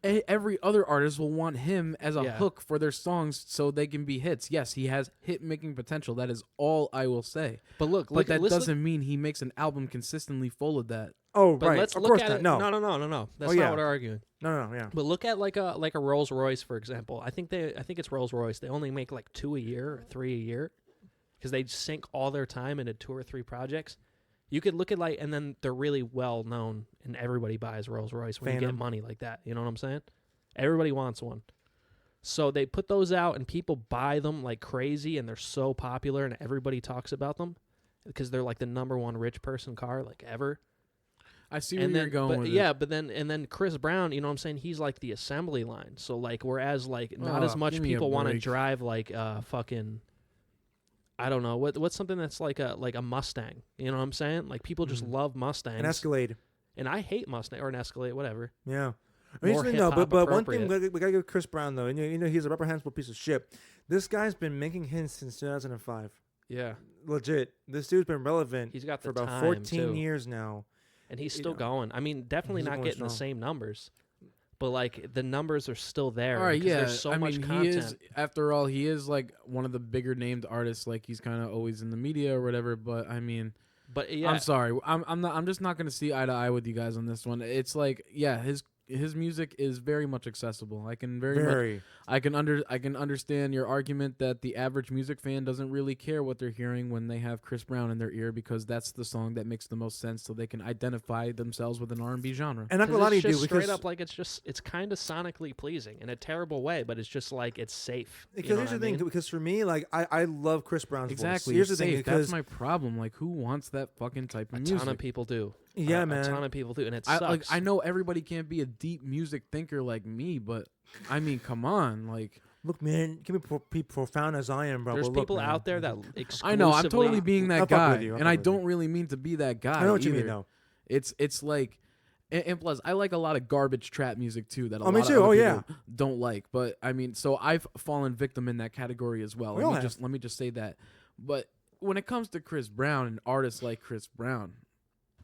every other artist will want him as a Yeah. hook for their songs so they can be hits. Yes, he has hit making potential. That is all I will say. But look, But that let's look- doesn't mean he makes an album consistently full of that. Oh, But right. let's of look course at not. it. No. No. That's Oh, not yeah. what we're arguing. No, yeah. But look at like a Rolls Royce, for example. I think it's Rolls Royce. They only make like 2 a year or 3 a year because they sink all their time into 2 or 3 projects. You could look at like, and then they're really well known, and everybody buys Rolls Royce when you get Phantom. money like that. You know what I'm saying? Everybody wants one. So they put those out, and people buy them like crazy, and they're so popular, and everybody talks about them because they're like the #1 rich person car like ever. I see where And you're then, going but with yeah, it. but then Chris Brown, you know what I'm saying? He's like the assembly line. So like, whereas like not as Oh, much give me a people want to break. drive like fucking, I don't know what's something that's like a Mustang. You know what I'm saying? Like people just love Mustangs. An Escalade. And I hate Mustang or an Escalade, whatever. Yeah. More Interesting, no, hip-hop but one thing appropriate. we gotta give Chris Brown though, and you know he's a reprehensible piece of shit. This guy's been making hits since 2005. Yeah, Legit, this dude's been relevant he's got for the about time, 14 too. years now. and he's You still know, going. I mean, definitely he's not going getting the strong. same numbers, but like the numbers are still there. All right, because yeah. There's so I much mean, content. he is. After all, he is like one of the bigger named artists. Like he's kind of always in the media or whatever. But I mean, But yeah, I'm sorry. I'm just not gonna see eye to eye with you guys on this one. It's like, yeah, his music is very much accessible. I can Very. I can understand your argument that the average music fan doesn't really care what they're hearing when they have Chris Brown in their ear because that's the song that makes the most sense so they can identify themselves with an R&B genre. And not 'Cause gonna lie to you, it's dude, just straight because up like it's kind of sonically pleasing in a terrible way, but it's just like it's safe. You because know here's the what I thing, mean? because for me, like I love Chris Brown's Exactly. voice. Here's the it's thing, safe. because That's my problem. Like, who wants that fucking type of A music? ton of people do. yeah, A man. ton of people do, and it I sucks. I know everybody can't be a deep music thinker like me, but I mean, come on, like. Look, man, can be profound as I am, bro. There's but look, people man. out there that exclusively. I know. I'm totally being I'll that fuck guy, with you, I'll and I fuck with you. don't really mean to be that guy. I know what you mean, either. though. It's like, and plus, I like a lot of garbage trap music too. That a Oh, me lot too. of Oh, other yeah. people don't like. But I mean, so I've fallen victim in that category as well. We all Let me just say that. But when it comes to Chris Brown and artists like Chris Brown,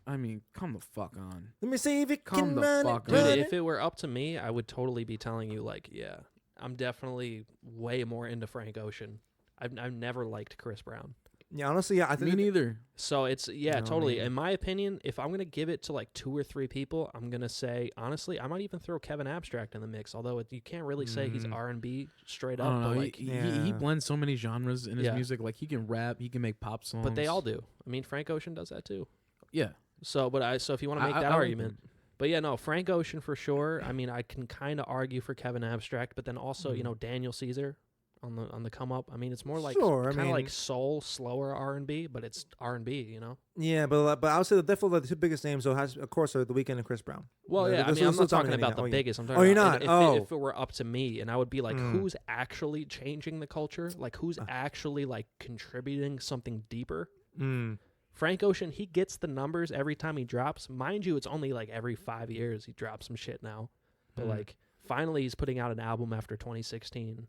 I mean, come the fuck on. Let me see if it Come can the run fuck it, on. Dude, run if it were up to me, I would totally be telling you like, yeah, I'm definitely way more into Frank Ocean. I've never liked Chris Brown. Yeah, honestly, yeah. I think Me neither. So it's You know what I totally. mean? In my opinion, if I'm gonna give it to like 2 or 3 people, I'm gonna say honestly, I might even throw Kevin Abstract in the mix. Although you can't really say he's Mm. R&B straight I up, don't know. but like, He Yeah. blends so many genres in his Yeah. music. Like he can rap, he can make pop songs. but they all do. I mean, Frank Ocean does that too. Yeah. So, so if you want to make I that like argument, them. but yeah, no, Frank Ocean for sure. I mean, I can kind of argue for Kevin Abstract, but then also Daniel Caesar on the come up. I mean, it's more like Sure, I kind of mean- like soul, slower R&B, but it's R&B, Yeah, but I would say definitely the two biggest names, though, of course, are The Weeknd and Chris Brown. Well, They're- yeah, I they're mean, I'm still not talking dominating about that. the Oh, biggest. I'm talking Oh, you're about not? if it were up to me, and I would be like, Mm. who's actually changing the culture? Like, who's actually like contributing something deeper? Mm. Frank Ocean, he gets the numbers every time he drops. Mind you, it's only like every 5 years he drops some shit now. But like, finally, he's putting out an album after 2016.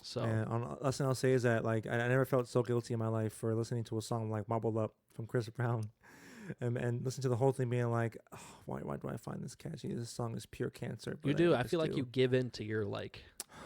So And last thing I'll say is that like I never felt so guilty in my life for listening to a song like "Marbled Up" from Chris Brown, and listen to the whole thing being like, oh, why do I find this catchy? This song is pure cancer. you but do. I just feel like do. you give in to your like.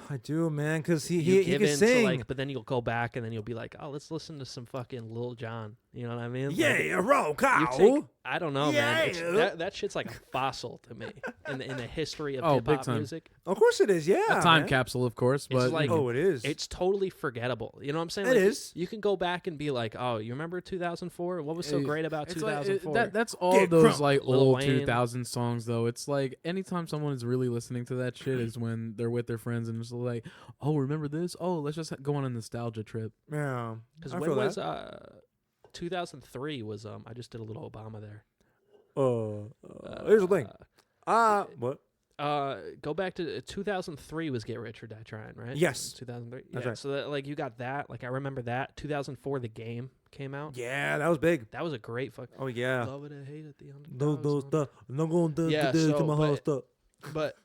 I do, man, because he You he give can in sing. to like, but then you'll go back and then you'll be like, oh, let's listen to some fucking Lil Jon. You know what I mean? Like, Yeah, roll you cow. take, I don't know, man. Yeah. That shit's like a fossil to me in the history of Oh, hip big hop time. music. Of course it is. Yeah, A time man. capsule, of course, but like- you know. Oh, it is. It's totally forgettable. You know what I'm saying? It Like, is. You can go back and be like, oh, you remember 2004? What was so Hey, great about It's like, 2004? that's all Get those crunk. like Lil old Wayne. 2000 songs though. It's like anytime someone is really listening to that shit is when they're with their friends and it's like, oh, remember this? Oh, let's just go on a nostalgia trip. Yeah. Because I when feel was that. 2003 was I just did a little Obama there. Here's the thing. What? Go back to 2003 was Get Rich or Die Trying, right? Yes. 2003. That's yeah. right. So that, like you got that. Like I remember that. 2004, The Game came out. Yeah, that was big. That was a great fuck. Oh yeah. Love it or hate it, the Those underdogs. no going to Yeah, to so, my but- house stuff. But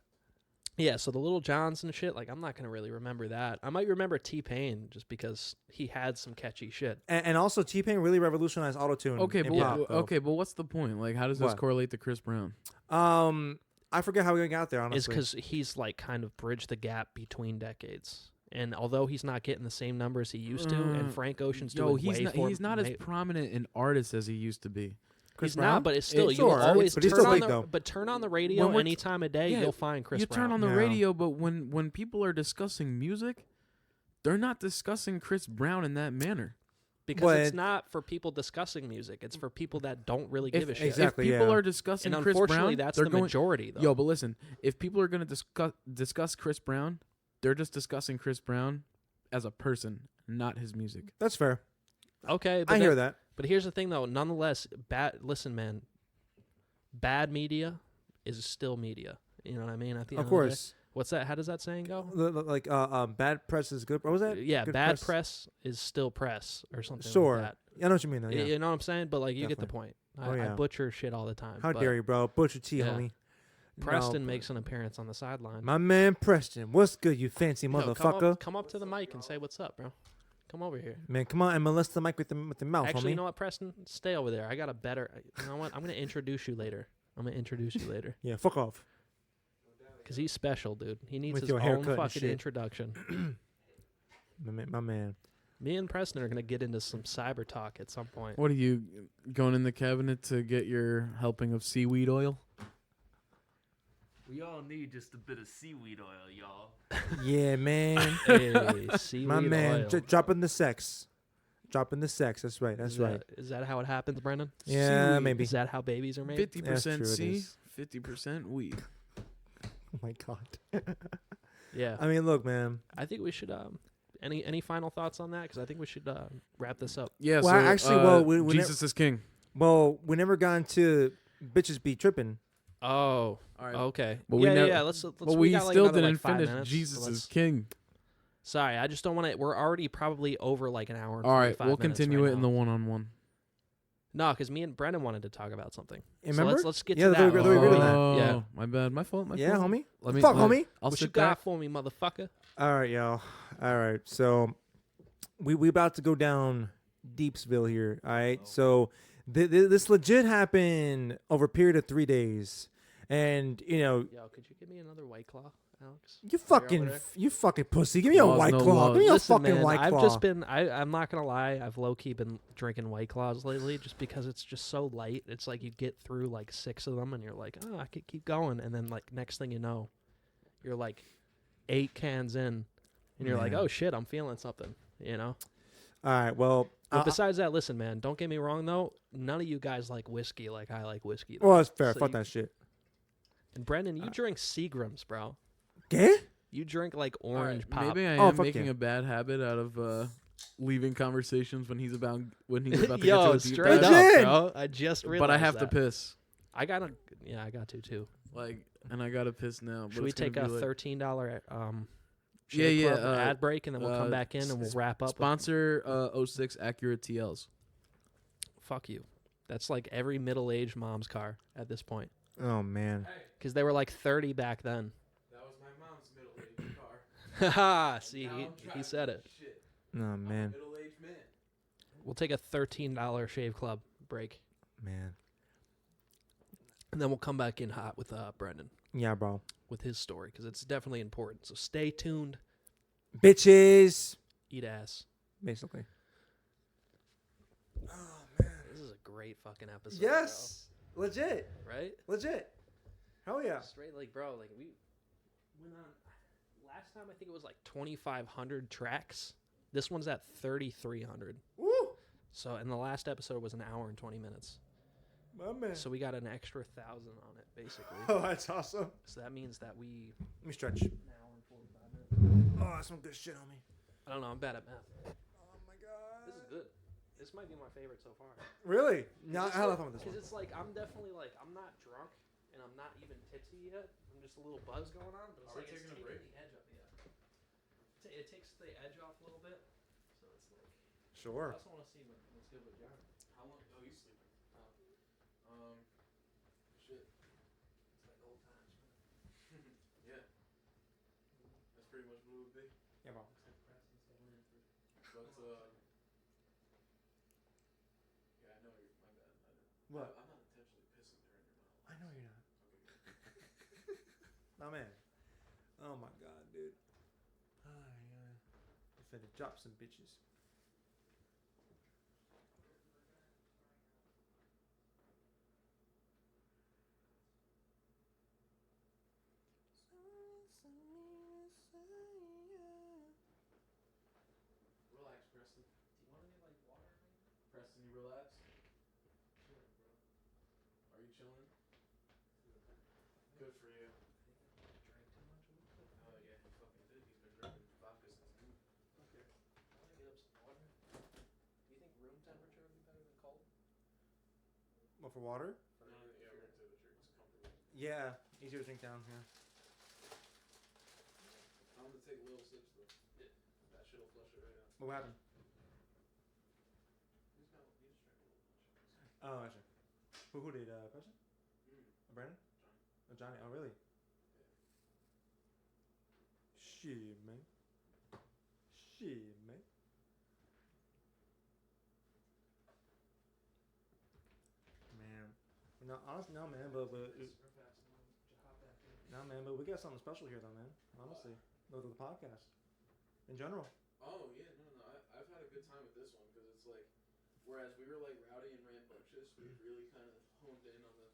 yeah, so the Little Johns and shit, like I'm not gonna really remember that. I might remember T-Pain just because he had some catchy shit. And also T-Pain really revolutionized autotune. Okay, in but pop, though. but what's the point? Like, how does this What? correlate to Chris Brown? I forget how we got there. Honestly, Is because he's like kind of bridged the gap between decades. And although he's not getting the same numbers he used to, and Frank Ocean's doing he's not as prominent an artist as he used to be. Chris He's Brown? not, but it's still Sure, you'll always but he's turn still on big, the though. but turn on the radio When we're any time of day, yeah, you'll find Chris you Brown. turn on the Yeah. radio, but when people are discussing music, they're not discussing Chris Brown in that manner. because it's but- not for people discussing music. It's for people that don't really give a shit. exactly. If people yeah. are discussing And Chris unfortunately, Brown, that's they're the going, majority, though. Yo, but listen, if people are going to discuss Chris Brown, they're just discussing Chris Brown as a person, not his music. That's fair. Okay, but I hear then- that. But here's the thing, though. Nonetheless, listen, man. Bad media is still media. You know what I mean? At the end Of the day. course. What's that? How does that saying go? Like bad press is good. What was that? Yeah, Good bad press is still press or something Sure. like that. Yeah, I know what you mean. Though, yeah. You know what I'm saying? But like, you get the Definitely. point. Oh, I yeah. butcher shit all the time. How but dare you, bro? Butcher T, Yeah. homie. Preston No, makes an appearance on the sideline. My man Preston. What's good, you fancy Yo, motherfucker? come up to the mic and say what's up, bro. Come over here. Man, come on and molest the mic with the mouth, Actually, homie. you know what, Preston? Stay over there. I got a better. You know what? I'm gonna introduce you later. Yeah, fuck off. Because he's special, dude. He needs With his your own haircut and fucking shit. introduction. My man. Me and Preston are gonna get into some cyber talk at some point. What are you going in the cabinet to get your helping of seaweed oil? We all need just a bit of seaweed oil, y'all. Yeah, man. Hey, seaweed My man. oil. Dropping the sex. Dropping the sex. That's right. That's right. Is that how it happens, Brendan? Yeah, Seaweed. maybe. Is that how babies are made? 50% true, it C, is. 50% weed. Oh my god. Yeah. I mean, look, man. I think we should. Any final thoughts on that? Because I think we should wrap this up. Yeah, Well, so actually, well, we Jesus is king. Well, we never got into bitches be tripping. Oh. All right. Okay. But we yeah, never- yeah. Let's. But we got, like, still another, didn't like, 5 finish minutes, Jesus so is let's- king. Sorry, I just don't want to. We're already probably over like an hour. And All right, 45 we'll minutes continue right it in now. the one-on-one. No, because me and Brendan wanted to talk about something. Remember? So let's get Yeah, to that. we agreed on that. Yeah. My bad. My fault. My Yeah, fault. homie. Let me, Fuck, let- homie. I'll What you sit got back. for me, motherfucker? All right, y'all. All right. So we about to go down Deepsville here. All right. So this legit happened over a period of 3 days. And, you know, Yo, could you give me another White Claw? Alex? You fucking pussy. Give me a Laws, White no Claw. laws. Give me a Listen, fucking man, White Claw. I've just been. I'm not gonna lie. I've low key been drinking White Claws lately, just because it's just so light. It's like you get through like 6 of them, and you're like, oh, I could keep going, and then like next thing you know, you're like 8 cans in, and you're like, Man. oh shit, I'm feeling something. You know. All right. Well, But besides that, listen, man. Don't get me wrong though. None of you guys like whiskey like I like whiskey. Though. well, that's fair. So Fuck you- that shit. And Brendan, you drink Seagrams, bro. Okay. You drink like All right, orange pop. maybe I Oh, am fuck making yeah. a bad habit out of leaving conversations when he's about to get to Yo, a deep straight dive. Legit. up, bro. I just realized. But I have to that. piss. I gotta. Yeah, I got to too. Like, and I gotta piss now. Should but we it's gonna take a be like- $13 Yeah, Shave yeah, Club ad break, and then we'll come back in and we'll wrap up. Sponsor 06 Accurate TLs. Fuck you. That's like every middle-aged mom's car at this point, Oh man. because they were like 30 back then. That was my mom's middle-aged car. Haha. See, he said it. Shit, Oh man. middle-aged man. We'll take a $13 Shave Club break, Man. and then we'll come back in hot with Brendan Yeah, bro. with his story, because it's definitely important. So stay tuned. Bitches. Eat ass. Basically. This is a great fucking episode. Yes. Legit. bro. Right? Legit. Hell yeah. Straight like, bro, like we went on. Last time I think it was like 2,500 tracks. This one's at 3,300. Woo. So, and the last episode was an hour and 20 minutes. My man. So we got an extra 1,000 on it, basically. Oh, that's awesome. So that means that we Let me stretch. an hour and 45 minutes. Oh, that's some good shit on me. I don't know. I'm bad at math. Oh my god. This is good. This might be my favorite so far. Really? No, I had a lot of fun with this Because one. it's like I'm definitely like I'm not drunk and I'm not even tipsy yet. I'm just a little buzz going on, but it's Are we like it's taking a taking break? the edge off. Yeah. It takes the edge off a little bit. So it's like I Sure. also want to see what's good with John. How long? Oh, he's sleeping. Shit. It's like old times, man. Yeah. That's pretty much what it would be. Yeah, bro. Looks like Preston's going in for. But yeah, I know you're. My bad. What? I'm not intentionally pissing during your monologue. I know you're not. Okay, good. Oh man. Oh my god, dude. Oh yeah. You finna drop some bitches. Relax, Preston. Do you want any like water? Or anything? Preston, you relax. Chilling, bro. Are you chilling? Good for you. Drank too much a little bit. Oh yeah, he fucking did. He's been drinking vodka since noon. Okay. I want to get up some water. Do you think room temperature would be better than cold? What, for water? Yeah, we're into the drinks comfortable. Yeah. Easier to drink down here. Tell him to take little sips though. Yeah. That shit'll flush it right out. What happened? He just drank a little bit. Oh, actually. Who did, Preston? Brandon? Johnny. Oh, Johnny. Oh, really? Shit, man. Shit, man. Man. No, honestly, no, man, but no, man, but we got something special here, though, man. Honestly, with the podcast, in general. Oh yeah, no. I've had a good time with this one because it's like, whereas we were like rowdy and rambunctious, we've really kind of honed in on the,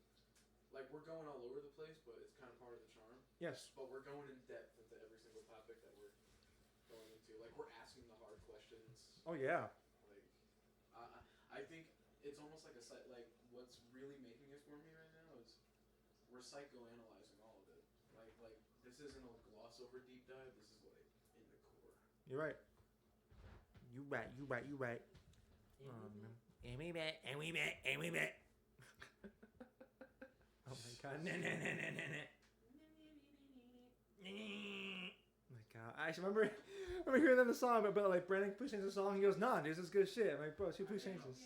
like we're going all over the place, but it's kind of part of the charm. Yes. But we're going in depth into every single topic that we're going into. Like we're asking the hard questions. Oh yeah. Like, I think it's almost like a site. Like what's really making it for me right now is we're psychoanalyzing all of it. Like this isn't a gloss over deep dive. This is like in the core. You're right. You right. You right. You right. Man. And we back. And we back. And we back. Oh my god. Nah, nah, nah, nah, nah, nah. Oh my god. I actually remember hearing them the song, but like Brandon, please change the song. He goes, nah, dude, this is good shit. I'm like, bro, please change this.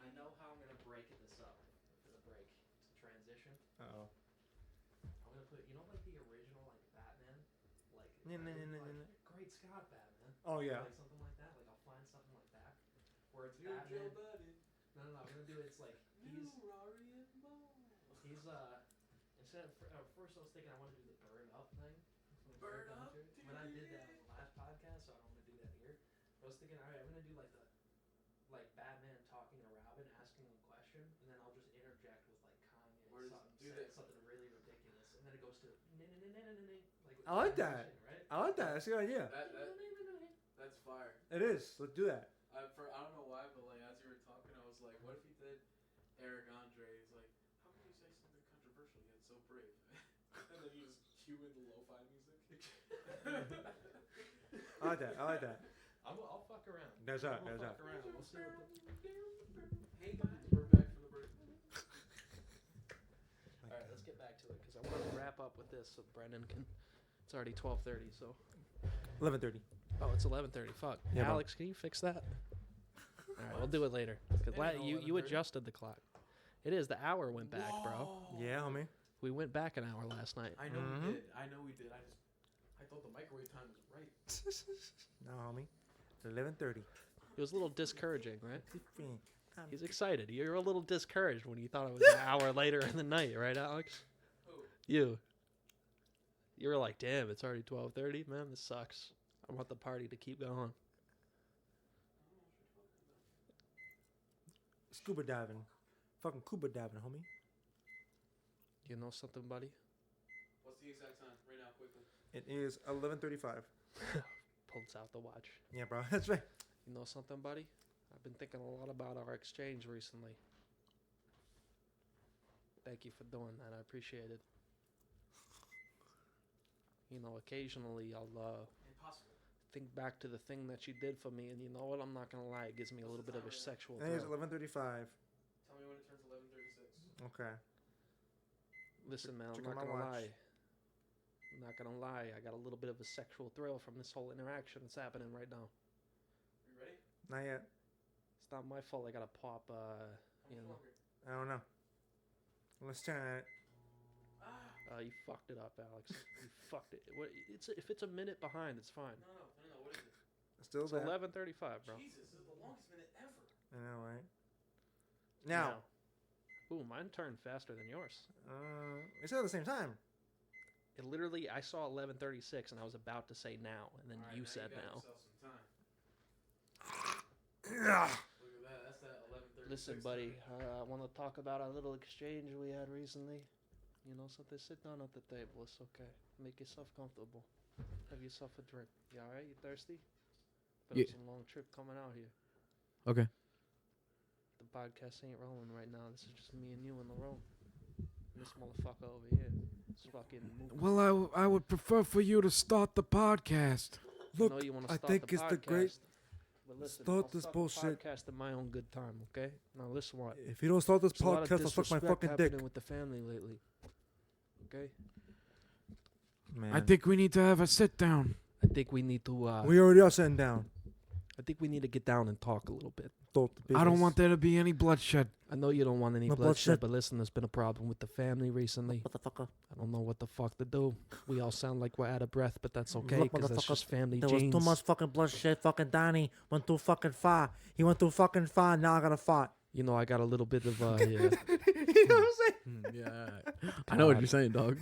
I know how I'm gonna break this up for the break to transition. Uh-oh. I'm gonna put, you know, like the original like Batman, like Great Scott Batman. Oh yeah. Like something like that. Like I'll find something like that where it's Batman. No, I'm gonna do it. It's like he's instead of first I was thinking I want to do the burn up thing. So Bird up. When I did that on the last podcast, so I don't want to do that here. I was thinking, all right, I'm gonna do like Batman talking to Robin, asking him a question, and then I'll just interject with like Kanye something really ridiculous, and then it goes to like. I like that. Right? I like that. That's a good idea. That's fire. It is. Let's do that. I don't know why, but like as you were talking, I was like, what if he did Eric Andre? He's like, how can you say something controversial yet so brave? And then you just cue in the lo-fi music. I like that. I like that. I'll fuck around. There's that. We'll There's that. fuck around. We'll see what Hey guys, we're back from the break. All right, let's get back to it because I want to wrap up with this so Brendan can. It's already 12:30, so. 11:30. Oh, it's 11:30. Fuck. Yeah, bro. Alex, can you fix that? All right, we'll do it later. Because you adjusted the clock. It is. The hour went back, bro. Yeah, homie. We went back an hour last night. I know we did. I thought the microwave time was right. No, homie. It's 11:30. It was a little discouraging, right? Different. He's excited. You're a little discouraged when you thought it was an hour later in the night, right, Alex? Who? You. You were like, damn, it's already 12:30. Man, this sucks. I want the party to keep going. Scuba diving. Fucking scuba diving, homie. You know something, buddy? What's the exact time? Right now, quickly. It is 11:35. Pulls out the watch. Yeah, bro. That's right. You know something, buddy? I've been thinking a lot about our exchange recently. Thank you for doing that. I appreciate it. You know, occasionally I'll Impossible. think back to the thing that you did for me, and you know what? I'm not gonna lie, it gives me a little bit of a sexual It is thrill. 11:35. Tell me when it turns 11:36. Okay. Listen, man, I'm Check not my gonna watch. lie. I'm not gonna lie. I got a little bit of a sexual thrill from this whole interaction that's happening right now. You ready? Not yet. It's not my fault. I gotta pop. You know. I don't know. Let's turn it. You fucked it up, Alex. You fucked it. What? If it's a minute behind, it's fine. No. What is it? Still It's there. 11:35, bro. Jesus, this is the longest minute ever. I know, right? Now. Ooh, mine turned faster than yours. We said at the same time. It literally, I saw 11:36, and I was about to say now, and then All right, you now said got now. yourself some time. Yeah. Look at that. That's that 11:36. Listen, buddy, I want to talk about our little exchange we had recently. You know something? Sit down at the table. It's okay. Make yourself comfortable. Have yourself a drink. You all right? You thirsty? But it's a long trip coming out here. Okay. The podcast ain't rolling right now. This is just me and you in the room. And this motherfucker over here. This fucking movie. Well, I would prefer for you to start the podcast. I know you want to I start think the it's podcast, the great. But listen, start I'll this start bullshit. the podcast in my own good time, okay? Now listen, what? If you don't start this There's a lot of podcast, I'll suck my disrespect fucking dick. happening with the family lately. Okay? Man. I think we need to have a sit down. I think we need to. we already are sitting down. I think we need to get down and talk a little bit. I don't want there to be any bloodshed. I know you don't want any No bloodshed, bloodshed. but listen, there's been a problem with the family recently. Motherfucker. I don't know what the fuck to do. We all sound like we're out of breath, but that's okay Look, because that's motherfucker, just family There genes. was too much fucking bloodshed. Fucking Donnie went too fucking far. He went too fucking far. Now I gotta fight. You know, I got a little bit of yeah. You know what I'm saying? Yeah. I know what you're saying, dog.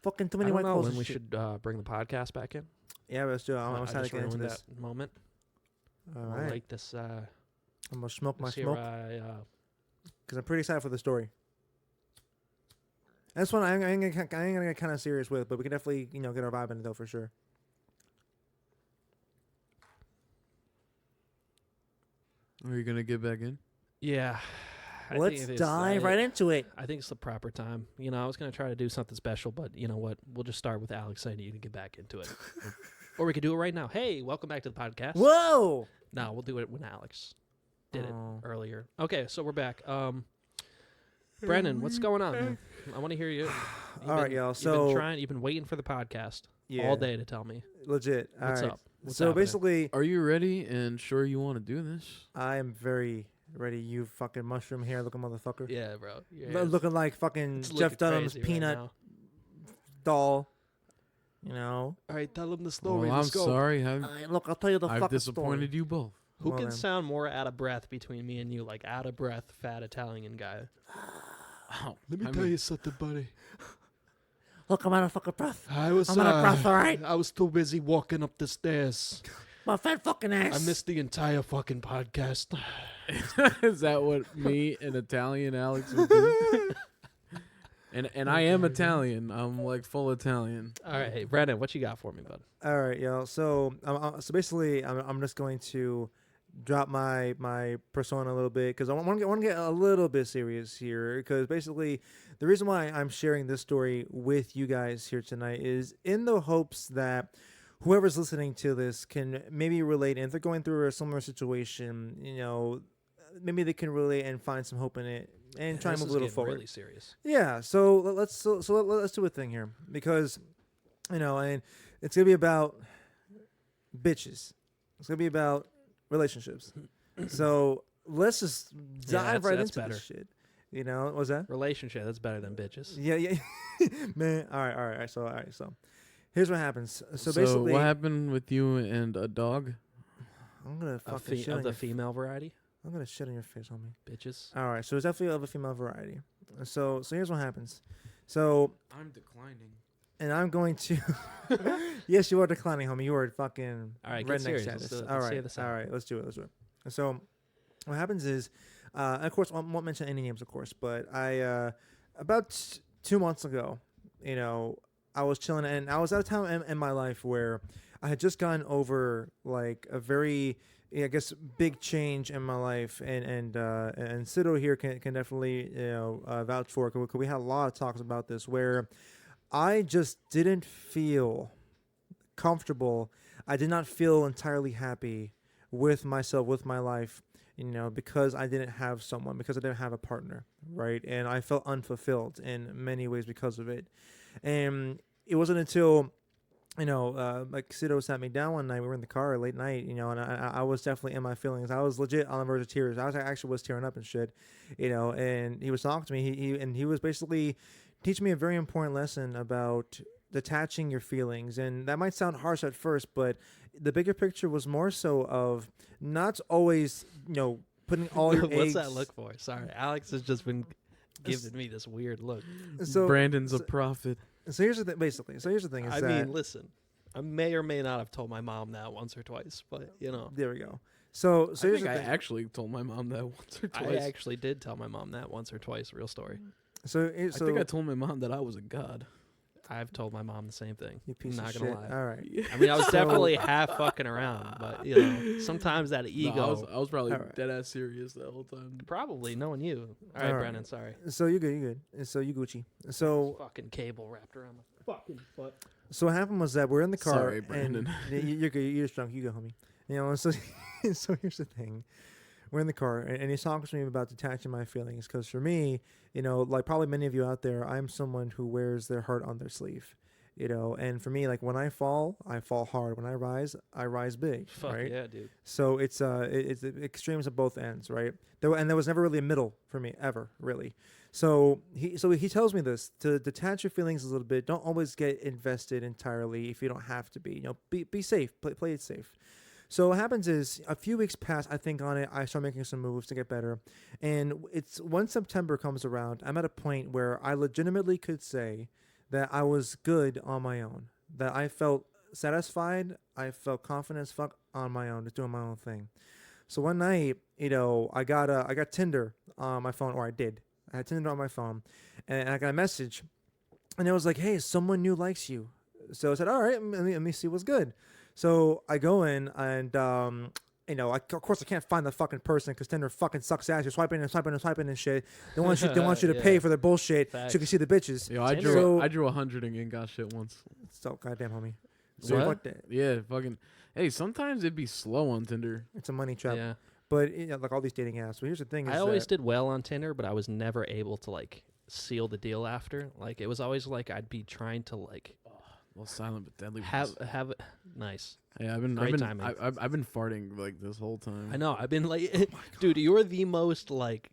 Fucking too I many don't white know calls when and we shit. should bring the podcast back in. Yeah, let's do it. I'm I excited to just get into ruined this. that moment. All I'll right. like this. I'm gonna smoke my this here, smoke because I'm pretty excited for the story. That's one I ain't gonna get kind of serious with, but we can definitely get our vibe in it though for sure. Are you gonna get back in? yeah. I Let's think dive right into it. I think it's the proper time. You know, I was going to try to do something special, but you know what? We'll just start with Alex saying you can get back into it. Or we could do it right now. Hey, welcome back to the podcast. Whoa! No, we'll do it when Alex did it Oh. earlier. Okay, so we're back. Brennan, what's going on? Man? I want to hear you. All right, y'all. You've been waiting for the podcast Yeah, all day to tell me. legit. What's all right. up? What's so happening? basically, Are you ready and sure you want to do this? I am very ready. You fucking mushroom hair looking motherfucker. Yeah, bro. Your Lo- hair's- looking like fucking it's Jeff looking Dunham's crazy right peanut now. doll. You know. All right, tell him the story. Well, I'm Let's go. sorry. Look, I'll tell you the I've fucking disappointed story. you both. Who Well can then. sound more out of breath between me and you? Like out of breath, fat Italian guy. Oh, Let I mean, something, buddy. Look, I'm out of fucking breath. I was. I'm out of breath, all right? I was too busy walking up the stairs. My fat fucking ass. I missed the entire fucking podcast. Is that what me and Italian Alex would do? And I am Italian. I'm like full Italian. All right, hey, Brandon, what you got for me, bud? All right, yo. So, so basically, I'm just going to drop my persona a little bit because I want to get a little bit serious here. Because basically, the reason why I'm sharing this story with you guys here tonight is in the hopes that whoever's listening to this can maybe relate, and if they're going through a similar situation, maybe they can relate and find some hope in it and try and move a little forward. Really serious. Yeah, so let's do a thing here because and it's gonna be about bitches. It's gonna be about relationships. So let's just dive right into this shit. What was that? Relationship. That's better than bitches. Yeah. Man, all right. So here's what happens. So So basically, what happened with you and a dog? I'm gonna fucking shit Of on the your female variety, I'm gonna shit on your face, homie. bitches. All right, so it's definitely of a female variety. So here's what happens. So I'm declining. and I'm going to. Yes, you are declining, homie. You are fucking All right, get redneck serious. status. Let's All say right, this all out. right. Let's do it. So, what happens is, of course, I won't mention any names, of course, but I about 2 months ago, I was chilling, and I was at a time in my life where I had just gotten over like a very, I guess, big change in my life, and Sido here can definitely vouch for it. 'Cause we had a lot of talks about this where I just didn't feel comfortable. I did not feel entirely happy with myself, with my life, because I didn't have someone, because I didn't have a partner, right? And I felt unfulfilled in many ways because of it. And it wasn't until, like Sido sat me down one night. We were in the car late night, and I was definitely in my feelings. I was legit on the verge of tears. I was tearing up and shit, and he was talking to me. He was basically teaching me a very important lesson about detaching your feelings. And that might sound harsh at first, but the bigger picture was more so of not always, putting all your What's eggs. that look for? Sorry, Alex has just been giving me this weird look. So Brandon's a prophet. So here's the thing, basically. So here's the thing is I that mean, listen, I may or may not have told my mom that once or twice, but there we go. So I here's think the I thing. actually told my mom that once or I twice. actually did tell my mom that once or twice. Real story. So I think I told my mom that I was a god. I've told my mom the same thing. you piece Not of gonna shit. lie. All right. I mean, I was definitely half fucking around, but sometimes that No, ego. I was probably Alright. dead ass serious that whole time. Probably knowing you. All right, Alright. Brennan. Sorry. So you good. And so you Gucci. So Fucking cable wrapped around my fucking foot. so what happened was that we're in the car. Sorry, Brandon. And you're good. You're just drunk. You go, homie. So so here's the thing. We're in the car, and he's talking to me about detaching my feelings. Because for me, like probably many of you out there, I'm someone who wears their heart on their sleeve. And for me, like when I fall hard. When I rise big, Fuck right? yeah, dude. So it's the extremes of both ends, right? There was never really a middle for me ever, really. So he tells me this to detach your feelings a little bit. Don't always get invested entirely if you don't have to be. Be safe. Play it safe. So what happens is a few weeks pass. I think on it. I start making some moves to get better, and it's when September comes around. I'm at a point where I legitimately could say that I was good on my own. That I felt satisfied. I felt confident as fuck on my own, just doing my own thing. So one night, I got Tinder on my phone, or I did. I had Tinder on my phone, and I got a message, and it was like, "Hey, someone new likes you." So I said, "All right, let me see what's good." So I go in, and of course I can't find the fucking person because Tinder fucking sucks ass. You're swiping and shit. They want you to Yeah. pay for their bullshit so Facts. you can see the bitches. Yo, I Tinder- drew So- I drew 100 and got shit once. So goddamn, homie. So What? fuck that. Yeah, fucking. Hey, sometimes it'd be slow on Tinder. It's a money trap. Yeah. But like all these dating apps. So here's the thing: is I always that did well on Tinder, but I was never able to like seal the deal after. Like it was always like I'd be trying to like Well, silent but deadly. have nice. Yeah, great timing. I've been farting like this whole time. I know. I've been like, dude, you're the most like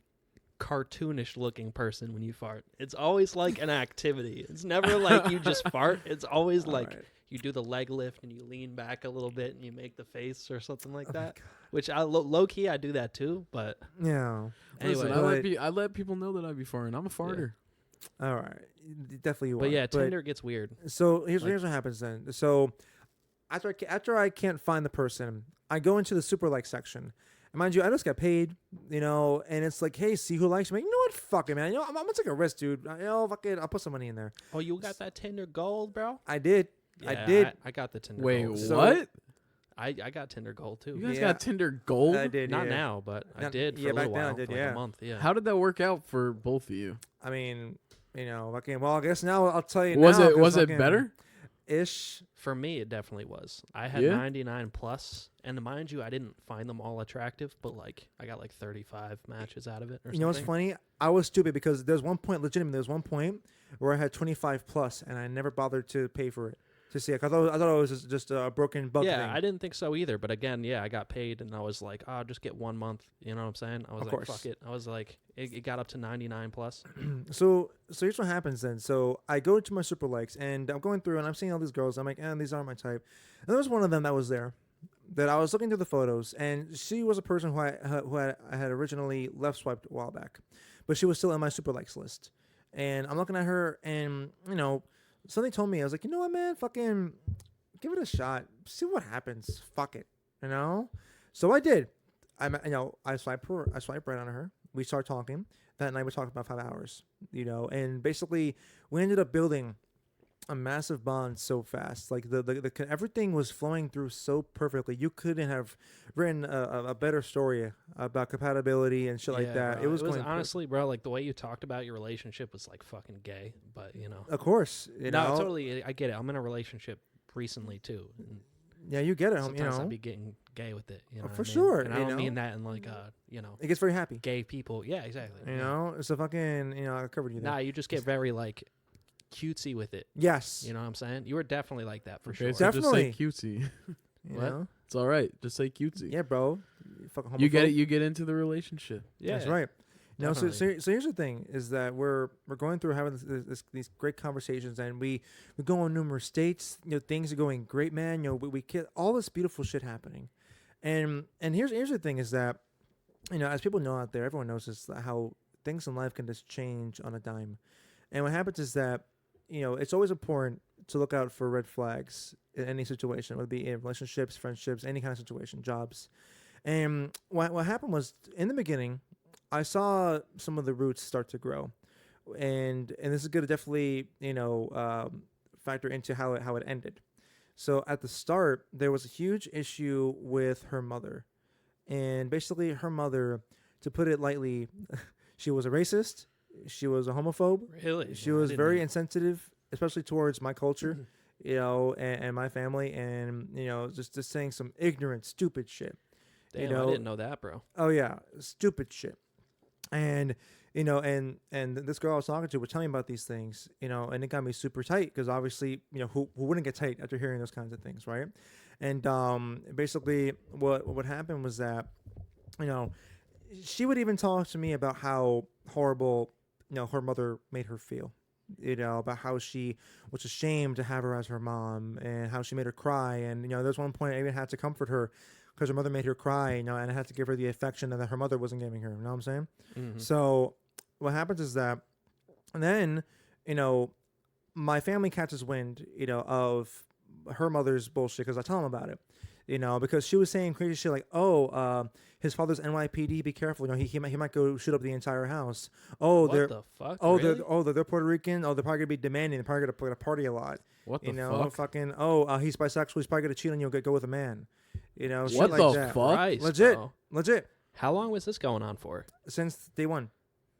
cartoonish looking person when you fart. It's always like an activity. It's never like you just fart. It's always like Alright. you do the leg lift and you lean back a little bit and you make the face or something like Oh my that. God. Which I low key I do that too. But Yeah. anyway, Listen, But- I let people know that I be farting. I'm a farter. All right, definitely you are. But yeah, Tinder gets weird. So Like- here's what happens then. So after I can't find the person, I go into the super like section. And mind you, I just got paid, and it's like, hey, see who likes me. You know what? Fuck it, man. I'm gonna take a risk, dude. Fuck it. I'll put some money in there. Oh, you got that Tinder Gold, bro? I did. Yeah, I did. I got the Tinder Wait, Gold. So- what? I got Tinder Gold too. You guys Yeah. got Tinder Gold? I did. Not yeah. now, but I Not- did for yeah, a little back then I while, did, for like yeah. a month. Yeah. How did that work out for both of you? I mean, fucking. Well, I guess now I'll tell you. Was now, it 'cause was it fucking better? Ish. For me, it definitely was. I had Yeah? 99 plus, and mind you, I didn't find them all attractive, but like I got like 35 matches out of it. Or You know what's something. funny? I was stupid because there's one point, legitimately, there's one point where I had 25 plus, and I never bothered to pay for it to see it. I thought it was just a broken bug Yeah, thing. I didn't think so either. But again, yeah, I got paid, and I was like, oh, I'll just get 1 month. You know what I'm saying? I was Of like, course. fuck it. I was like, it got up to 99 plus. So here's what happens then. So I go to my super likes, and I'm going through, and I'm seeing all these girls. I'm like, these aren't my type. And there was one of them that was there, that I was looking through the photos, and she was a person who I had originally left swiped a while back, but she was still in my super likes list. And I'm looking at her, and something told me, I was like, you know what, man, fucking give it a shot, see what happens. Fuck it, So I did. I swiped right on her. We started talking. That night we talked about 5 hours, and basically we ended up building a massive bond so fast. Like the everything was flowing through so perfectly. You couldn't have written a better story about compatibility and shit like Yeah, that. bro. It was going honestly, bro, like the way you talked about your relationship was like fucking gay. But of course, no, totally, I get it. I'm in a relationship recently too. And yeah, you get it. sometimes I'll be getting gay with it. You know For what I mean? sure, And I don't mean that in like it gets very happy. gay people. Yeah, exactly. So fucking I covered you there. Nah, you just get very like cutesy with it. Yes, You know what I'm saying? You were definitely like that for Okay, sure. so Definitely. just say cutesy. you What? know? It's all right. Just say cutesy. Yeah, bro. You fucking homophobe. You get it. You get into the relationship. Yeah, That's right. No, so definitely. here's the thing: is that we're going through having these great conversations, and we go on numerous dates. Things are going great, man. We get all this beautiful shit happening, and here's the thing: is that as people know out there, everyone knows this, how things in life can just change on a dime, and what happens is that it's always important to look out for red flags in any situation, whether it be in relationships, friendships, any kind of situation, jobs. And what happened was, in the beginning, I saw some of the roots start to grow, and this is going to definitely factor into how it ended. So at the start, there was a huge issue with her mother, and basically her mother, to put it lightly, she was a racist, she was a homophobe, Really? she I was didn't very know. insensitive, especially towards my culture, and my family, and just saying some ignorant, stupid shit. Damn, I didn't know that, bro. Oh yeah, stupid shit. And and this girl I was talking to was telling me about these things, and it got me super tight, because obviously, who wouldn't get tight after hearing those kinds of things, right? And basically, what happened was that, she would even talk to me about how horrible, her mother made her feel, about how she was ashamed to have her as her mom, and how she made her cry, and there's one point I even had to comfort her, because her mother made her cry, and I had to give her the affection that her mother wasn't giving her. You know what I'm saying? Mhm. So what happens is that, and then, my family catches wind, of her mother's bullshit, because I tell them about it, because she was saying crazy shit like, his father's NYPD, be careful, he might go shoot up the entire house. Oh, What they're the fuck? oh Really? they're Puerto Rican. Oh, they're probably gonna be demanding. They're probably gonna party a lot. What the fuck? Fucking he's bisexual. He's probably gonna cheat on you and go with a man. Shit What like the that. fuck? Christ, Legit, bro. legit. How long was this going on for? Since day one.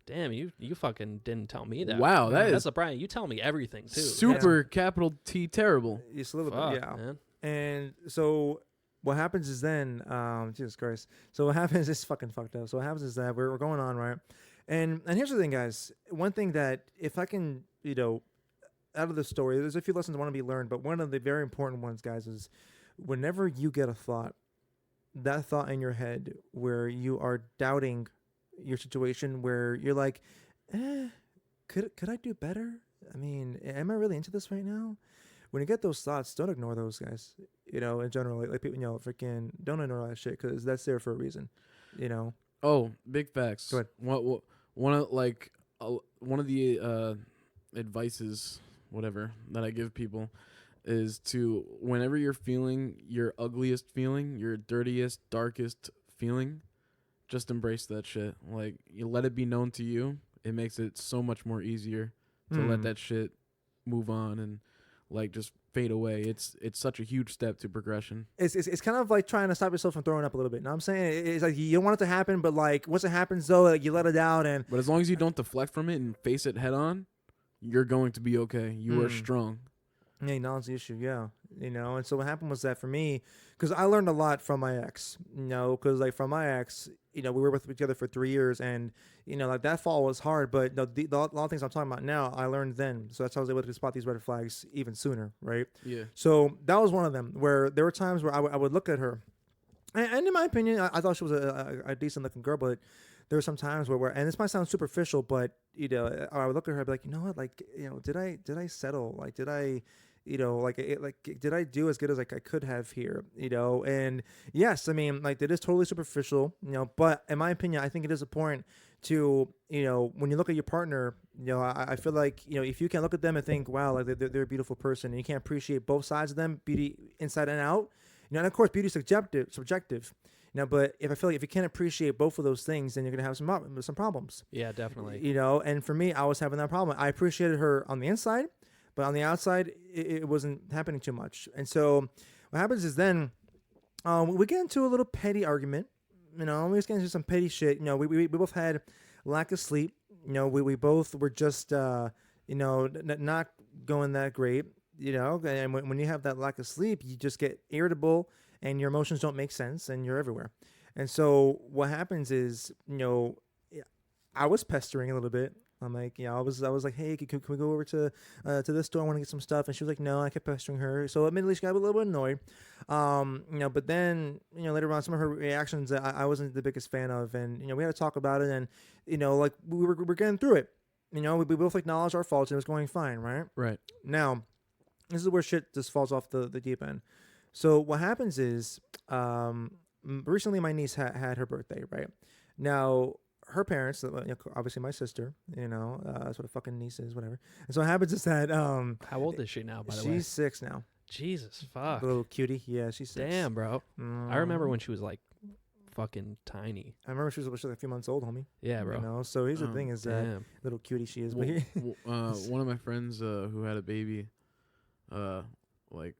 Damn, you fucking didn't tell me that. Wow, that That's is a Brian. You tell me everything too. super capital T terrible. It's a little Fuck, bit, yeah. man. And so what happens is then, Jesus Christ. So what happens is fucking fucked up. So what happens is that we're going on, right? And here's the thing, guys. One thing that, if I can, out of the story, there's a few lessons I want to be learned, but one of the very important ones, guys, is whenever you get a thought, that thought in your head where you are doubting your situation, where you're like, could I do better? I mean, am I really into this right now? When you get those thoughts, don't ignore those, guys. In general, like people, freaking don't ignore that shit, because that's there for a reason. Oh, big facts. Go ahead. One of the advices, whatever, that I give people is to, whenever you're feeling your ugliest feeling, your dirtiest, darkest feeling, just embrace that shit. Like, you let it be known to you. It makes it so much more easier to let that shit move on and like just fade away. It's such a huge step to progression. It's kind of like trying to stop yourself from throwing up a little bit. You know what I'm saying? It's like you don't want it to happen, but like once it happens though, like you let it out and But as long as you don't deflect from it and face it head on, you're going to be okay. You are strong. yeah, acknowledge the issue. Yeah, you know. And so what happened was that for me, because I learned a lot from my ex. You know, because like from my ex, you know, we were with together for 3 years, and you know, like that fall was hard. But the a lot of things I'm talking about now, I learned then. So that's how I was able to spot these red flags even sooner, right? Yeah. So that was one of them where there were times where I would look at her, and in my opinion, I thought she was a decent looking girl, but there were some times where, and this might sound superficial, but you know, I would look at her and be like, you know what, like, you know, did I settle? Like, did I, you know, like, did I do as good as like I could have here? You know, and yes, I mean, like, that is totally superficial, you know, but in my opinion, I think it is important to, you know, when you look at your partner, you know, I feel like, you know, if you can look at them and think, wow, like they're a beautiful person, and you can't appreciate both sides of them, beauty inside and out, you know, and of course, beauty is subjective. You know, but if I feel like if you can't appreciate both of those things, then you're gonna have some problems. Yeah, definitely. You know, and for me, I was having that problem. I appreciated her on the inside, but on the outside, it wasn't happening too much. And so, what happens is then we get into a little petty argument. You know, we just get into some petty shit. You know, we both had lack of sleep. You know, we both were just you know, not going that great. You know, and when you have that lack of sleep, you just get irritable, and your emotions don't make sense, and you're everywhere. And so what happens is, you know, I was pestering a little bit. I'm like, you know, I was like, hey, can we go over to this store? I want to get some stuff. And she was like, no. I kept pestering her. So admittedly, she got a little bit annoyed. You know, but then, you know, later on, some of her reactions I wasn't the biggest fan of, and you know, we had to talk about it, and you know, like we were getting through it. You know, we both acknowledged our faults, and it was going fine, right? Right. Now, this is where shit just falls off the deep end. So what happens is, recently my niece had her birthday, right? Now, her parents, obviously my sister, you know, that's what a fucking niece is, whatever. And so what happens is that, How old is she now, by the way? she's 6 now. Jesus, fuck. A little cutie. Yeah, she's 6. Damn, bro. I remember when she was like fucking tiny. I remember she was like a few months old, homie. Yeah, bro. You know, so here's the thing is that Damn. little cutie she is. Well, But one of my friends who had a baby, like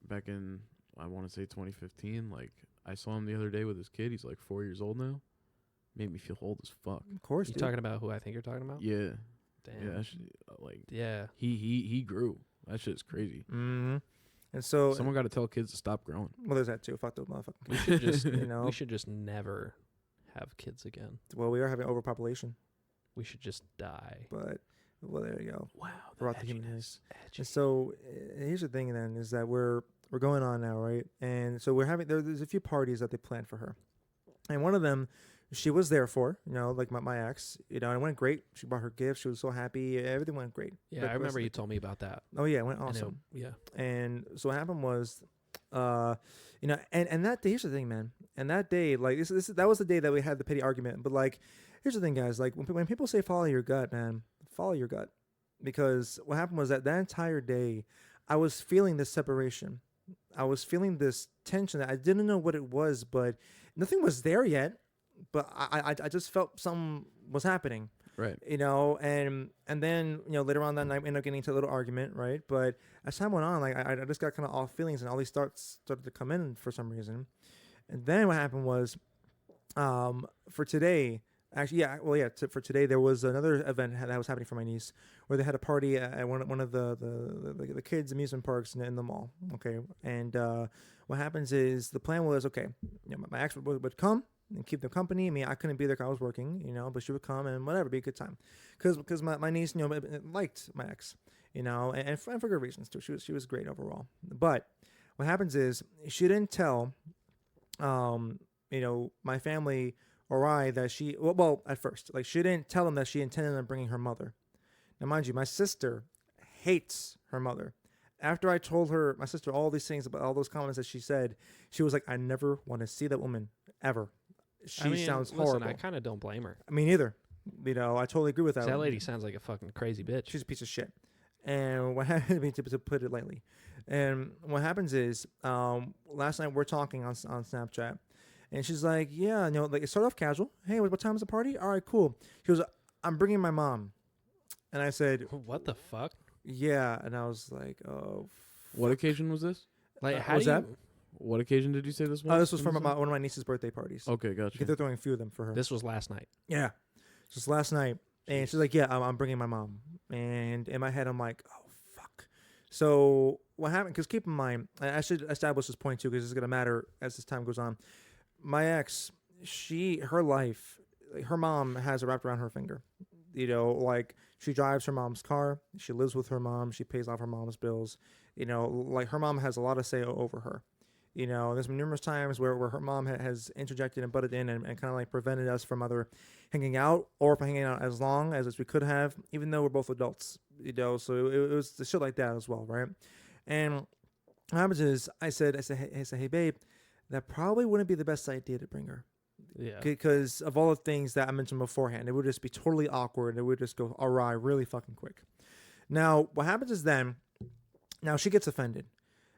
back in, I want to say 2015, like I saw him the other day with his kid. He's like 4 years old now. Made me feel old as fuck. of course, You dude. talking about who I think you're talking about? Yeah. Damn. Yeah. That shit, like Yeah. he grew. That shit's crazy. Mm-hmm. And so, Someone got to tell kids to stop growing. well, there's that too. Fuck those We motherfuckers. should just You know? we should just never have kids again. Well, we are having overpopulation, We should just die. but well, there you go. Wow. Throughout the human race. And so here's the thing then is that we're going on now, right? And so we're having there's a few parties that they planned for her, and one of them she was there for, you know, like my ex, you know, and it went great. She brought her gifts. She was so happy. Everything went great. Yeah, I remember you told me about that. Oh yeah, it went And it- awesome. yeah. And so what happened was, you know, and that day, here's the thing, man. And that day, like that was the day that we had the petty argument. But like, here's the thing, guys. Like when people say follow your gut, man, follow your gut, because what happened was that entire day, I was feeling this separation. I was feeling this tension that I didn't know what it was, but nothing was there yet. But I just felt something was happening. Right. You know, and then, you know, later on that night we ended up getting into a little argument, right? But as time went on, like I just got kind of off feelings, and all these thoughts started to come in for some reason. And then what happened was, for today, actually, for today there was another event that was happening for my niece, where they had a party at one of the kids' amusement parks in the mall. Okay, and what happens is the plan was, okay, you know, my ex would come and keep them company. I mean, I couldn't be there because I was working, you know, but she would come and whatever, be a good time. Because my niece, you know, liked my ex, you know, and for good reasons too. She was great overall. But what happens is she didn't tell, you know, my family or I that she, well, at first, like she didn't tell them that she intended on bringing her mother. Now, mind you, my sister hates her mother. After I told her, my sister, all these things about all those comments that she said, she was like, I never want to see that woman ever. She sounds horrible. I kind of don't blame her. Me neither. You know, I totally agree with that. That lady sounds like a fucking crazy bitch. She's a piece of shit. And what happened, to put it lightly, and what happens is, last night we're talking on Snapchat, and she's like, yeah, you know, like it started off casual. Hey, what time is the party? All right, cool. She goes, I'm bringing my mom. And I said, What the fuck? yeah. And I was like, oh. What occasion was this? Like, how was do you, that? What occasion did you say this was? This was from one of my niece's birthday parties. Okay, gotcha. They're throwing a few of them for her. This was last night. Yeah. Just last night. And she's like, yeah, I'm bringing my mom. And in my head, I'm like, oh, fuck. So what happened, because keep in mind, I should establish this point too, because it's going to matter as this time goes on. My ex, her life, her mom has it wrapped around her finger. You know, like she drives her mom's car. She lives with her mom. She pays off her mom's bills. You know, like her mom has a lot of say over her. You know, there's been numerous times where her mom has interjected and butted in and kind of like prevented us from either hanging out or from hanging out as long as we could have, even though we're both adults, you know, so it was the shit like that as well, right? And what happens is I said, hey, babe, that probably wouldn't be the best idea to bring her. Yeah. Because of all the things that I mentioned beforehand, it would just be totally awkward. It would just go awry really fucking quick. Now, what happens is now she gets offended.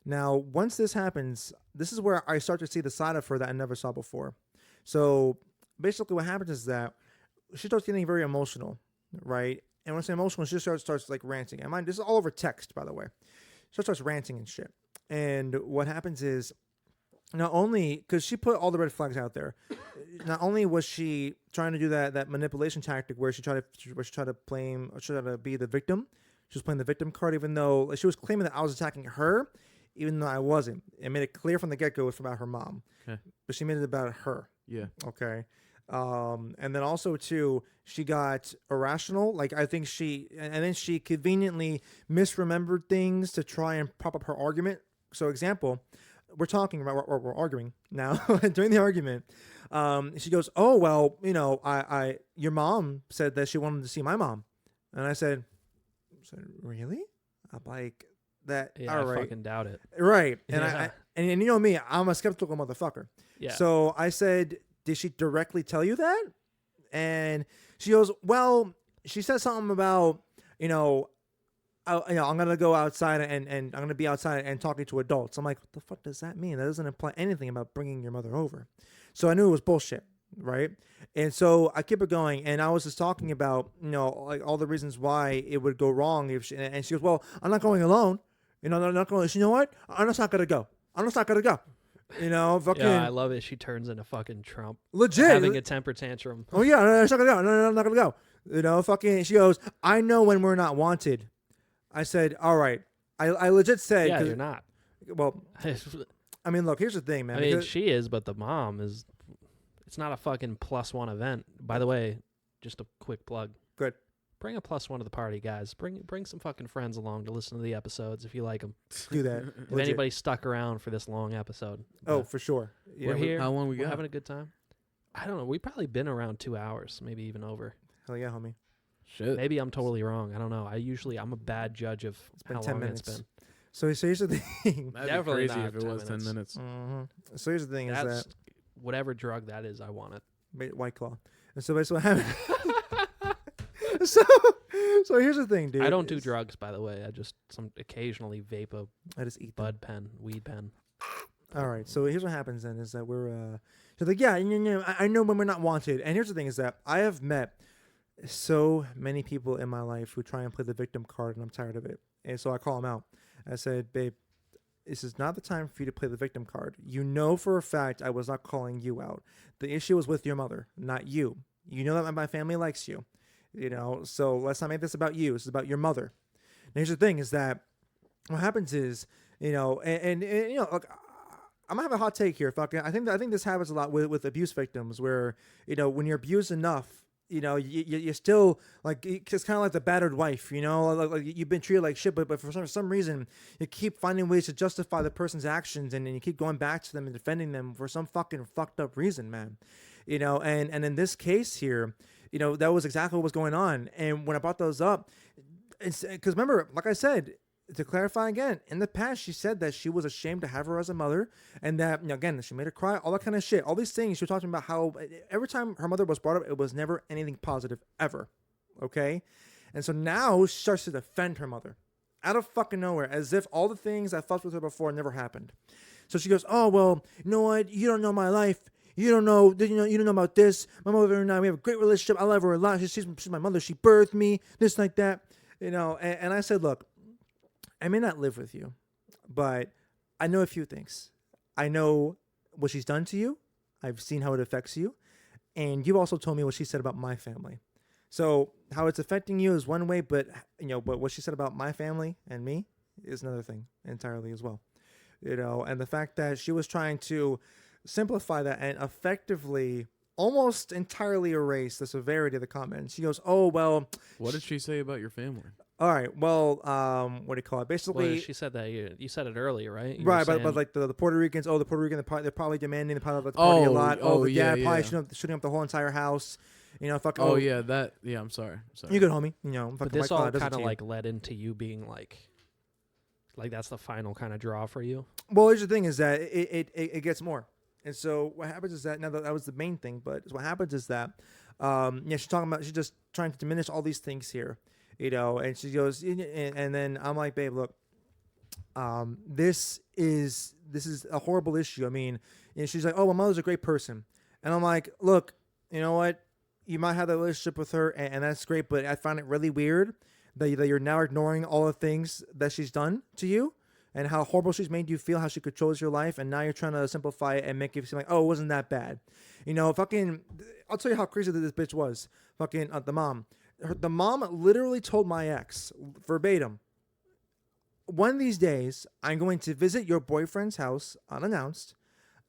Now, once this happens, this is where I start to see the side of her that I never saw before. So basically what happens is that she starts getting very emotional, right? And when I say emotional, she starts like ranting. And mind, this is all over text, by the way. She starts ranting and shit. And what happens is, not only, because she put all the red flags out there, not only was she trying to do that manipulation tactic where she tried to be the victim. She was playing the victim card, even though she was claiming that I was attacking her, even though I wasn't. It made it clear from the get-go it's about her mom. Okay. But she made it about her. Yeah. Okay. And then also, too, she got irrational. Like, I think then she conveniently misremembered things to try and prop up her argument. So, example, we're talking about, we're arguing now. During the argument, she goes, oh, well, you know, your mom said that she wanted to see my mom. And I said, really? I'm like, that, Yeah, all I right. fucking doubt it. Right. And Yeah. and you know me, I'm a skeptical motherfucker. Yeah. So I said, did she directly tell you that? And she goes, well, she said something about, I'm going to go outside and I'm going to be outside and talking to adults. I'm like, what the fuck does that mean? That doesn't imply anything about bringing your mother over. So I knew it was bullshit. Right. And so I kept it going. And I was just talking about, like all the reasons why it would go wrong. And she goes, well, I'm not going alone. I'm not going. You know what? I'm just not going to go. I'm just not going to go. Fucking. Yeah, I love it. She turns into fucking Trump. Legit. Having a temper tantrum. Oh, yeah. No, I'm not going to go. No, I'm not going to go. Fucking. She goes, I know when we're not wanted. I said, all right. I legit said. Yeah, you're not. Well, I mean, look, here's the thing, man. I mean, she is, but the mom is. It's not a fucking +1 event. By the way, just a quick plug. Good. Bring a +1 to the party, guys. Bring some fucking friends along to listen to the episodes if you like them. Do that. If Legit. anybody stuck around for this long episode. Oh, But for sure. we're here. How long we We're got? having a good time. I don't know. We've probably been around 2 hours, maybe even over. Hell yeah, homie. Shit. Maybe I'm totally wrong. I don't know. I'm a bad judge of been how 10 long minutes. it's been. So here's the thing. That'd Definitely be crazy not if it 10 was 10 minutes. minutes. Mm-hmm. So here's the thing That's is whatever drug that is. I want it. that White Claw. And so basically what happened. so here's the thing, dude. I don't do drugs, by the way. I just occasionally vape a I just eat them. bud pen, weed pen. All right. So here's what happens then is that we're she's like, yeah, I know when we're not wanted. And here's the thing is that I have met so many people in my life who try and play the victim card, and I'm tired of it. And so I call them out. I said, babe, this is not the time for you to play the victim card. You know for a fact I was not calling you out. The issue was with your mother, not you. You know that my family likes you. So let's not make this about you. This is about your mother. And here's the thing is that what happens is, look, I'm gonna have a hot take here. I think this happens a lot with abuse victims where, when you're abused enough, you're still like, it's kind of like the battered wife, like you've been treated like shit, but for some reason you keep finding ways to justify the person's actions and you keep going back to them and defending them for some fucking fucked up reason, man. And in this case here, that was exactly what was going on. And when I brought those up, it's because remember, like I said, to clarify again, in the past, she said that she was ashamed to have her as a mother, and that, again, she made her cry, all that kind of shit. All these things, she was talking about how every time her mother was brought up, it was never anything positive, ever. Okay? And so now she starts to defend her mother out of fucking nowhere, as if all the things I fucked with her before never happened. So she goes, oh, well, you know what? You don't know my life. You don't know about this. My mother and I, we have a great relationship. I love her a lot. She's my mother. She birthed me, this, like that. And I said, look, I may not live with you, but I know a few things. I know what she's done to you. I've seen how it affects you. And you also told me what she said about my family. So how it's affecting you is one way, but what she said about my family and me is another thing entirely as well. And the fact that she was trying to simplify that and effectively almost entirely erase the severity of the comment. She goes, oh, well. What did she say about your family? All right. Well, what do you call it? Basically, well, she said that you said it earlier, right? You right, were but saying- like the Puerto Ricans. Oh, the Puerto Rican. They're probably demanding the party a lot. Oh, the yeah, dad probably yeah. shooting up the whole entire house. Fucking. Oh, yeah, that. Yeah, I'm sorry. You good, homie? but Fucking this White Claw all does it kind to of you. like led into you being like that's the final kind of draw for you. Well, here's the thing: is that it gets more. And so what happens is that now that was the main thing, but what happens is that she's talking about she's just trying to diminish all these things here, and she goes and then I'm like, babe, look, this is a horrible issue. I mean, she's like, oh, my mother's a great person, and I'm like, look, you know what, you might have that relationship with her, and that's great, but I find it really weird that you're now ignoring all the things that she's done to you. And how horrible she's made you feel, how she controls your life, and now you're trying to simplify it and make it seem like, oh, it wasn't that bad. Fucking, I'll tell you how crazy this bitch was. Fucking, the mom. The mom literally told my ex, verbatim, one of these days, I'm going to visit your boyfriend's house unannounced.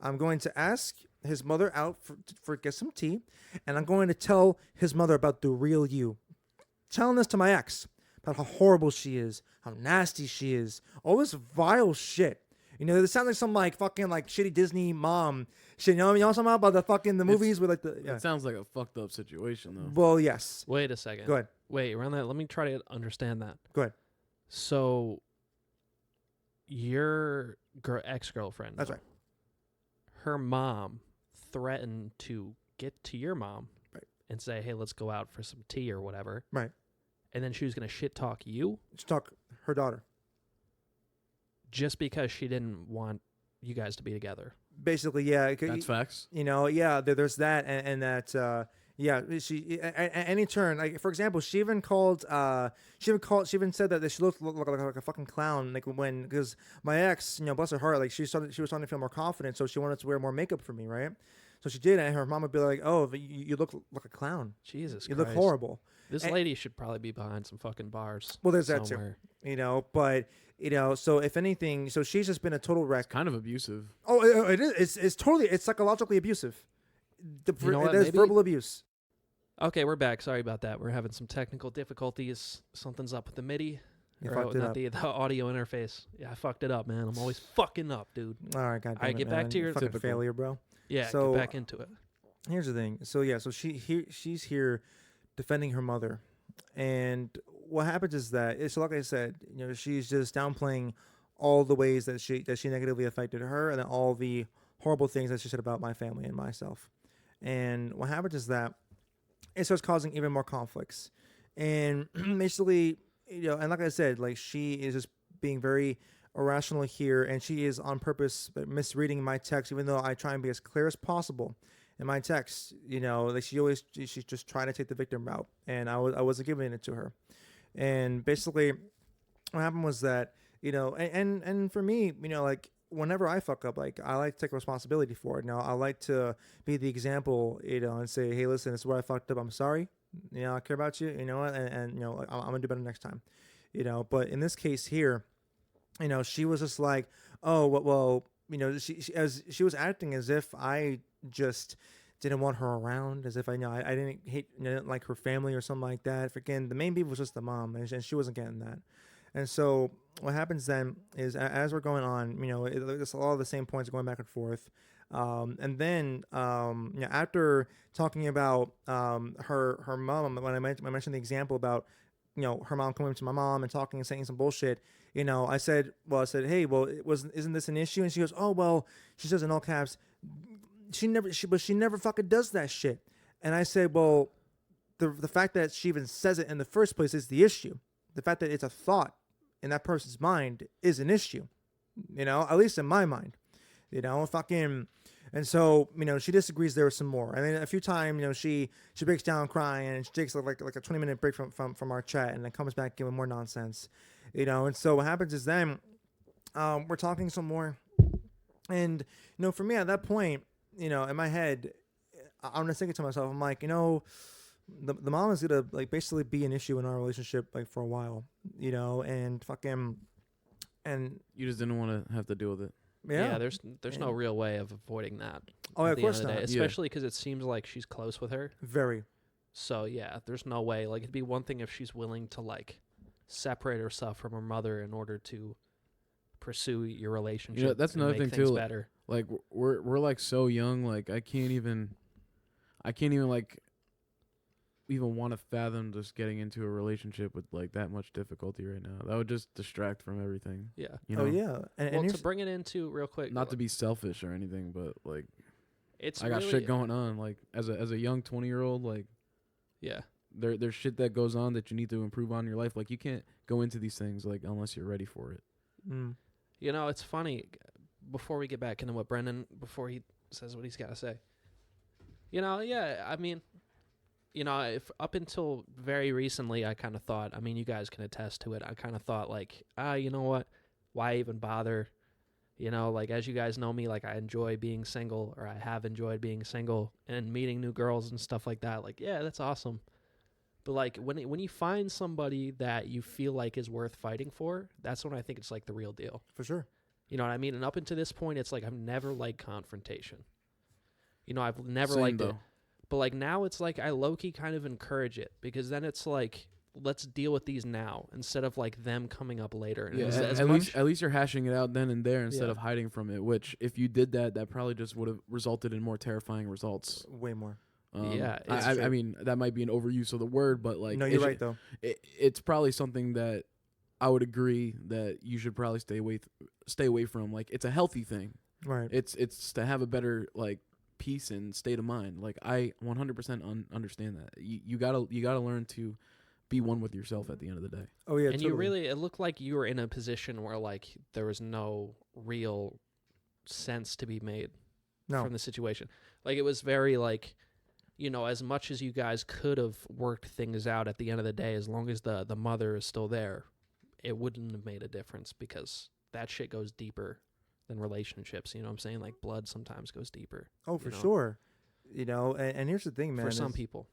I'm going to ask his mother out for get some tea, and I'm going to tell his mother about the real you. Telling this to my ex. About how horrible she is, how nasty she is, all this vile shit. This sounds like some fucking shitty Disney mom shit. You know what I mean? You know something about the movies with the. Yeah. It sounds like a fucked up situation, though. Well, yes. Wait a second. Go ahead. Wait, around that. Let me try to understand that. Go ahead. So, your ex-girlfriend. That's right. Her mom threatened to get to your mom, right, and say, "Hey, let's go out for some tea or whatever." Right. And then she was gonna shit talk you. She talk her daughter. Just because she didn't want you guys to be together. Basically, yeah. That's facts. Yeah. There's that, and that. Yeah, she at any turn, like for example, she even said that she looked like a fucking clown, because my ex, bless her heart, she was starting to feel more confident, so she wanted to wear more makeup for me, right? So she did, and her mom would be like, "Oh, you look like a clown. Jesus, you Christ. look horrible." This lady should probably be behind some fucking bars. Well, there's somewhere. that too, but so if anything, so she's just been a total wreck. Kind of abusive. Oh, it is. It's totally. It's psychologically abusive. You know what, there's maybe- verbal abuse. Okay, we're back. Sorry about that. We're having some technical difficulties. Something's up with the MIDI. You Or, fucked it not up. the audio interface. Yeah, I fucked it up, man. I'm always fucking up, dude. All right, goddamn Alright, it, get back man. to your fucking typical. failure, bro. Yeah, So- get back into it. Here's the thing. So yeah, so she's here defending her mother, and what happens is that so like I said, she's just downplaying all the ways that she negatively affected her, and then all the horrible things that she said about my family and myself. And what happens is that it starts causing even more conflicts, and basically, and like I said, she is just being very irrational here, and she is on purpose misreading my text, even though I try and be as clear as possible in my text. She's just trying to take the victim route, and I wasn't giving it to her. And basically, what happened was that and for me, whenever I fuck up, I like to take responsibility for it. Now I like to be the example, and say, hey, listen, this is where I fucked up. I'm sorry. I care about you. You know what? And I'm gonna do better next time. But in this case here, she was just like, oh, well, she was acting as if I just didn't want her around, as if I didn't like her family or something like that. Freaking the main beef was just the mom, and she wasn't getting that. And so what happens then is, as we're going on, it's a lot of the same points going back and forth. And then after talking about her mom, when I mentioned the example about her mom coming to my mom and talking and saying some bullshit. I said, hey, well, isn't this an issue? And she goes, oh, well, she says in all caps, she never fucking does that shit. And I said, well, the fact that she even says it in the first place is the issue. The fact that it's a thought in that person's mind is an issue, at least in my mind, fucking. And so, she disagrees there some more. And then a few times, she breaks down crying and she takes like a 20-minute break from our chat and then comes back in with more nonsense, And so what happens is then we're talking some more. And, for me at that point, in my head, I'm just thinking to myself, I'm like, the mom is going to like basically be an issue in our relationship like for a while, and fucking, and You just didn't want to have to deal with it. Yeah, there's no real way of avoiding that. Oh, yeah, at of the course end of the not. day, especially because it seems like she's close with her. Very. So yeah, there's no way. Like it'd be one thing if she's willing to like separate herself from her mother in order to pursue your relationship. That's and another make thing things too. Better. Like we're like so young. Like I can't even like even want to fathom just getting into a relationship with like that much difficulty right now. That would just distract from everything. Yeah. Oh yeah. And to bring it into real quick, Not to be selfish or anything, but like I got shit going on. Like as a young 20-year-old, like yeah, there's shit that goes on that you need to improve on in your life. Like you can't go into these things like unless you're ready for it. Mm. It's funny. Before we get back into what Brendan, before he says what he's got to say, yeah, I mean. If up until very recently, I kind of thought, I mean, you guys can attest to it. I kind of thought like, you know what? Why even bother? Like as you guys know me, like I enjoy being single, or I have enjoyed being single and meeting new girls and stuff like that. Like, yeah, that's awesome. But like when you find somebody that you feel like is worth fighting for, that's when I think it's like the real deal. For sure. You know what I mean? And up until this point, it's like I've never liked confrontation. I've never Same liked though. it. But, like, now it's like I low-key kind of encourage it because then it's like, let's deal with these now instead of, like, them coming up later. And Yeah, as at least you're hashing it out then and there instead Yeah. of hiding from it, which if you did that probably just would have resulted in more terrifying results. Way more. Yeah, it's I true. mean, that might be an overuse of the word, but, like... No, you're right, though. It's probably something that I would agree that you should probably stay away from. Like, it's a healthy thing. Right. It's to have a better, like, peace and state of mind. Like I 100% understand that. You gotta learn to be one with yourself at the end of the day. Oh yeah, and totally. it looked like you were in a position where like there was no real sense to be made from the situation. Like it was very like, as much as you guys could have worked things out at the end of the day, as long as the mother is still there, it wouldn't have made a difference because that shit goes deeper than relationships. You know what I'm saying? Like blood sometimes goes deeper. Oh, for sure. And here's the thing, man. For some people.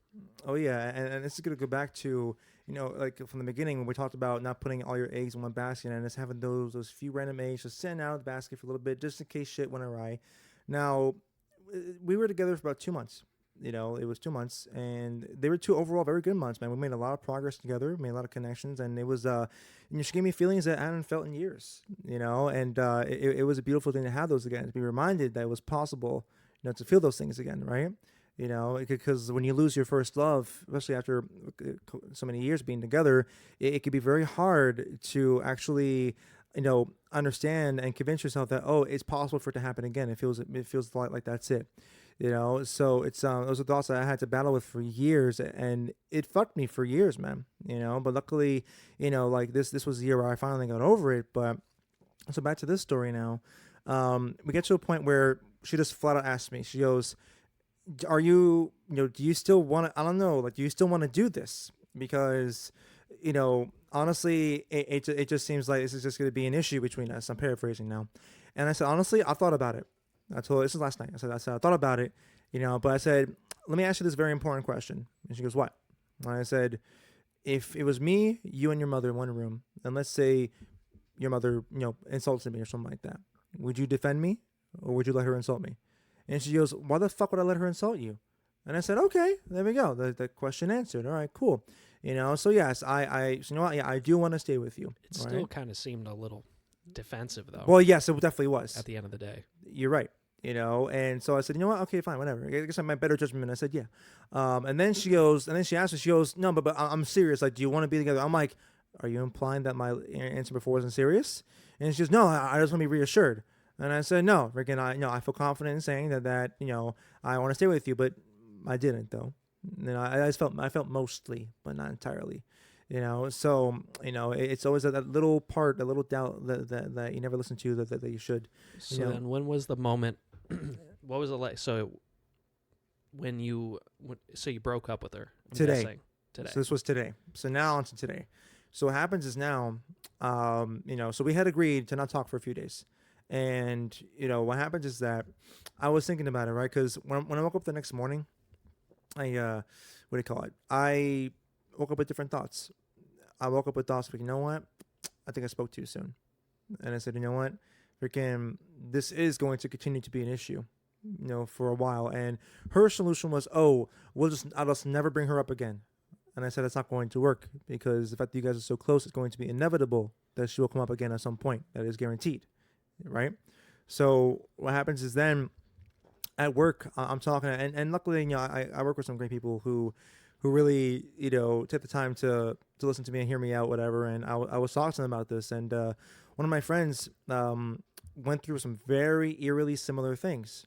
Oh yeah, and this is gonna go back to like from the beginning when we talked about not putting all your eggs in one basket and just having those few random eggs just sitting out of the basket for a little bit just in case shit went awry. Now, we were together for about 2 months. It was 2 months, and they were 2 overall very good months, man. We made a lot of progress together, made a lot of connections, and it was she gave me feelings that I hadn't felt in years, and it was a beautiful thing to have those again, to be reminded that it was possible, to feel those things again, right? Because when you lose your first love, especially after so many years being together, it could be very hard to actually, understand and convince yourself that, oh, it's possible for it to happen again. It feels like that's it. So it's those are thoughts that I had to battle with for years, and it fucked me for years, man. But luckily, like this was the year where I finally got over it. But so back to this story now. We get to a point where she just flat out asked me. She goes, "Are you, do you still want to? I don't know. Like, do you still want to do this? Because, honestly, it just seems like this is just going to be an issue between us." I'm paraphrasing now, and I said, honestly, I thought about it. I told her, this is last night. I said, I thought about it, but I said, let me ask you this very important question. And she goes, what? And I said, if it was me, you and your mother in one room, and let's say your mother, insulted me or something like that, would you defend me or would you let her insult me? And she goes, why the fuck would I let her insult you? And I said, okay, there we go. The question answered. All right, cool. So yes, so yeah, I do want to stay with you. It still kind of seemed a little defensive though. Well, yes, it definitely was. At the end of the day. You're right. And so I said, you know what? Okay, fine, whatever. I guess I my better judgment. I said, yeah. And then she asked me, she goes, no, but I'm serious. Like, do you want to be together? I'm like, are you implying that my answer before wasn't serious? And she goes, no, I just want to be reassured. And I said, no, freaking, I feel confident in saying that I want to stay with you, but I didn't though. I felt mostly, but not entirely. So it's always that little part, that little doubt that you never listen to that you should. So then, when was the moment? What was it like? So when you broke up with her Today. Today. So this was today. So now on to today. So what happens is now, so we had agreed to not talk for a few days. And, what happens is that I was thinking about it, right? Because when I woke up the next morning, I woke up with different thoughts. I woke up with thoughts like, you know what? I think I spoke too soon. And I said, you know what? Freaking, this is going to continue to be an issue, for a while. And her solution was, I'll just never bring her up again. And I said, it's not going to work because the fact that you guys are so close, it's going to be inevitable that she will come up again at some point. That is guaranteed, right? So what happens is then at work, I'm talking, and luckily, I work with some great people who really, take the time to listen to me and hear me out, whatever. And I was talking to them about this. And one of my friends went through some very eerily similar things.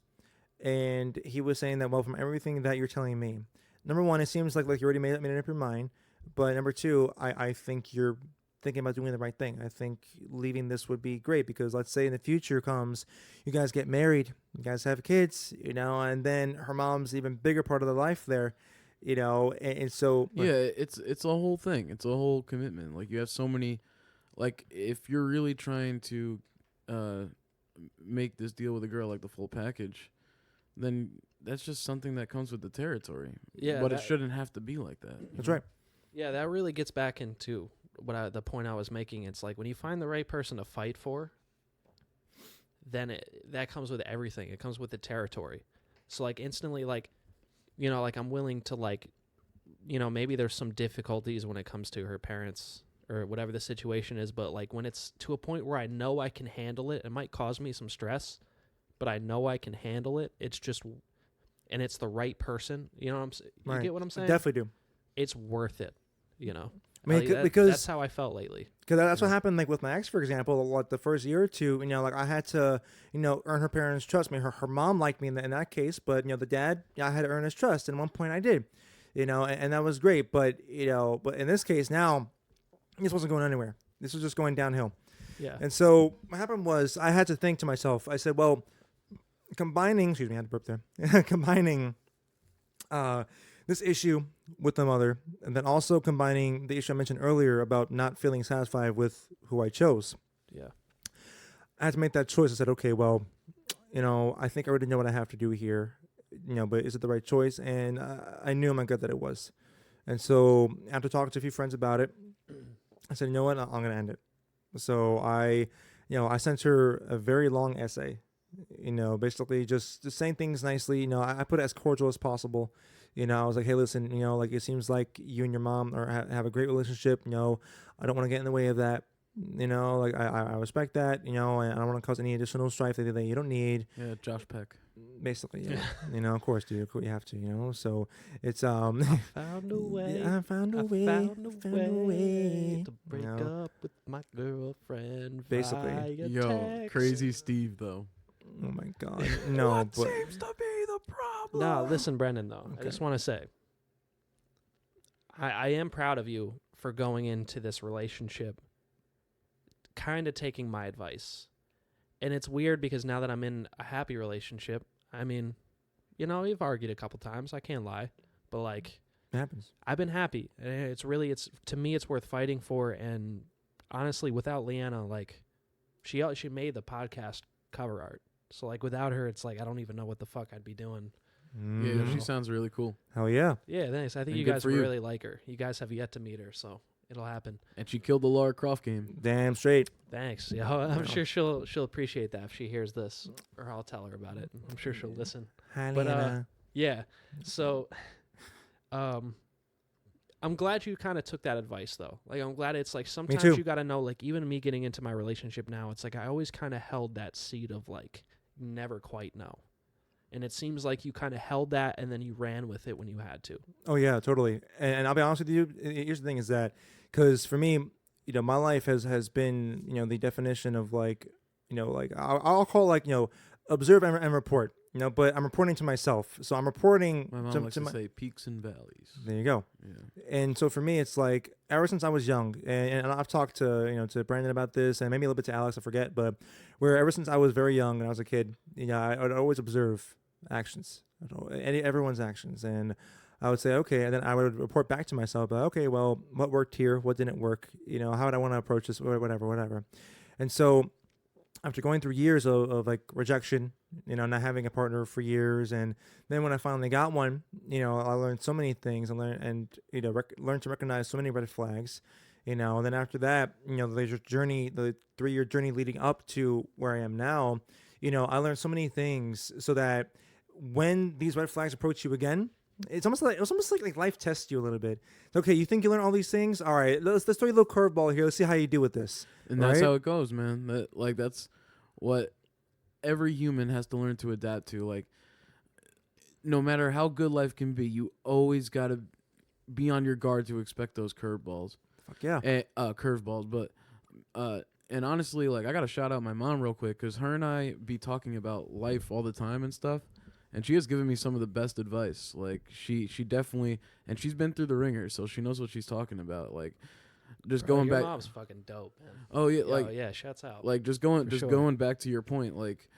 And he was saying that, well, from everything that you're telling me, number one, it seems like you already made up your mind. But number two, I think you're thinking about doing the right thing. I think leaving this would be great because let's say in the future comes, you guys get married, you guys have kids, and then her mom's even bigger part of the life there, and so. Yeah, it's a whole thing. It's a whole commitment. Like you have so many, like if you're really trying to make this deal with a girl like the full package, then that's just something that comes with the territory. Yeah, but it shouldn't have to be like that. That's right. Yeah, that really gets back into the point I was making. It's like when you find the right person to fight for, then that comes with everything. It comes with the territory. So like instantly, like, like I'm willing to like, maybe there's some difficulties when it comes to her parents or whatever the situation is. But like when it's to a point where I know I can handle it, it might cause me some stress, but I know I can handle it. It's just, and it's the right person. You know what I'm saying? You get what I'm saying? I definitely do. It's worth it, I mean, because that's how I felt lately. Because that's what happened, like with my ex, for example. Like the first year or two, like I had to, earn her parents' trust. I mean, her mom liked me in that case, but the dad, I had to earn his trust. And at one point, I did, and that was great. But but in this case now, this wasn't going anywhere. This was just going downhill. Yeah. And so what happened was I had to think to myself. I said, well, combining, excuse me, I had to burp there. Combining, this issue with the mother, and then also combining the issue I mentioned earlier about not feeling satisfied with who I chose. Yeah. I had to make that choice. I said, okay, well, I think I already know what I have to do here, but is it the right choice? And I knew in my gut that it was. And so after talking to a few friends about it, I said, you know what, I'm going to end it. So I sent her a very long essay, basically just saying things nicely. I put it as cordial as possible. I was like, hey, listen, like it seems like you and your mom have a great relationship. I don't want to get in the way of that. Like I respect that, and I don't want to cause any additional strife that you don't need. Yeah, Josh Peck. Basically, yeah. Of course, dude, you have to, so it's I found a way. I found a way to break up with my girlfriend. Basically. Via Yo, text. crazy Steve though. Oh my God, no, but seems to be the problem? No, listen, Brendan, though. I Okay. just want to say, I am proud of you for going into this relationship kind of taking my advice. And it's weird because now that I'm in a happy relationship, I mean, we've argued a couple times. I can't lie. But, like, it happens. I've been happy. And to me, it's worth fighting for. And honestly, without Leanna, like, she made the podcast cover art. So, like, without her, it's like I don't even know what the fuck I'd be doing. Yeah, she sounds really cool. Hell yeah. Yeah, thanks. I think And you good guys for will you. really like her. You guys have yet to meet her, so it'll happen. And she killed the Lara Croft game. Damn straight. Thanks. Yeah, I'm sure she'll appreciate that if she hears this, or I'll tell her about it. I'm sure she'll listen. Hi, But, Lana. Yeah. So, I'm glad you kind of took that advice, though. Like, I'm glad it's like sometimes too. you got to know, like, even me getting into my relationship now, it's like I always kind of held that seed of like, never quite know. And it seems like you kind of held that and then you ran with it when you had to. Oh yeah, totally. And I'll be honest with you. Here's the thing: is that because for me, my life has been the definition of like like I'll call it like observe and report. But I'm reporting to myself, so I'm reporting. My mom likes to say peaks and valleys. There you go. Yeah. And so for me, it's like ever since I was young, and I've talked to to Brandon about this, and maybe a little bit to Alex, I forget, but where ever since I was very young and I was a kid, I would always observe actions, everyone's actions, and I would say okay, and then I would report back to myself, okay, well, what worked here, what didn't work, how would I want to approach this, whatever, and so after going through years of like rejection, not having a partner for years, and then when I finally got one, I learned so many things and learned to recognize so many red flags, and then after that, the 3-year journey leading up to where I am now, I learned so many things so that when these red flags approach you again, it's almost like life tests you a little bit. Okay, you think you learned all these things? All right, let's throw you a little curveball here. Let's see how you do with this. And that's how it goes, man. That's what every human has to learn to adapt to. Like, no matter how good life can be, you always got to be on your guard to expect those curveballs. Fuck yeah. Curveballs. But, and honestly, like, I got to shout out my mom real quick because her and I be talking about life all the time and stuff. And she has given me some of the best advice. Like, she definitely, and she's been through the ringer, so she knows what she's talking about. Like, just going your back. mom's fucking dope, man. Oh yeah, Yo, yeah, shouts out. Like going back to your point, like,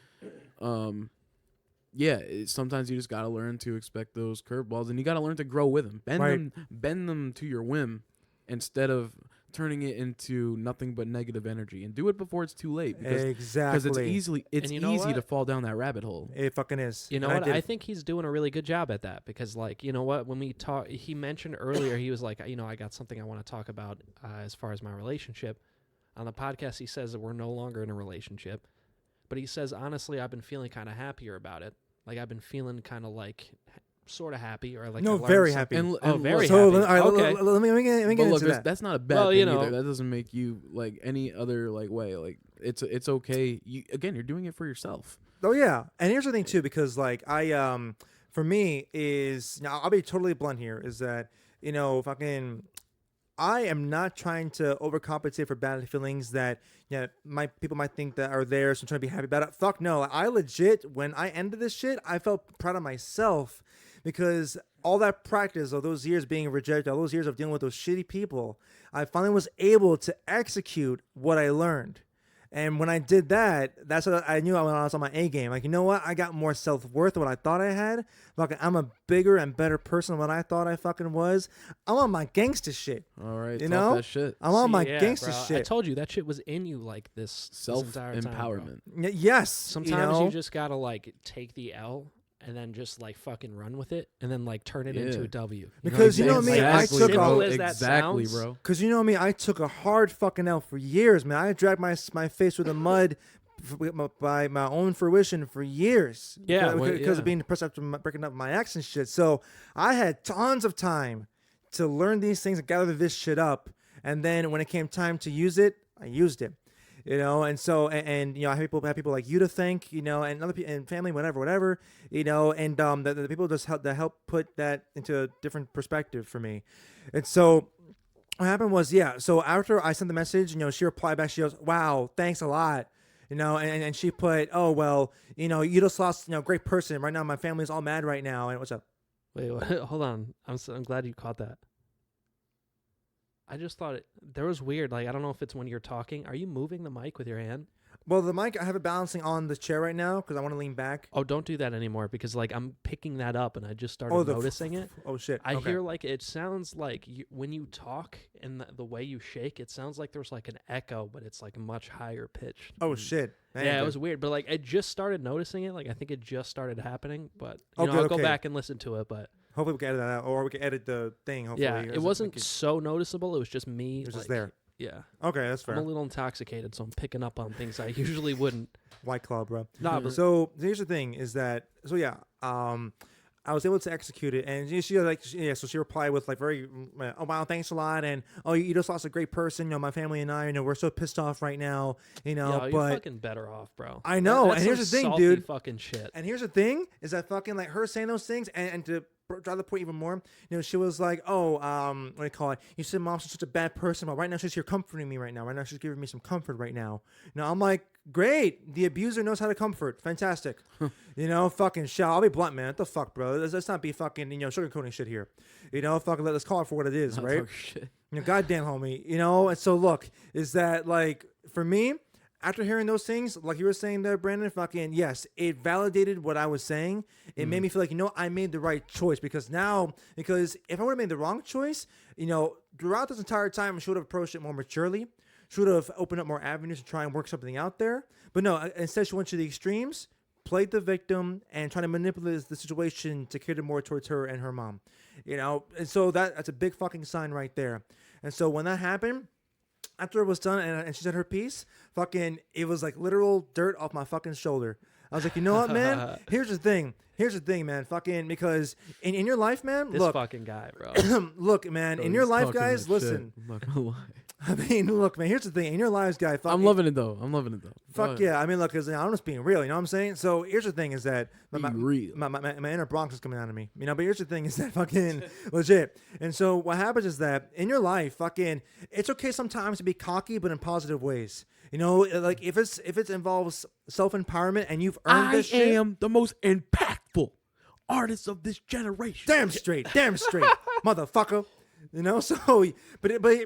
sometimes you just gotta learn to expect those curveballs, and you gotta learn to grow with them, bend them to your whim, instead of turning it into nothing but negative energy, and do it before it's too late. Because it's easy to fall down that rabbit hole. It fucking is. You know what? I think he's doing a really good job at that because, like, you know what? When we talk, he mentioned earlier, he was like, I got something I want to talk about as far as my relationship. On the podcast, he says that we're no longer in a relationship, but he says, honestly, I've been feeling kind of happier about it. Like, I've been feeling kind of like sort of happy, or like very happy. And happy. very happy. All right, okay. let me get into that. That's not a bad thing either. That doesn't make you like any other like way. Like it's okay. You're doing it for yourself. Oh yeah, and here's the thing too, because like for me is I'll be totally blunt here. Is that I am not trying to overcompensate for bad feelings that people might think that are there, so I'm trying to be happy about it. Fuck no. I legit, when I ended this shit, I felt proud of myself because all that practice of those years being rejected, all those years of dealing with those shitty people, I finally was able to execute what I learned. And when I did that, that's what I knew when I was on my A game. Like, you know what? I got more self-worth than what I thought I had. Fucking, I'm a bigger and better person than what I thought I fucking was. I'm on my gangster shit. All right, you know? That shit. I'm on my gangster shit. I told you that shit was in you, like this self-empowerment. Yes. Sometimes you just gotta like take the L and then just like fucking run with it and then like turn it into a W. Because you know me, I took bro. Because you know me, I took a hard fucking L for years, man. I dragged my face through the mud by my own fruition for years. Yeah, because of being depressed after breaking up my ex and shit. So I had tons of time to learn these things and gather this shit up. And then when it came time to use it, I used it. And so, and I have people like you to thank, and other people and family, whatever, and the people just help put that into a different perspective for me. And so what happened was, so after I sent the message, she replied back, she goes, wow, thanks a lot. And she put, oh, well, you just lost, great person. Right now, my family's all mad right now. And what's up? Wait, hold on. I'm glad you caught that. I just thought there was weird. Like, I don't know if it's when you're talking. Are you moving the mic with your hand? Well, the mic, I have it balancing on the chair right now because I want to lean back. Oh, don't do that anymore because, like, I'm picking that up and I just started noticing it. Oh, shit. I hear, like, it sounds like when you talk and the way you shake, it sounds like there's, like, an echo, but it's, like, much higher pitched. Oh, shit. Yeah, it was weird. But, like, I just started noticing it. Like, I think it just started happening. But, I'll go back and listen to it, but... Hopefully we can edit that out, or we can edit the thing. Hopefully, yeah, it wasn't so noticeable. It was just me. It was just there. Yeah. Okay, that's fair. I'm a little intoxicated, so I'm picking up on things I usually wouldn't. White Claw, bro. Nah, but so here's the thing: is that I was able to execute it, and she like, so she replied with like very, oh wow, thanks a lot, and oh, you just lost a great person, my family and I, we're so pissed off right now, Yo, you're but fucking better off, bro. I know, That's and here's the some thing, salty dude. fucking shit. And here's the thing is that fucking like her saying those things, and to drive the point even more, she was like, oh, what do you call it? You said mom's such a bad person, but right now she's here comforting me right now. Right now she's giving me some comfort right now. I'm like, great. The abuser knows how to comfort. Fantastic. Fucking shit. I'll be blunt, man. What the fuck, bro? Let's not be fucking, sugarcoating shit here. Fucking let's call it for what it is, right? Shit. Goddamn, homie. And so look, is that like, for me, after hearing those things, like you were saying there, Brandon, fucking yes, it validated what I was saying. It made me feel like, I made the right choice because if I would have made the wrong choice, throughout this entire time, I should have approached it more maturely, should have opened up more avenues to try and work something out there. But no, instead she went to the extremes, played the victim, and trying to manipulate the situation to cater more towards her and her mom, and so that's a big fucking sign right there. And so when that happened, after it was done and she said her piece, fucking, it was like literal dirt off my fucking shoulder. I was like, you know what, man? Here's the thing, man. Fucking, because in your life, man, This look, fucking guy, bro. look, man, in He's your life, talking guys, that listen. shit. I'm not gonna lie. I mean, look, man, here's the thing. In your lives, guy, fucking, I'm loving it though. Fuck yeah. I mean, look, because I'm just being real. You know what I'm saying? So here's the thing is that Be real. my inner Bronx is coming out of me. But here's the thing is that fucking legit. And so what happens is that in your life, fucking, it's okay sometimes to be cocky, but in positive ways. Like if it involves self-empowerment and you've earned this shit. I am the most impactful artist of this generation. Damn straight, motherfucker. So,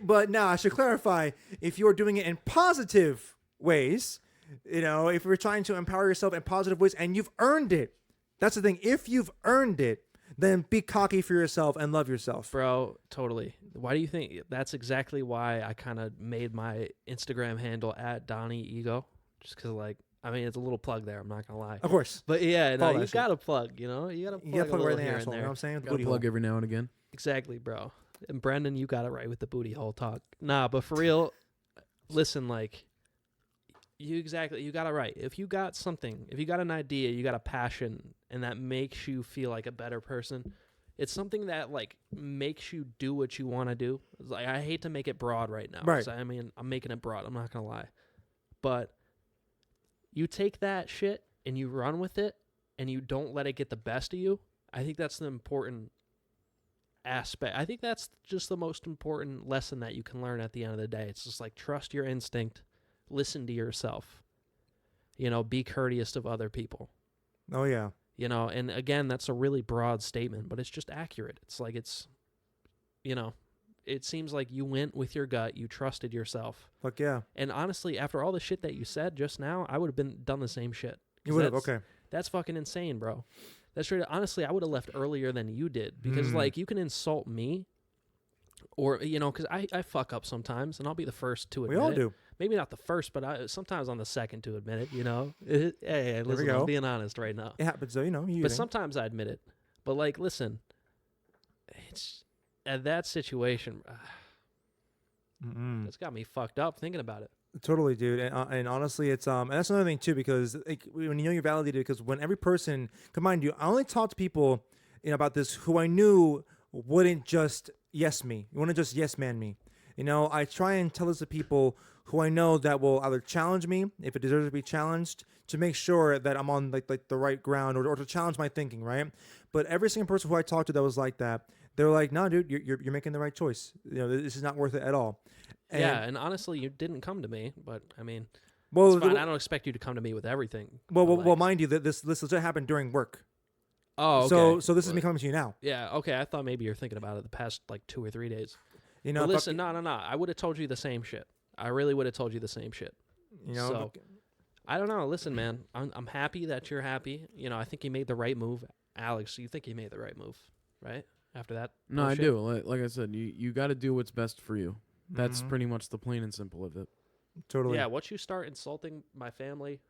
but now I should clarify, if you're doing it in positive ways, if you're trying to empower yourself in positive ways and you've earned it, that's the thing. If you've earned it, then be cocky for yourself and love yourself. Bro, totally. Why do you think that's exactly why I kind of made my Instagram handle @DonnieEgo? Just because, like, I mean, it's a little plug there. I'm not going to lie. Of course. But yeah, no, you shit. got to plug, You got to You gotta plug right in the here and asshole. You know there. what I'm saying? The Gotta booty plug hole. every now and again. Exactly, bro. And Brendan, you got it right with the booty hole talk. Nah, but for real, listen, like, you got it right. If you got something, if you got an idea, you got a passion, and that makes you feel like a better person, it's something that, like, makes you do what you want to do. It's like, I hate to make it broad right now. Right. I mean, I'm making it broad. I'm not going to lie. But you take that shit and you run with it and you don't let it get the best of you. I think that's the important aspect. I think that's just the most important lesson that you can learn at the end of the day. It's just like, trust your instinct, listen to yourself, be courteous of other people. Oh, yeah. And again, that's a really broad statement, but it's just accurate. It's like, it seems like you went with your gut, you trusted yourself. Fuck yeah. And honestly, after all the shit that you said just now, I would have done the same shit. You would have, okay. That's fucking insane, bro. That's straight. Honestly, I would have left earlier than you did because, like, you can insult me, or because I fuck up sometimes, and I'll be the first to admit it. We all do. Maybe not the first, but sometimes I'm the second to admit it. Hey, listen, go. I'm being honest right now. It happens, though. But sometimes I admit it. But, like, listen, it's at that situation. It's got me fucked up thinking about it. Totally, dude, and honestly, it's and that's another thing too, because like, when you're validated, because when every person, mind you, I only talk to people, about this who I knew wouldn't just yes man me. I try and tell this to people who I know that will either challenge me if it deserves to be challenged, to make sure that I'm on like the right ground, or to challenge my thinking, right? But every single person who I talked to that was like that, they were like, no, dude, you're making the right choice. This is not worth it at all. And honestly, you didn't come to me, but I mean, well, it's fine. I don't expect you to come to me with everything. Well, mind you, that this legit happened during work. Oh, okay. So this is me coming to you now. Yeah, okay. I thought maybe you're thinking about it the past like 2 or 3 days. But listen, no. I would have told you the same shit. I really would have told you the same shit. So, I don't know. Listen, man, I'm happy that you're happy. I think you made the right move. Alex, you think you made the right move, right? After that? No, bullshit? I do. Like I said, you got to do what's best for you. That's pretty much the plain and simple of it. Totally. Yeah, once you start insulting my family,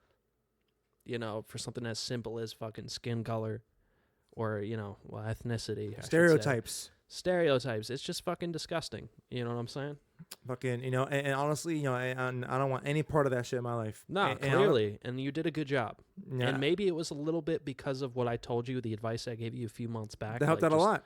for something as simple as fucking skin color or, ethnicity. Stereotypes. Stereotypes. It's just fucking disgusting. You know what I'm saying? Fucking, and honestly, and I don't want any part of that shit in my life. No, And clearly, and you did a good job. yeah, And maybe it was a little bit because of what I told you, the advice I gave you a few months back. that helped like out a just- lot.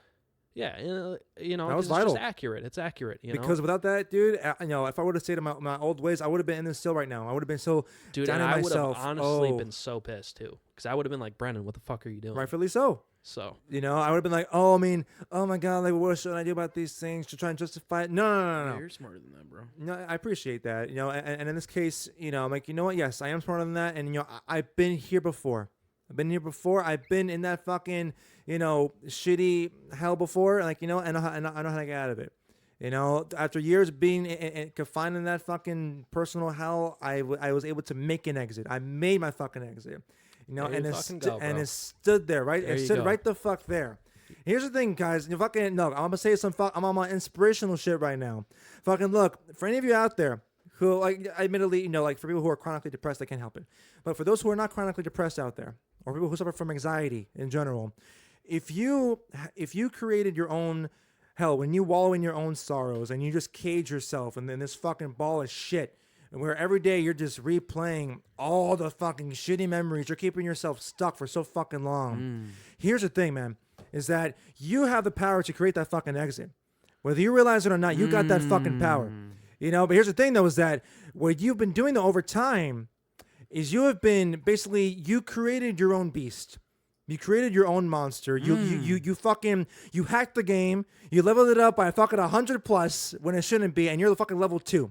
Yeah, That was 'cause vital. It's just accurate. It's accurate. Because without that, dude, if I would have stayed in my old ways, I would have been in this still right now. I would have been so dude, down and on I would have myself. honestly Oh. been so pissed too, because I would have been like, Brennan, what the fuck are you doing? rightfully so. So I would have been like, oh, I mean, oh my God, like, what should I do about these things to try and justify it? No. Yeah, you're smarter than that, bro. No, I appreciate that. And in this case, I'm like, you know what? Yes, I am smarter than that. And, I've been here before. I've been in that fucking, shitty hell before. Like, and I know how to get out of it. After years being confined in that fucking personal hell, I was able to make an exit. I made my fucking exit. There And you it fucking go, bro. it stood there, right? There It you stood go. right the fuck there. Here's the thing, guys. I'm gonna say I'm on my inspirational shit right now. Fucking look, for any of you out there who, like, admittedly, like, for people who are chronically depressed, they can't help it. But for those who are not chronically depressed out there, or people who suffer from anxiety in general, if you created your own hell, when you wallow in your own sorrows and you just cage yourself and then this fucking ball of shit, and where every day you're just replaying all the fucking shitty memories, you're keeping yourself stuck for so fucking long. Here's the thing, man, is that you have the power to create that fucking exit. Whether you realize it or not, you got that fucking power. But here's the thing, though, is that what you've been doing, though, over time is you created your own beast. You created your own monster. You hacked the game. You leveled it up by fucking 100+ when it shouldn't be, and you're the fucking level 2.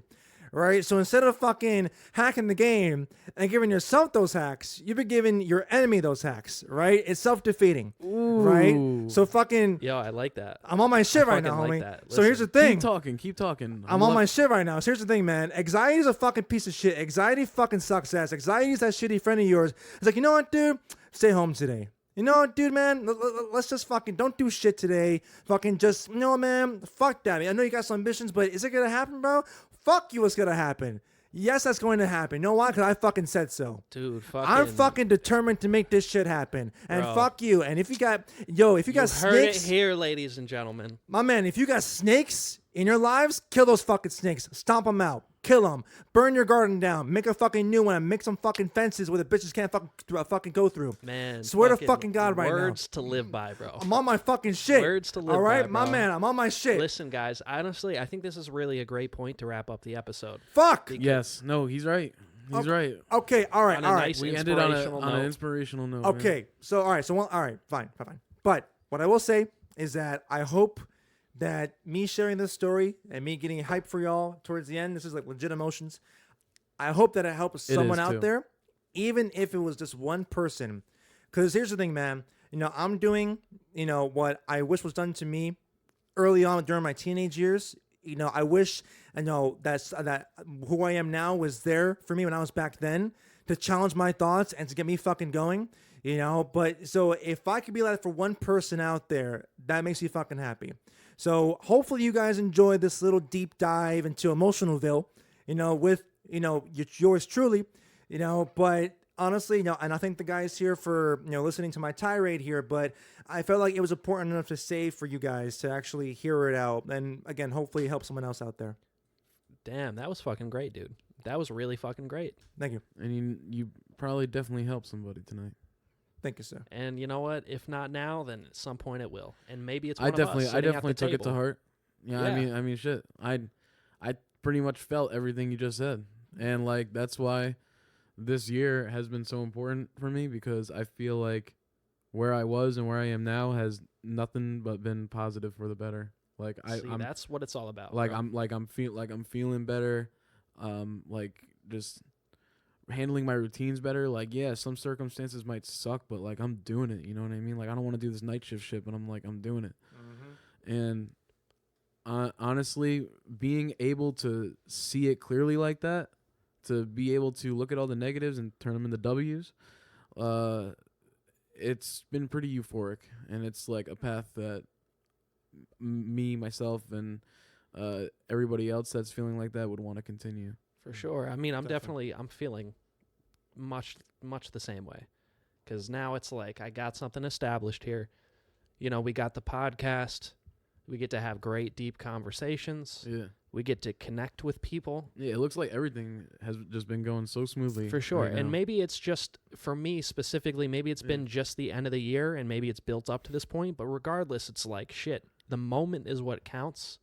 Right? So instead of fucking hacking the game and giving yourself those hacks, you've been giving your enemy those hacks, right? It's self-defeating, right? So fucking, yo, I like that. I'm on my shit right fucking now, like homie. that. So here's the Listen. thing. Keep talking. I'm on my shit right now. So here's the thing, man. Anxiety is a fucking piece of shit. Anxiety fucking sucks ass. Anxiety is that shitty friend of yours. It's like, you know what, dude? Stay home today. You know what, dude, man? Let's just fucking don't do shit today. Fucking just, man, fuck that. I know you got some ambitions, but is it going to happen, bro? Fuck you, it's going to happen. Yes, that's going to happen. You know why? Because I fucking said so. Dude, fucking. I'm fucking determined to make this shit happen. And Bro. fuck you. And if you got, if you got You heard snakes, it here, ladies and gentlemen. my man, if you got snakes in your lives, kill those fucking snakes. Stomp them out. Kill them. Burn your garden down. Make a fucking new one. Make some fucking fences where the bitches can't fucking go through. Man, Swear to fucking God right now. Words to live by, bro. I'm on my fucking shit. Words to live All right, by, my bro. man, I'm on my shit. Listen, guys, honestly, I think this is really a great point to wrap up the episode. Fuck. Yes. No, he's right. He's right. Okay, all right, On a all right. nice We ended on inspirational an note. inspirational note. Okay, so all right, all right, fine. But what I will say is that I hope that me sharing this story and me getting hype for y'all towards the end, this is like legit emotions. I hope that it helps It someone is, out too. there, even if it was just one person. Because here's the thing, man. I'm doing, what I wish was done to me early on during my teenage years. I wish, that who I am now was there for me when I was back then to challenge my thoughts and to get me fucking going. But so if I could be like that for one person out there, that makes me fucking happy. So hopefully you guys enjoyed this little deep dive into Emotionalville, with, yours truly, but honestly, and I thank the guys here for, listening to my tirade here, but I felt like it was important enough to say for you guys to actually hear it out. And again, hopefully help someone else out there. Damn, that was fucking great, dude. That was really fucking great. Thank you. And you probably definitely helped somebody tonight. Thank you, sir. And you know what? If not now, then at some point it will. And maybe it's one I of definitely us sitting at the took it to table. heart. Yeah, Yeah. I mean shit. I pretty much felt everything you just said. And like that's why this year has been so important for me, because I feel like where I was and where I am now has nothing but been positive for the better. Like I'm that's what it's all about. like bro. I'm feeling better. Like just handling my routines better. Like, yeah, some circumstances might suck, but like I'm doing it, you know what I mean? Like I don't want to do this night shift shit, but I'm doing it. And honestly, being able to see it clearly like that, to be able to look at all the negatives and turn them into W's, it's been pretty euphoric, and it's like a path that myself, and everybody else that's feeling like that would want to continue. For sure. I mean, I'm Definitely. I'm feeling much the same way. Because now it's like I got something established here. We got the podcast. We get to have great, deep conversations. Yeah. We get to connect with people. Yeah, it looks like everything has just been going so smoothly. For sure. right And now. maybe it's just, for me specifically, maybe it's been just the end of the year and maybe it's built up to this point. But regardless, it's like, shit, the moment is what counts.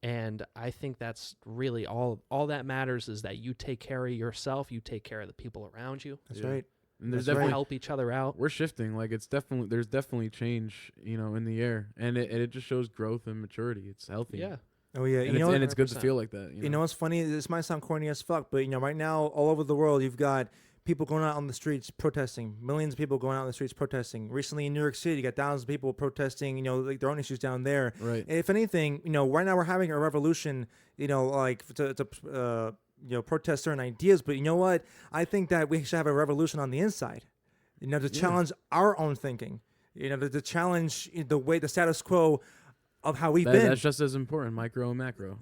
And I think that's really all that matters is that you take care of yourself, you take care of the people around you. That's Yeah. right. And there's That's right. definitely Help each other out. we're shifting. Like there's definitely change, in the air, and it just shows growth and maturity. It's healthy. Yeah. Oh yeah, and, you know, it's good to 100%. feel like that. you know what's funny? This might sound corny as fuck, but right now all over the world, you've got people going out on the streets protesting. Millions of people going out on the streets protesting. Recently in New York City, you got thousands of people protesting. like their own issues down there. Right. If anything, right now we're having a revolution. Like to protest certain ideas. But you know what? I think that we should have a revolution on the inside. To challenge our own thinking. To challenge the status quo of how we've been. That's just as important, micro and macro.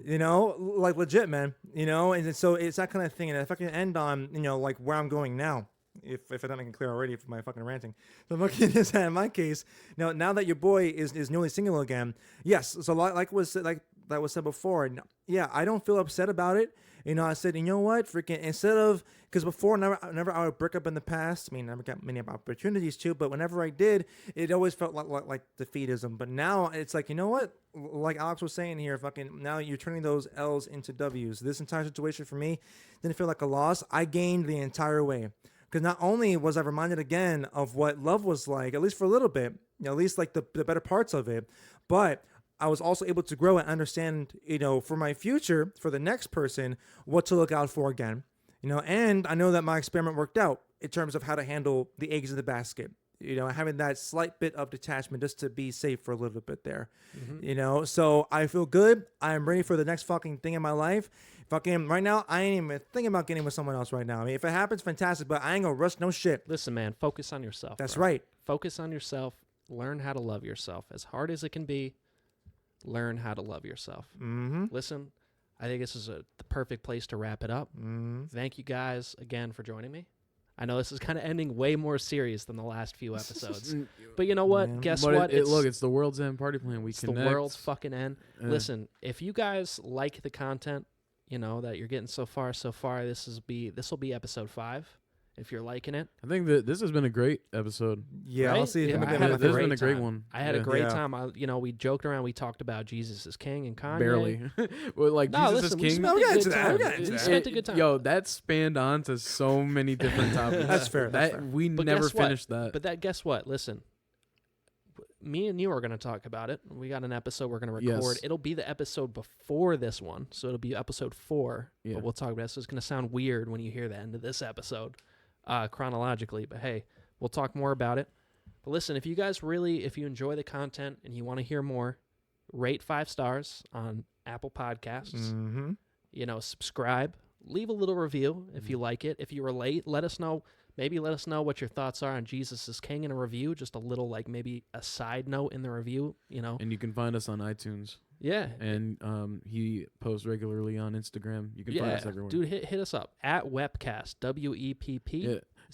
Like legit, man. And so it's that kind of thing. And if I can end on, like where I'm going now, if I don't make it clear already for my fucking ranting. So I'm looking at this in my case, now that your boy is newly single again, yes. So like that was said before, and yeah, I don't feel upset about it. I said, you know what, freaking, instead of, because before, whenever I would break up in the past, I never got many opportunities to, but whenever I did, it always felt like defeatism. But now it's like, you know what, like Alex was saying here, fucking, now you're turning those L's into W's. This entire situation for me didn't feel like a loss. I gained the entire way. Because not only was I reminded again of what love was like, at least for a little bit, at least like the better parts of it, but I was also able to grow and understand, for my future, for the next person, what to look out for again. And I know that my experiment worked out in terms of how to handle the eggs in the basket. Having that slight bit of detachment just to be safe for a little bit there. So I feel good. I'm ready for the next fucking thing in my life. Fucking right now, I ain't even thinking about getting with someone else right now. If it happens, fantastic, but I ain't gonna rush no shit. Listen, man, focus on yourself. That's bro. right. Focus on yourself. Learn how to love yourself. As hard as it can be, learn how to love yourself. Mm-hmm. Listen, I think this is the perfect place to wrap it up. Mm-hmm. Thank you guys again for joining me. I know this is kind of ending way more serious than the last few episodes. But you know what? Man. Guess But what? it's the world's end party plan. We it's connect. the world's fucking end. Uh, Listen, if you guys like the content, that you're getting so far, this will be episode 5. If you're liking it, I think that this has been a great episode. Yeah, Right? I'll see. Yeah, If I I'm had gonna a This has great been a great time. one. I had a Yeah. great Yeah. time. We joked around. We talked about Jesus is King and Kanye. Barely. Well, like No, Jesus listen, is we king. spent We a got good into that. We time. got into We that. spent a good time. Yo, that spanned on to so many different topics. That's fair. That's fair. We But never guess what? finished that. But guess what? Listen, me and you are going to talk about it. We got an episode we're going to record. Yes. It'll be the episode before this one, so it'll be episode 4. Yeah. But we'll talk about it. So it's going to sound weird when you hear the end of this episode chronologically. But hey, we'll talk more about it. But listen, if you enjoy the content and you want to hear more, rate 5 stars on Apple Podcasts. Mm-hmm. Subscribe. Leave a little review if you like it. If you relate, let us know. Maybe let us know what your thoughts are on Jesus is King in a review. Just a little, maybe a side note in the review, And you can find us on iTunes. Yeah. And he posts regularly on Instagram. You can find us everywhere. Dude, hit us up at Webcast, Yeah.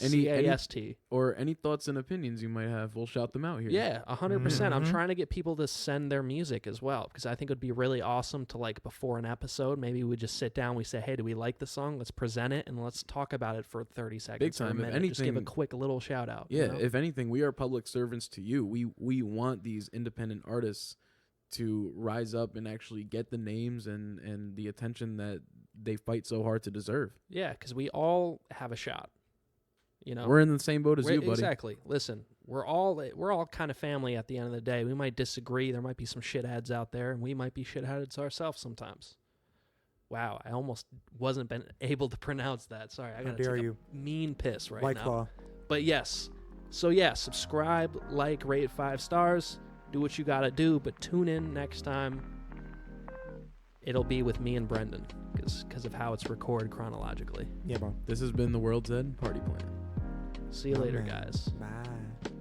WEPPCAST. Or any thoughts and opinions you might have, we'll shout them out here. Yeah, 100%. I'm Mhm. trying to get people to send their music as well, because I think it would be really awesome to, before an episode, maybe we just sit down, we say, hey, do we like the song? Let's present it, and let's talk about it for 30 seconds or a time. If minute. Just give a anything- quick little shout out. Yeah, if anything, we are public servants to you. We want these independent artists to rise up and actually get the names and the attention that they fight so hard to deserve. Yeah, because we all have a shot. We're in the same boat as you, buddy. Exactly. Listen, we're all kind of family at the end of the day. We might disagree. There might be some shitheads out there, and we might be shitheads ourselves sometimes. Wow, I almost wasn't been able to pronounce that. Sorry, I How got dare take you. a mean piss right White now. Claw. But yes, so yeah, subscribe, rate 5 stars, do what you gotta do, but tune in next time. It'll be with me and Brendan, because of how it's recorded chronologically. Yeah, bro. This has been the World's End Party Plan. See you later, man. guys. Bye.